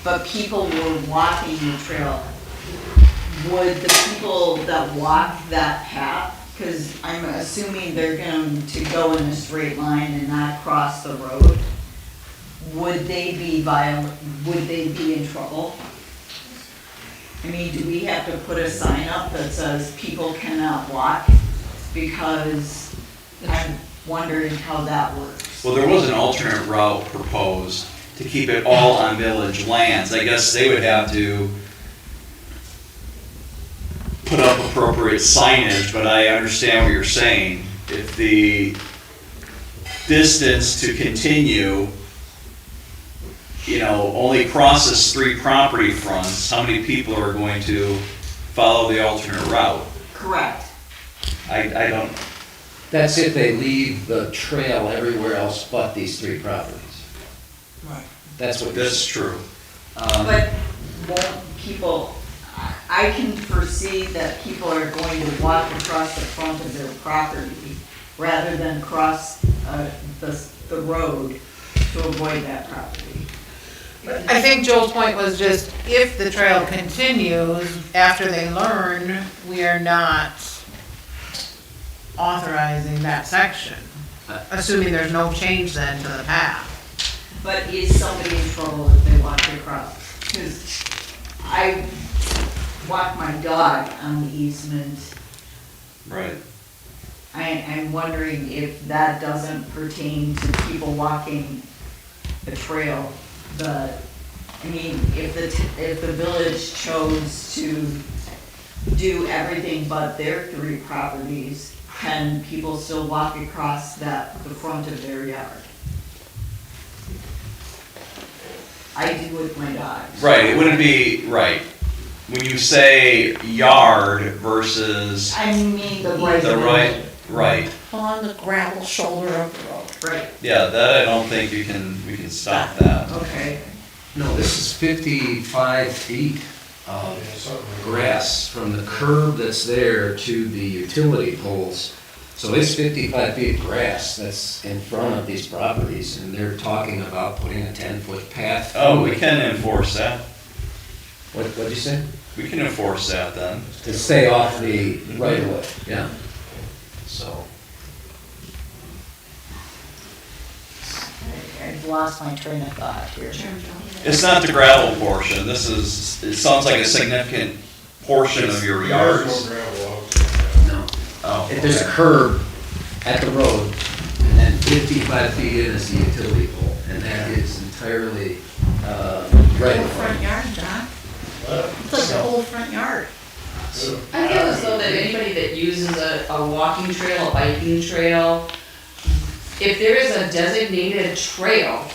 but people were walking the trail, would the people that walk that path, because I'm assuming they're going to go in a straight line and not cross the road, would they be in trouble? I mean, do we have to put a sign up that says people cannot walk? Because I'm wondering how that works. Well, there was an alternate route proposed to keep it all on village lands. I guess they would have to put up appropriate signage, but I understand what you're saying. If the distance to continue, only crosses 3 property fronts, how many people are going to follow the alternate route? Correct. I don't, That's if they leave the trail everywhere else but these 3 properties. Right. That's what. that's true. But won't people, I can foresee that people are going to walk across the front of their property rather than cross the road to avoid that property. I think Joel's point was just, if the trail continues after they learn, we are not authorizing that section, assuming there's no change then to the path. But is somebody in trouble if they walk across? Because I walk my dog on the easement. Right. I'm wondering if that doesn't pertain to people walking the trail. If the village chose to do everything but their 3 properties, can people still walk across the front of their yard? I do with my dogs. Right, it wouldn't be, right. When you say yard versus. I mean the right. On the gravel shoulder of the road. Right. Yeah, that I don't think we can stop that. Okay. No, this is 55 feet of grass from the curb that's there to the utility poles. So it's 55 feet of grass that's in front of these properties, and they're talking about putting a 10-foot path. Oh, we can enforce that. What'd you say? We can enforce that then. To stay off the right of way, yeah. So. I've lost my train of thought here. It's not the gravel portion. It sounds like a significant portion of your yards. No. Oh, If there's a okay. curb at the road, and then 55 feet in is the utility pole, and that is entirely right in Whole front yard, John. It's like the whole front yard. I feel as though that anybody that uses a walking trail, a biking trail, if there is a designated trail,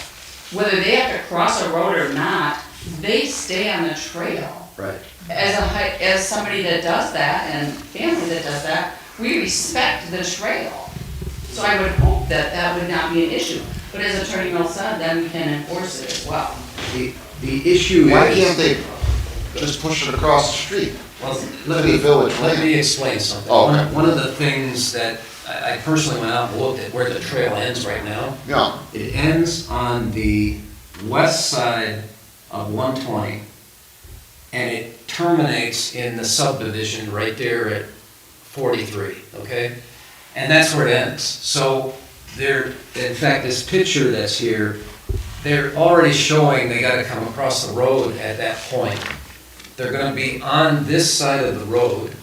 whether they have to cross a road or not, they stay on the trail. Right. As somebody that does that and family that does that, we respect the trail. So I would hope that that would not be an issue. But as Attorney Mill said, then we can enforce it as well. The issue is. Why can't they just push it across the street? Well, To the village let land? me explain something. Oh, okay. One of the things that I personally went out and looked at where the trail ends right now. Yeah. It ends on the west side of 120, and it terminates in the subdivision right there at 43, okay? And that's where it ends. So in fact, this picture that's here, they're already showing they gotta come across the road at that point. They're gonna be on this side of the road.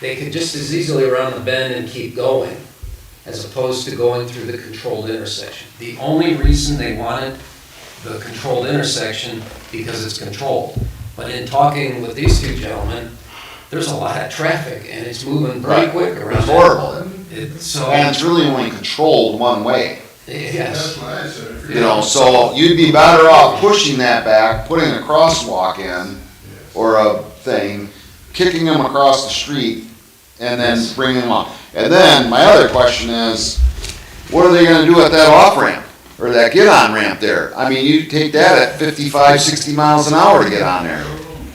They could just as easily around the bend and keep going, as opposed to going through the controlled intersection. The only reason they wanted the controlled intersection, because it's controlled. But in talking with these 2 gentlemen, there's a lot of traffic, and it's moving pretty quick around. It's horrible. And it's really only controlled one way. Yes. So you'd be better off pushing that back, putting a crosswalk in, or a thing, kicking them across the street, and then bringing them up. And then, my other question is, what are they gonna do at that off-ramp, or that get-on ramp there? I mean, you take that at 55, 60 miles an hour to get on there.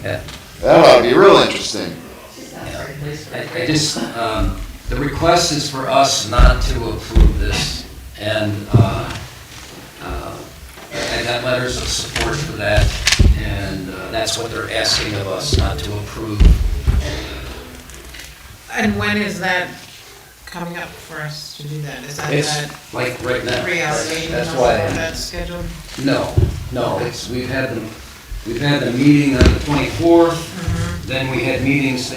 Yeah. That ought to be real interesting. I just, the request is for us not to approve this, and I got letters of support for that, and that's what they're asking of us, not to approve. And when is that coming up for us to do that? Is that It's that like right now. reallocation? That's why. That's scheduled? No, we've had the meeting on the 24th, then we had meetings,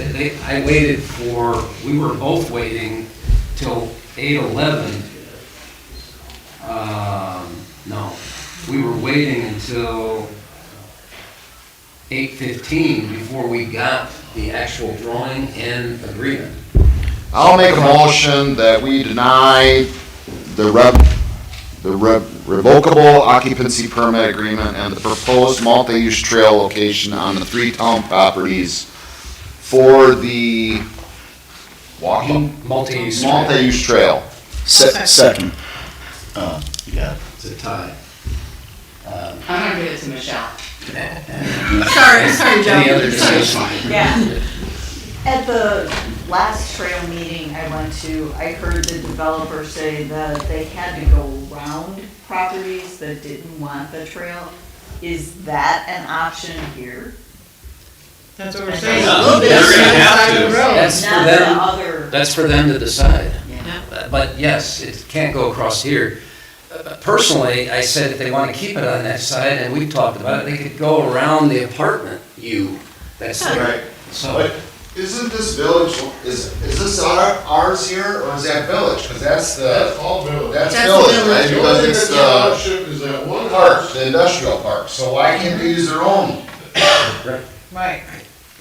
we were both waiting till 8:11. No, we were waiting until 8:15 before we got the actual drawing and agreement. I'll make a motion that we deny the revocable occupancy permit agreement and the proposed multi-use trail location on the 3 town properties for the walking Multi-use. multi-use trail. Second. Yeah. It's a tie. I'm gonna give it to Michelle. Sorry, Joe. Any other discussion? Yeah. At the last trail meeting I went to, I heard the developer say that they had to go around properties that didn't want the trail. Is that an option here? That's what we're saying. No, they're gonna have to. That's That's Not for the them, other. that's for them to decide. Yeah. But yes, it can't go across here. Personally, I said if they want to keep it on that side, and we've talked about it, they could go around the apartment U. That's Right. there. So, But isn't this village, is this ours here, or is that village? Because that's That's the, all village. that's That's village, village. right? The Because only it's thing the that's township is that one park, house. the industrial park, so why can't they use their own? Right.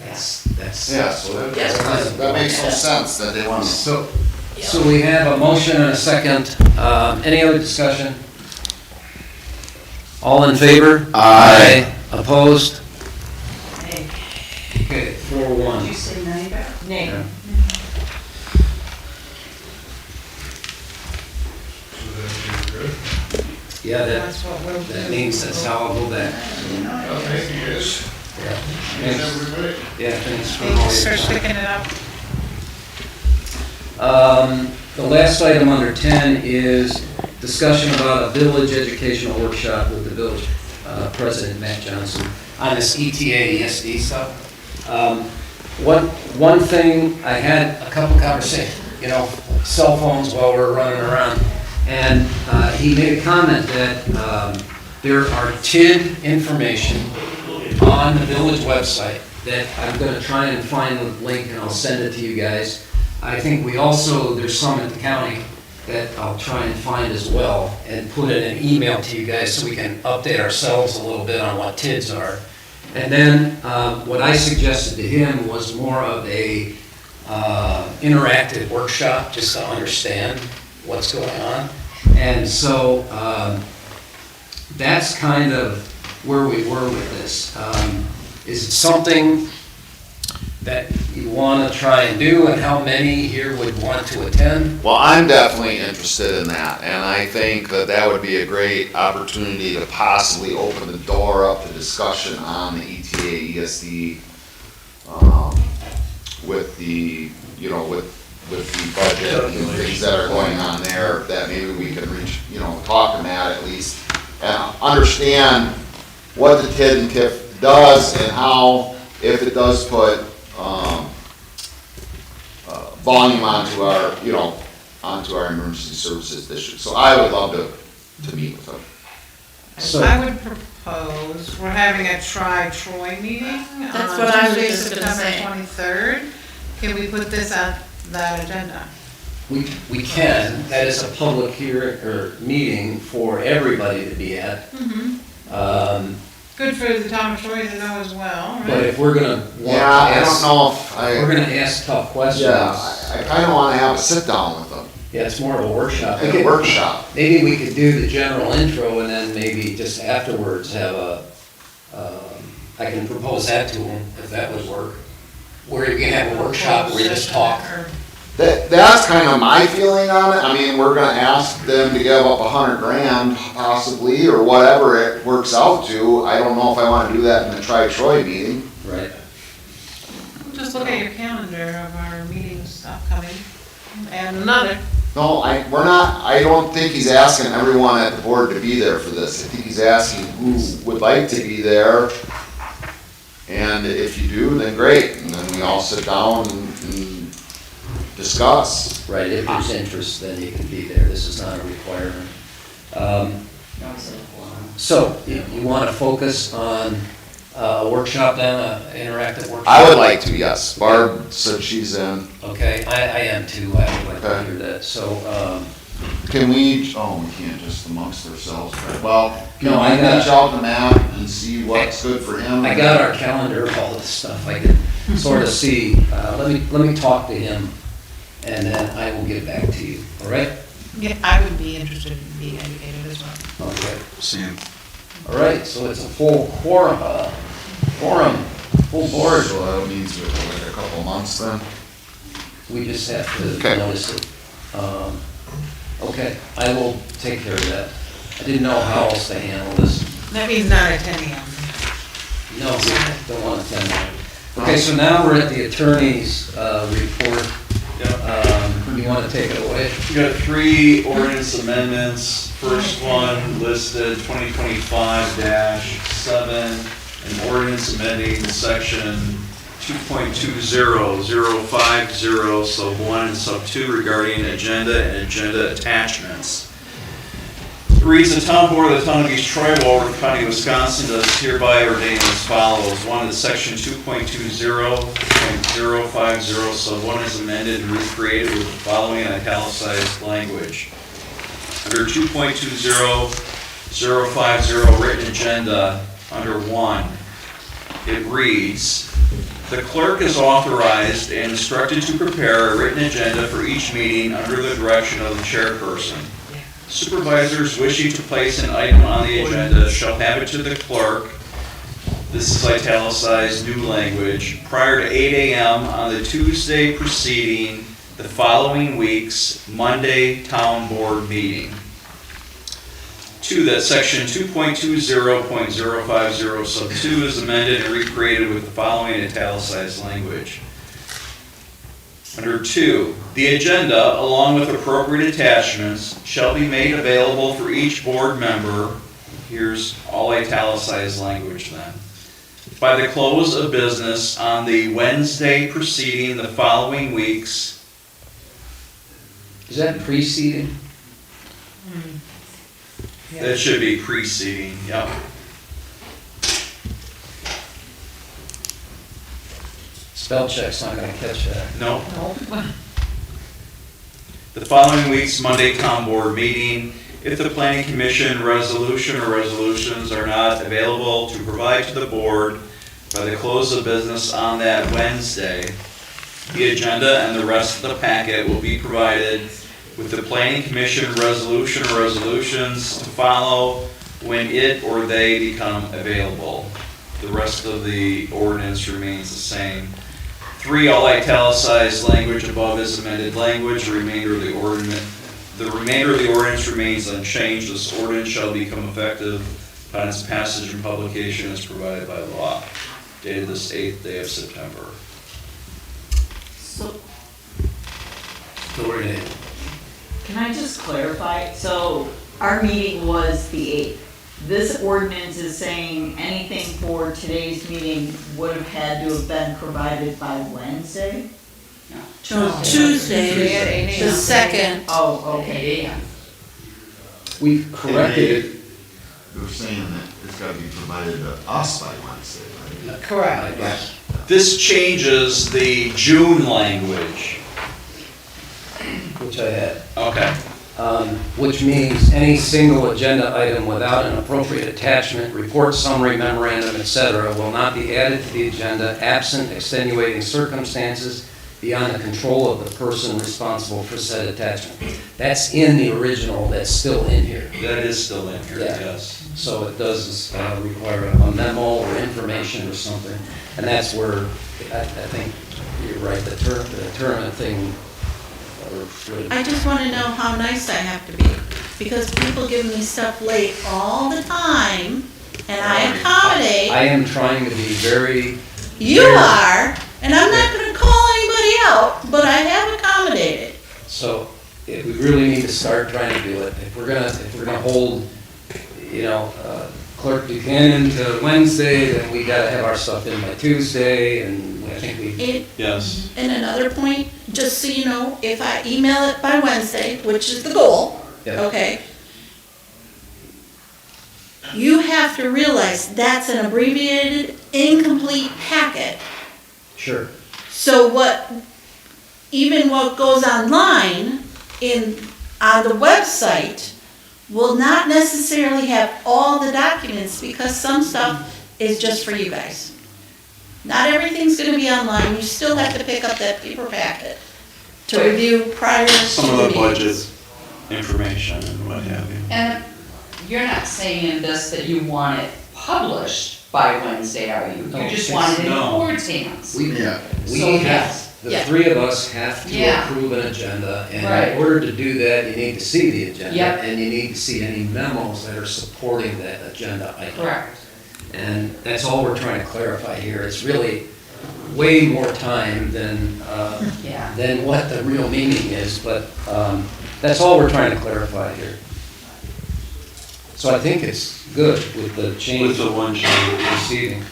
that's. Yeah, so that makes no sense that they want to. So we have a motion and a second. Any other discussion? All in favor? Aye. Opposed? Nay. Okay, 4-1. Did you say nay? Nay. Yeah. Yeah, That's what we'll do. that means that's how I'll go back. Thank you, guys. Yeah. Thanks, everybody. Yeah, thanks for all Thanks your for sticking it up. The last item under 10 is discussion about a village educational workshop with the village president, Matt Johnson, on this ETA, ESD stuff. One thing, I had a couple conversations, cell phones while we're running around, and he made a comment that there are TID information on the village website that I'm going to try and find the link and I'll send it to you guys. I think we also, there's some at the county that I'll try and find as well and put in an email to you guys so we can update ourselves a little bit on what TIDs are. And then what I suggested to him was more of a interactive workshop just to understand what's going on. And so that's kind of where we were with this. Is it something that you want to try and do, and how many here would want to attend? Well, I'm definitely interested in that, and I think that that would be a great opportunity to possibly open the door up to discussion on the ETA, ESD, with the, with the budget and things that are going on there, that maybe we can reach, talk to Matt at least, and understand what the TID and TIF does and how, if it does put, volume onto our emergency services district. So I would love to meet with them. So- I would propose, we're having a Troy meeting That's on what I was Tuesday, just gonna September say. 23rd. Can we put this on that agenda? We can, that is a public hearing or meeting for everybody to be at. Good for the town of Troy to know as well, But right? if we're gonna want to Yeah, I ask, don't know if I. we're gonna ask tough questions. Yeah, I kinda wanna have a sit down with them, Yeah, it's more of a workshop. We like a could- workshop. Maybe we could do the general intro and then maybe just afterwards have I can propose that to them, if that would work. Where you can have a workshop where you just talk. That's kind of my feeling on it. I mean, we're gonna ask them to give up $100,000 possibly, or whatever it works out to. I don't know if I wanna do that in the Troy meeting. Right. Just look at your calendar of our meetings upcoming, and another. No, I don't think he's asking everyone at the board to be there for this. I think he's asking who would like to be there. And if you do, then great, and then we all sit down and discuss. Right, if there's interest, then you can be there. This is not a requirement. So, you want to focus on a workshop then, an interactive workshop? I would like to, yes. Barb said she's in. Okay, I am too. I would like to hear that. So, Can we, oh, we can't just amongst ourselves, right? Well, can No, I we got- reach out to Matt and see what's good for him? I got our calendar, all this stuff, I can sort of see, let me talk to him, and then I will get back to you, all right? Yeah, I would be interested in being educated as well. Okay. Same. All right, so it's a full quorum, full board. So that means we're like a couple months then? We just have to Okay. notice it. Okay, I will take care of that. I didn't know how else to handle this. That means not at 10 a.m. No, we don't want to attend that. Okay, so now we're at the attorney's report. You want to take it away? We got 3 ordinance amendments. First one listed 2025-7, an ordinance amending section 2.20050 sub 1 and sub 2 regarding agenda and agenda attachments. It reads, the town board of the town of East Troy, Walworth County, Wisconsin, does hereby ordain as follows. 1, that section 2.20.050 sub 1 is amended and recreated with the following italicized language. Under 2.20.050 written agenda, under 1, it reads, the clerk is authorized and instructed to prepare a written agenda for each meeting under the direction of the chairperson. Supervisors wishing to place an item on the agenda shall have it to the clerk, this is italicized new language, prior to 8 a.m. on the Tuesday preceding the following week's Monday town board meeting. 2, that section 2.20.050 sub 2 is amended and recreated with the following italicized language. Under 2, the agenda, along with appropriate attachments, shall be made available for each board member, here's all italicized language then, by the close of business on the Wednesday preceding the following week's. Is that preceding? That should be preceding, yep. Spell check's not gonna catch that. No. The following week's Monday town board meeting, if the planning commission resolution or resolutions are not available to provide to the board by the close of business on that Wednesday, the agenda and the rest of the packet will be provided with the planning commission resolution or resolutions to follow when it or they become available. The rest of the ordinance remains the same. 3, all italicized language above is amended language. The remainder of the ordinance remains unchanged. This ordinance shall become effective upon its passage and publication as provided by law. Dated this 8th day of September. So, Story name. can I just clarify? So, our meeting was the 8th. This ordinance is saying anything for today's meeting would have had to have been provided by Wednesday? Tuesday, the 2nd. Oh, okay. We've corrected it. They're saying that it's gotta be provided to us by Wednesday, right? Correct. Yes. This changes the June language. Which I had. Okay. Which means any single agenda item without an appropriate attachment, report, summary, memorandum, etc., will not be added to the agenda absent extenuating circumstances beyond the control of the person responsible for said attachment. That's in the original, that's still in here. That is still in here, Yeah. yes. So it does require a memo or information or something, and that's where, I think you're right, the tournament thing. I just want to know how nice I have to be, because people give me stuff late all the time, and I accommodate. I am trying to be very. You are, and I'm not going to call anybody out, but I have accommodated. So we really need to start trying to do it. If we're gonna hold, Clerk Buchanan to Wednesday, then we gotta have our stuff in by Tuesday, and I think we. Yes. And another point, just so you know, if I email it by Wednesday, which is the goal, Yeah. okay? You have to realize that's an abbreviated, incomplete packet. Sure. So even what goes online in on the website will not necessarily have all the documents because some stuff is just for you guys. Not everything's gonna be online, you still have to pick up that paper packet to review prior to the meeting. Some of the budget information and what have you. And you're not saying in this that you want it published by Wednesday, are you? You just want it in the No. board's hands. We So, have, yes. the Yeah. three of us have to Yeah. approve an agenda, and Right. in order to do that, you need to see the agenda. Yep. And you need to see any memos that are supporting that agenda item. Correct. And that's all we're trying to clarify here. It's really way more time than, Yeah. than what the real meaning is, but that's all we're trying to clarify here. So I think it's good with the change. With the one change. Receiving.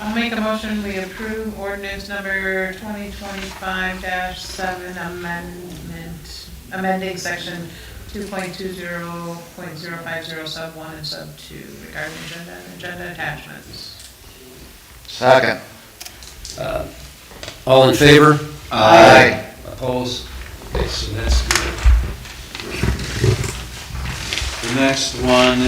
I'll make a motion, we approve ordinance number 2025-7 amending section 2.20.050 sub 1 and sub 2 regarding agenda and agenda attachments. Second. All in favor? Aye. Opposed? Okay, so that's good. The next one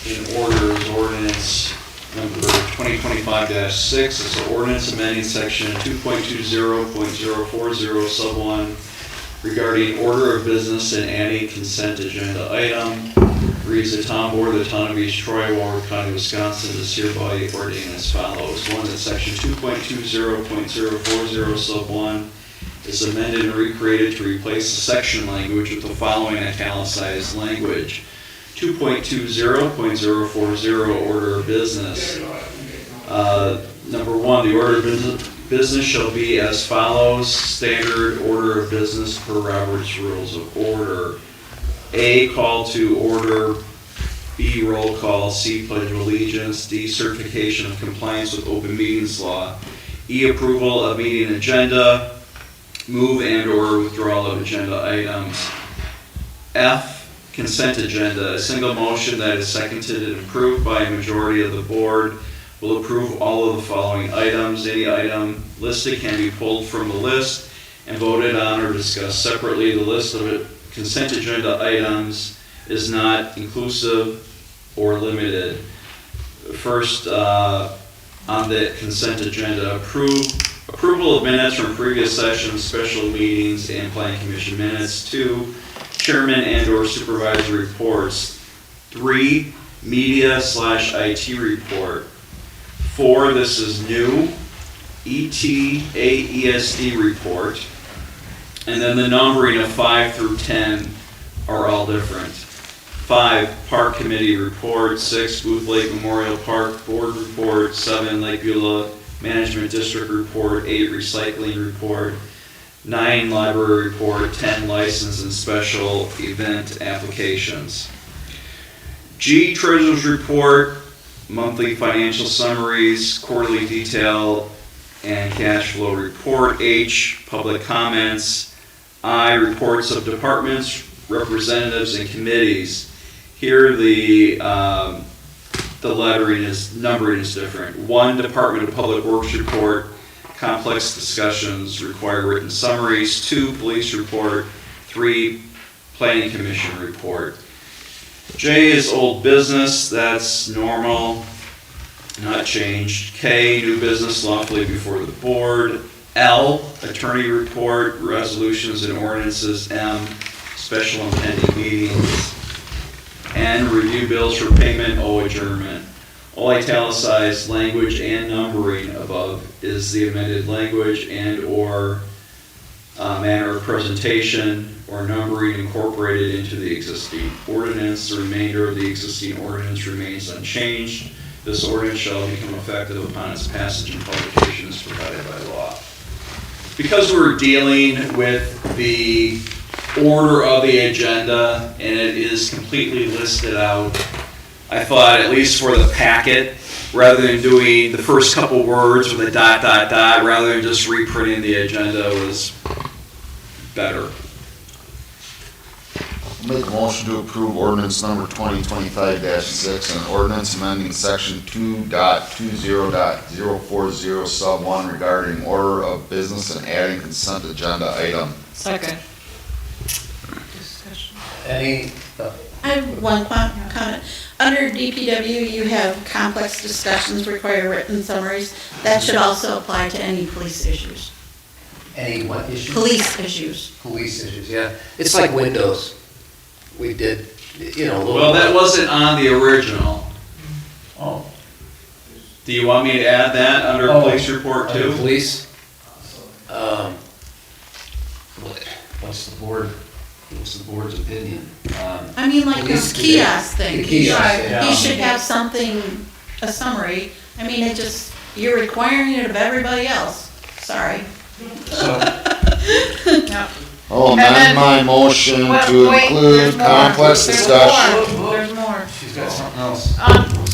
in order is ordinance number 2025-6. It's an ordinance amending section 2.20.040 sub 1 regarding order of business and adding consent agenda item. Reads the town board of the town of East Troy, Warwick County, Wisconsin is hereby ordained as follows. One, that section 2.20.040 sub 1 is amended and recreated to replace the section language with the following italicized language. 2.20.040 order of business. Number one, the order of business shall be as follows. Standard order of business per Robert's Rules of Order. A, call to order. B, roll call. C, pledge of allegiance. D, certification of compliance with open meetings law. E, approval of meeting agenda. Move and or withdrawal of agenda items. F, consent agenda. A single motion that is seconded and approved by a majority of the board will approve all of the following items. Any item listed can be pulled from the list and voted on or discussed separately. The list of consent agenda items is not inclusive or limited. First, on the consent agenda, approval of minutes from previous sessions, special meetings, and planning commission minutes. 2, chairman and or supervisor reports. 3, media/IT report. 4, this is new, ETAESD report. And then the numbering of 5 through 10 are all different. 5, park committee report. 6, Booth Lake Memorial Park board report. 7, Lake Beulah Management District report. 8, recycling report. 9, library report. 10, license and special event applications. G, treasurer's report, monthly financial summaries, quarterly detail and cash flow report. H, public comments. I, reports of departments, representatives, and committees. Here the numbering is different. 1, Department of Public Works report, complex discussions require written summaries. 2, police report. 3, planning commission report. J is old business, that's normal, not changed. K, new business lawfully before the board. L, attorney report, resolutions and ordinances. M, special and pending meetings. N, review bills for payment. O, adjournment. All italicized language and numbering above is the amended language and or manner of presentation or numbering incorporated into the existing ordinance. The remainder of the existing ordinance remains unchanged. This ordinance shall become effective upon its passage and publication as provided by law. Because we're dealing with the order of the agenda and it is completely listed out, I thought, at least for the packet, rather than doing the first couple words with a ... rather than just reprinting the agenda was better. Make a motion to approve ordinance number 2025-6, an ordinance amending section 2.20.040 sub 1 regarding order of business and adding consent agenda item. Second. Any, I have one comment. Under DPW, you have complex discussions require written summaries. That should also apply to any police issues. any what issues? Police issues. Police issues, yeah. It's like windows. We did, you know, a little. Well, that wasn't on the original. Oh. Do you want me to add that under Oh, police report under too? Police? What's the board's opinion? I mean, like this Police- kiosk thing. The kiosk, yeah. He should have something, a summary. I mean, it just, you're requiring it of everybody else. Sorry. I'll And then- amend my motion Well, to wait, include there's more. complex There's discussion. more. There's more. She's got something else.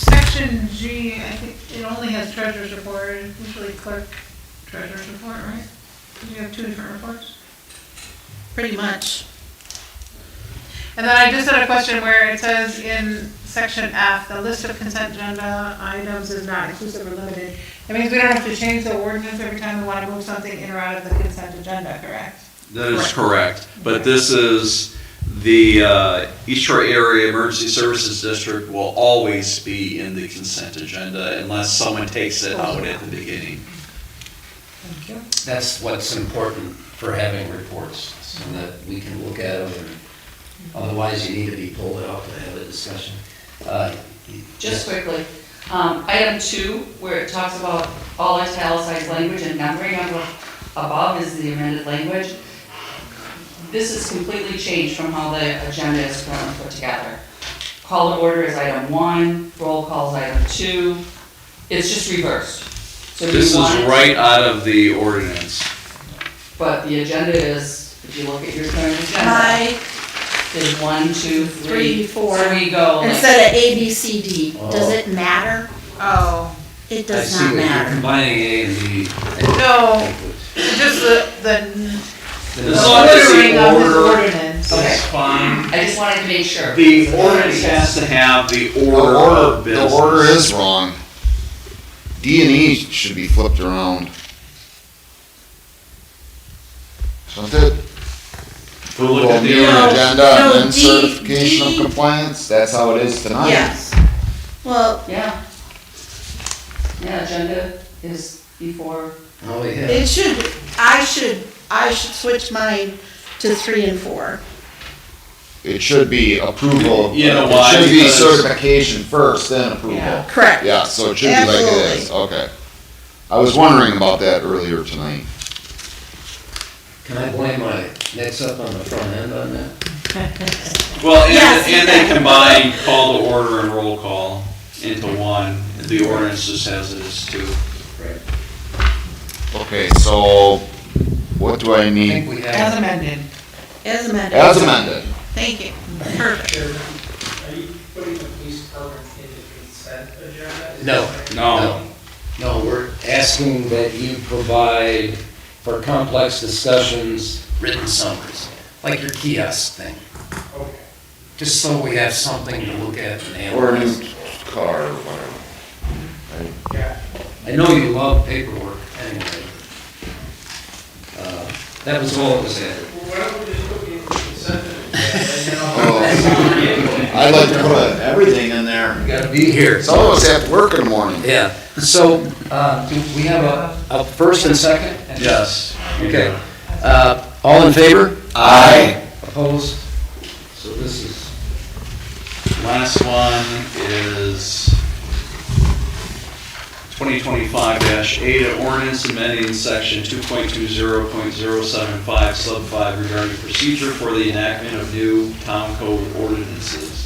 Section G, I think it only has treasurer's report, usually clerk treasurer's report, right? You have two different reports. Pretty much. And then I just had a question where it says in section F, the list of consent agenda items is not inclusive or limited. That means we don't have to change the ordinance every time we want to move something in or out of the consent agenda, correct? That is correct, but this is, the East Troy Area Emergency Services District will always be in the consent agenda unless someone takes it out at the beginning. Thank you. That's what's important for having reports, so that we can look at them, and otherwise you need to be pulled out to have a discussion. Just quickly, item 2, where it talks about all italicized language and numbering above is the amended language. This is completely changed from how the agenda is currently put together. Call to order is item 1, roll call is item 2. It's just reversed. So do you This is want it- right out of the ordinance. But the agenda is, if you look at your current agenda, My is 1, 2, 3, 4. So we go like. Instead of A, B, C, D. Oh. Does it matter? Oh. It I does see not what you're matter. combining A and B. No, just the As long as ordering the of this order ordinance. is fine. I just wanted to make sure. The ordinance has to have the order of The business. order is wrong. D and E should be flipped around. Shouldn't it? We'll look Well, at the meeting order. agenda No, and then D- certification D- of compliance, that's how it is tonight. Yes. Well, Yeah. Yeah, agenda is before. Oh, yeah. it should, I should switch mine to 3 and 4. It should be approval. You know It why? should be Because- certification first, then approval. Yeah. Correct. Yeah, so it should be like it is, Absolutely. okay. I was wondering about that earlier tonight. Can I blame my mix up on the front end on that? Well, Yes. and they combine call to order and roll call into one. The ordinance just has it as 2. Right. Okay, so what do I I think need? we As have, amended. As amended. As amended. Thank you. Perfect. Chairman, are you putting the police department in the consent agenda? No. no, we're asking that you provide for complex discussions, written summaries, like your kiosk thing. Okay. Just so we have something to look at and Or a analyze. new car or whatever. Yeah. I know you love paperwork anyway. That was all it was added. Well, why don't we just put it in the consent agenda, you know? Oh. I'd like to put everything in there. You gotta be here. Some of us have to work in the morning. Yeah, so, do we have a first and second? Yes. Okay. All in favor? Aye. Opposed? So this is, Last one is 2025-8, an ordinance amending section 2.20.075 sub 5 regarding procedure for the enactment of new town code ordinances.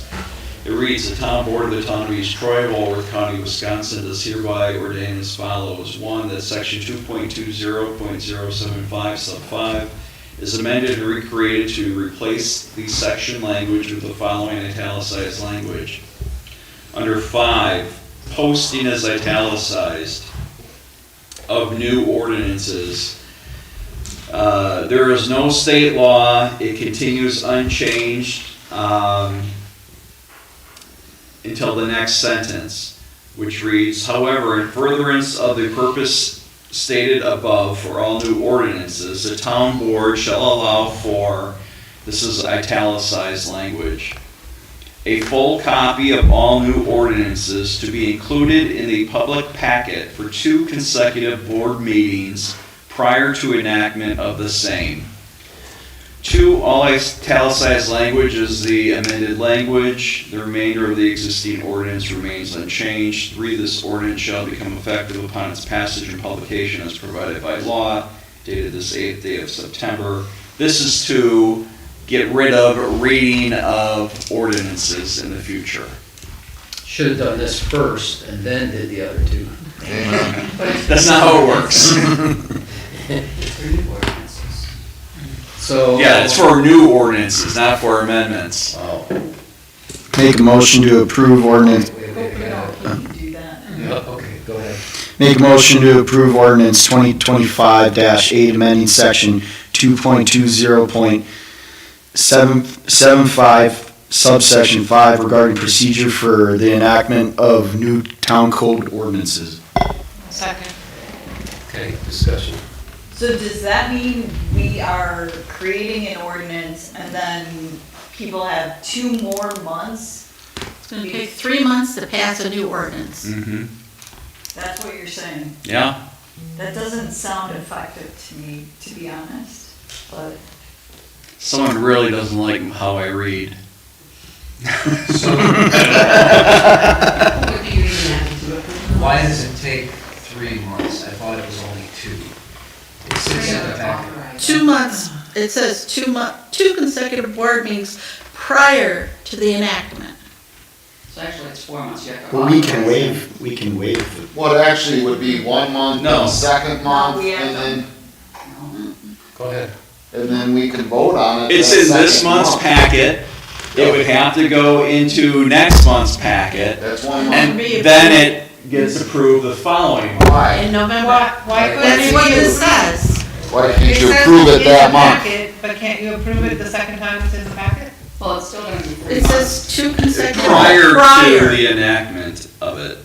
It reads, the town board of the town of East Troy, Walworth County, Wisconsin, does hereby ordain as follows. 1, that section 2.20.075 sub 5 is amended and recreated to replace the section language with the following italicized language. Under 5, posting is italicized of new ordinances. There is no state law. It continues unchanged until the next sentence, which reads, however, in furtherance of the purpose stated above for all new ordinances, the town board shall allow for this is italicized language. A full copy of all new ordinances to be included in the public packet for 2 consecutive board meetings prior to enactment of the same. 2, all italicized language is the amended language. The remainder of the existing ordinance remains unchanged. 3, this ordinance shall become effective upon its passage and publication as provided by law, dated this 8th day of September. This is to get rid of reading of ordinances in the future. Should have done this first and then did the other 2. That's not how it works. So. Yeah, it's for new ordinances, not for amendments. Oh. Make a motion to approve ordinance. Okay, go ahead. Make a motion to approve ordinance 2025-8, amending section 2.20.775 subsection 5 regarding procedure for the enactment of new town code ordinances. Second. Okay, discussion. So does that mean we are creating an ordinance and then people have 2 more months? It's gonna take 3 months to pass a new ordinance. Mm-hmm. That's what you're saying? Yeah. That doesn't sound effective to me, to be honest, but. Someone really doesn't like how I read. Why does it take 3 months? I thought it was only 2. It sits in the packet. 2 months, it says 2 consecutive board meetings prior to the enactment. So actually, it's 4 months, you have to. Well, we can waive the. What actually would be 1 month, No. then second month, we have and Go ahead. then we can vote on it. It's that in this second month's month. packet. It would have to go into next month's packet. That's 1 month. And then it gets approved the following month. Why? In November. Why couldn't That's you? what this says. Why can't you says approve it's it in that the month? packet, but can't you approve it the second time it's in the packet? Well, it's still gonna be 3 It months. says 2 consecutive. Prior to the enactment of it.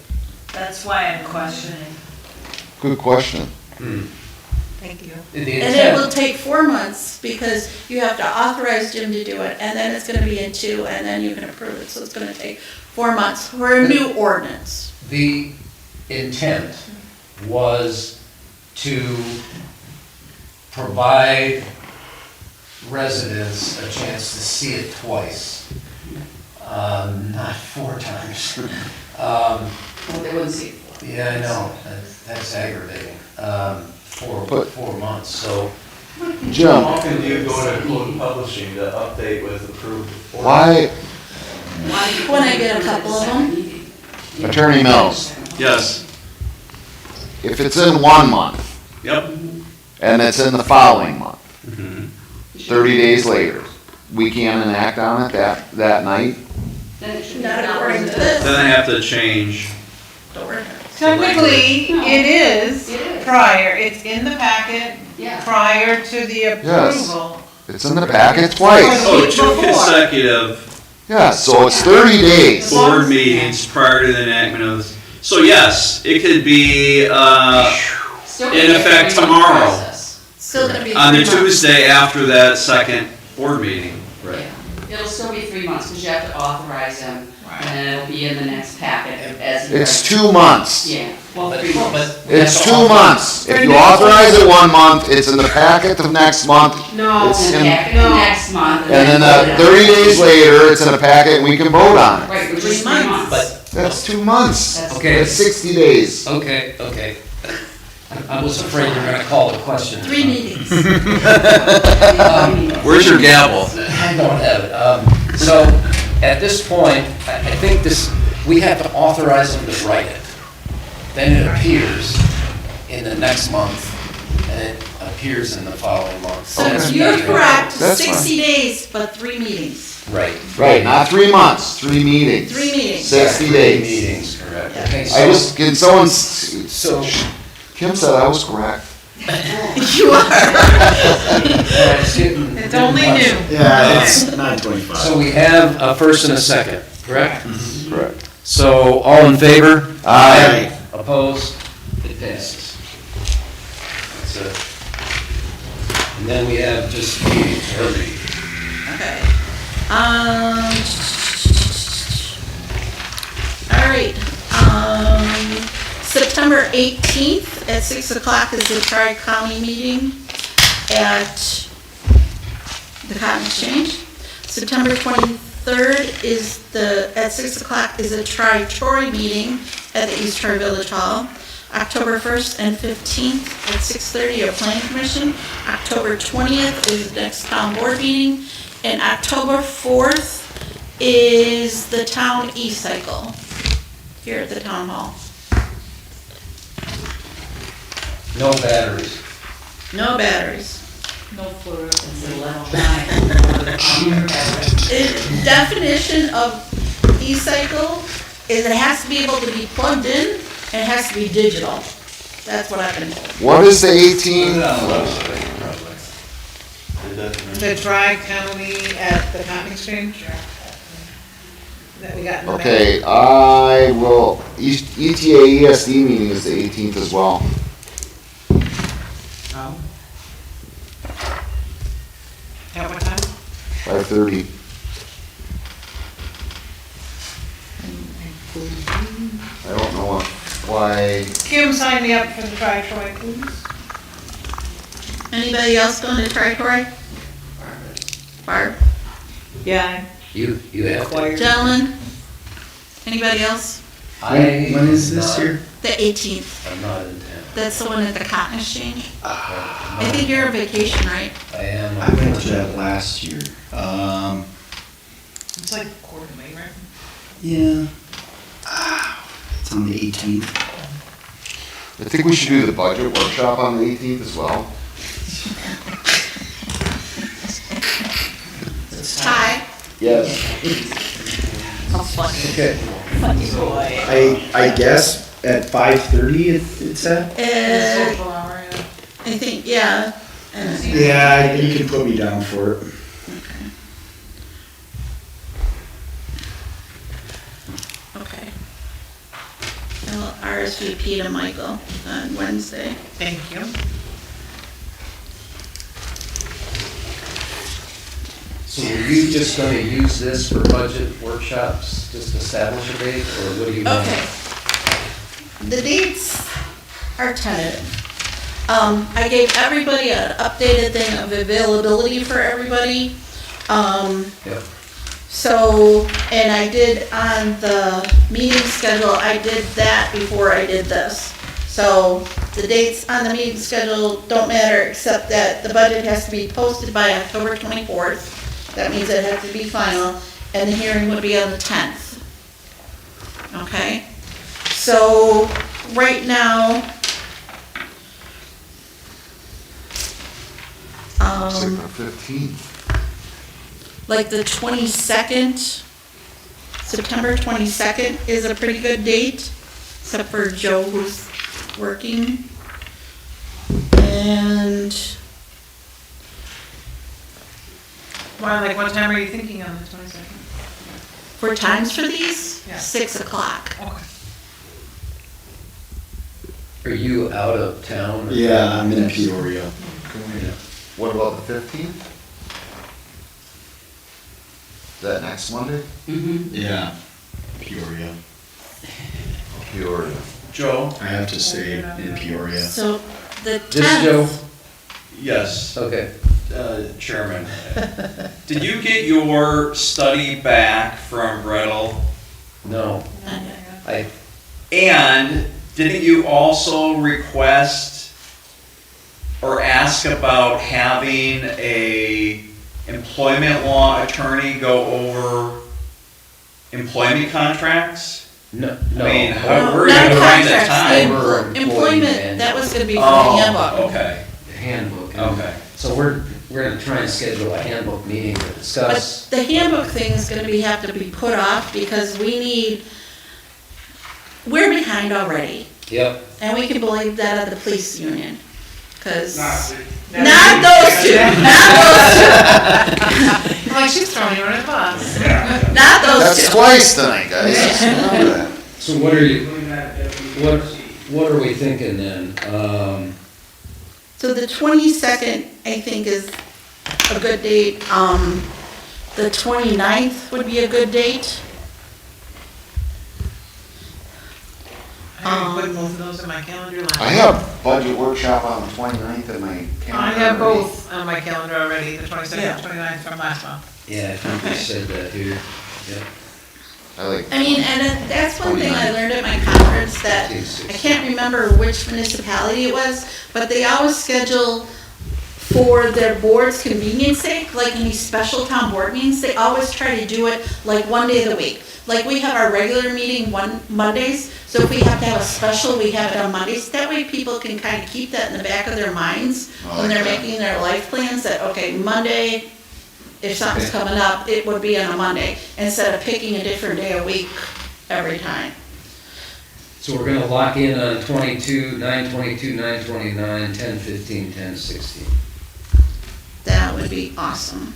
That's why I'm questioning. Good question. Thank you. The And it intent- will take 4 months because you have to authorize Jim to do it, and then it's gonna be in 2, and then you can approve it, so it's gonna take 4 months for a new ordinance. The intent was to provide residents a chance to see it twice, not 4 times. Well, they wouldn't see it. Yeah, I know, that's aggravating, for But- 4 months, so. Jim, How often do you go to Code Publishing to update with approved why, ordinance? When I get a couple of them. Attorney Mills, Yes. if it's in 1 month Yep. and it's in the following month, Mhm. 30 days later, we can't enact on it that night? Then it should be. Not according to this. Then I have to change. The ordinance. Technically, No. it is It is. prior, it's in the packet Yeah. prior to the approval. It's in the packet twice. Oh, week 2 before. consecutive Yeah, so it's 30 days. board meetings prior to the enactment of this. So yes, it could be, Still in gonna be a effect 3-month tomorrow. process. Still gonna be 3 on the months. Tuesday after that second board meeting. Yeah. It'll still be 3 months, because you have to authorize them, and then it'll be in the next packet as. It's 2 months. Yeah, well, But- 3 months. but we have It's to 2 months. If you authorize it 1 month, it's in the packet the next month. No, It's And in- the packet No. next month. And then 30 days later, it's in a packet and we can vote on it. Right, which is 3 3 months. But, That's 2 months. That's- okay, That's 60 days. okay. I was afraid you were gonna call the question. 3 meetings. Where's your gavel? I don't have it. So, at this point, I think we have to authorize them to write it. Then it appears in the next month, and it appears in the following month. So That's- you're correct, That's fine. 60 days, but 3 meetings. Right. Right, not 3 months, 3 meetings. 3 meetings. 60 Three days. meetings, correct. Yeah. Okay, I so, just, can someone, so, Kim said I was correct. You are. It's only new. Yeah, it's 9:25. So we have a first and a second, correct? Correct. So, all in favor? Aye. Opposed? It passes. That's it. And then we have just meetings, Okay. All right, September 18th at 6 o'clock is the Tri-County meeting at the Cotton Exchange. September 23rd is at 6 o'clock is a Tri-Troy meeting at the East Troy Village Hall. October 1st and 15th at 6:30 at Planning Commission. October 20th is the next town board meeting. And October 4th is the town e-cycle here at the town hall. No batteries. No batteries. No fluorescents in level 9. Definition of e-cycle is it has to be able to be plugged in and it has to be digital. That's what I've been told. What is the 18? The Tri-County at the Cotton Exchange? That we got in the mail. Okay, I will, ETA ESD meeting is the 18th as well. At what time? 5:30. I don't know why. Kim signed me up for the Tri-Troy, please. Anybody else going to Tri-Troy? Barb? Yeah. You have to. Gentlemen? Anybody else? When is this year? The 18th. I'm not in town. That's the one at the Cotton Exchange. I think you're on vacation, right? I am. I went to that last year. It's like quarterly, right? Yeah. It's on the 18th. I think we should do the budget workshop on the 18th as well. Hi. Yes. How funny. Okay. Funny boy. I guess at 5:30 it's at? Social hour, yeah. I think, yeah. Yeah, you can put me down for it. Okay. I'll RSVP to Michael on Wednesday. Thank you. So are you just gonna use this for budget workshops, just establish a date, or what do you want? Okay. The dates are tentative. I gave everybody an updated thing of availability for everybody. Yep. So, and I did on the meeting schedule, I did that before I did this. So the dates on the meeting schedule don't matter, except that the budget has to be posted by October 24th. That means it has to be final, and the hearing would be on the 10th. Okay? So, right now, 15th. like the 22nd, September 22nd is a pretty good date, except for Joe who's working. And Why, like, what time are you thinking on the 22nd? for times for these, Yeah. 6 o'clock. Okay. Are you out of town? or- Yeah, I'm in Peoria. What about the 15th? Is that next Monday? Yeah, Peoria. Peoria. Joe? I have to say in Peoria. So the This Joe? 10th, Yes, Okay. Chairman. Did you get your study back from Gretel? No. I, And didn't you also request or ask about having a employment law attorney go over employment contracts? no, I mean, no. how, where are not you gonna find the contracts, time? employment, that was gonna be for the Oh, handbook. okay, Handbook. okay. So we're gonna try and schedule a handbook meeting to discuss. But the handbook thing is gonna have to be put off because we're behind already. Yep. And we can believe that of the police union, cause, Not not those two, not Like, she's throwing you under the bus. those two, not those That's two. twice tonight, guys. Remember that. So what are you, what are we thinking then? So the 22nd, I think, is a good date. the 29th would be a good date. I put both of those in my calendar last. I have budget workshop on the 29th in my calendar. I have both on my calendar already, the 22nd Yeah. and 29th from last month. Yeah, I think you said that here. Yep. I mean, and that's one thing I learned at my conference, that I can't remember which municipality it was, but they always schedule for their board's convenience sake, like any special town board meetings, they always try to do it like one day of the week. Like we have our regular meeting Mondays, so if we have to have a special, we have it on Mondays. That way people can kind of keep that in the back of their minds when they're making their life plans, that, okay, Monday, if something's coming up, it would be on a Monday, instead of picking a different day a week every time. So we're gonna lock in on 22, 9/22, 9/29, 10/15, 10/16. That would be awesome.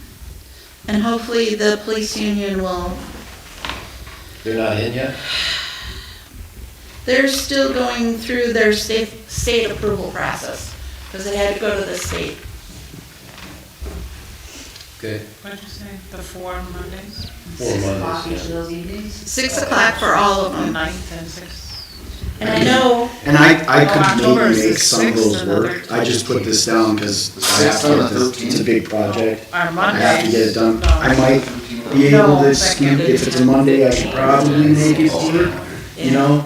And hopefully the police union will, They're not in yet? they're still going through their state approval process, because it had to go to the state. Good. What did you say, the 4 Mondays? 4 O'clock each Mondays, of yeah. those evenings? 6 o'clock for all of The them. 9th and 6th. And I know, And I Oh, could October maybe is make the some of 6th those and the work. I just put this down because I have Sixth to and get the this, it's a 13th. big project. Our I Mondays. have to get it done. no. I might be able to scoot, if it's a Monday, I could probably make it work, you know?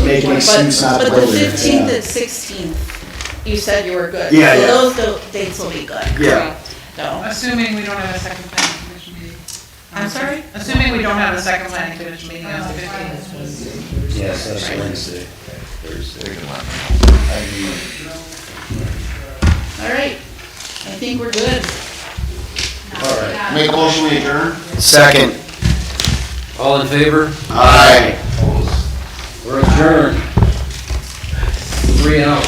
Make an but excuse not to the go there. 15th Yeah. and 16th, you said you were good. Yeah, yeah. So those dates will be good. Yeah. So, Assuming we don't have a second planning commission meeting. I'm sorry? Assuming we don't have a second planning commission meeting on the 15th. Yes, that's Wednesday, Thursday. All right, I think we're good. All right. Make a motion, we adjourn? Second. All in favor? Aye. We're adjourned. 3 hours.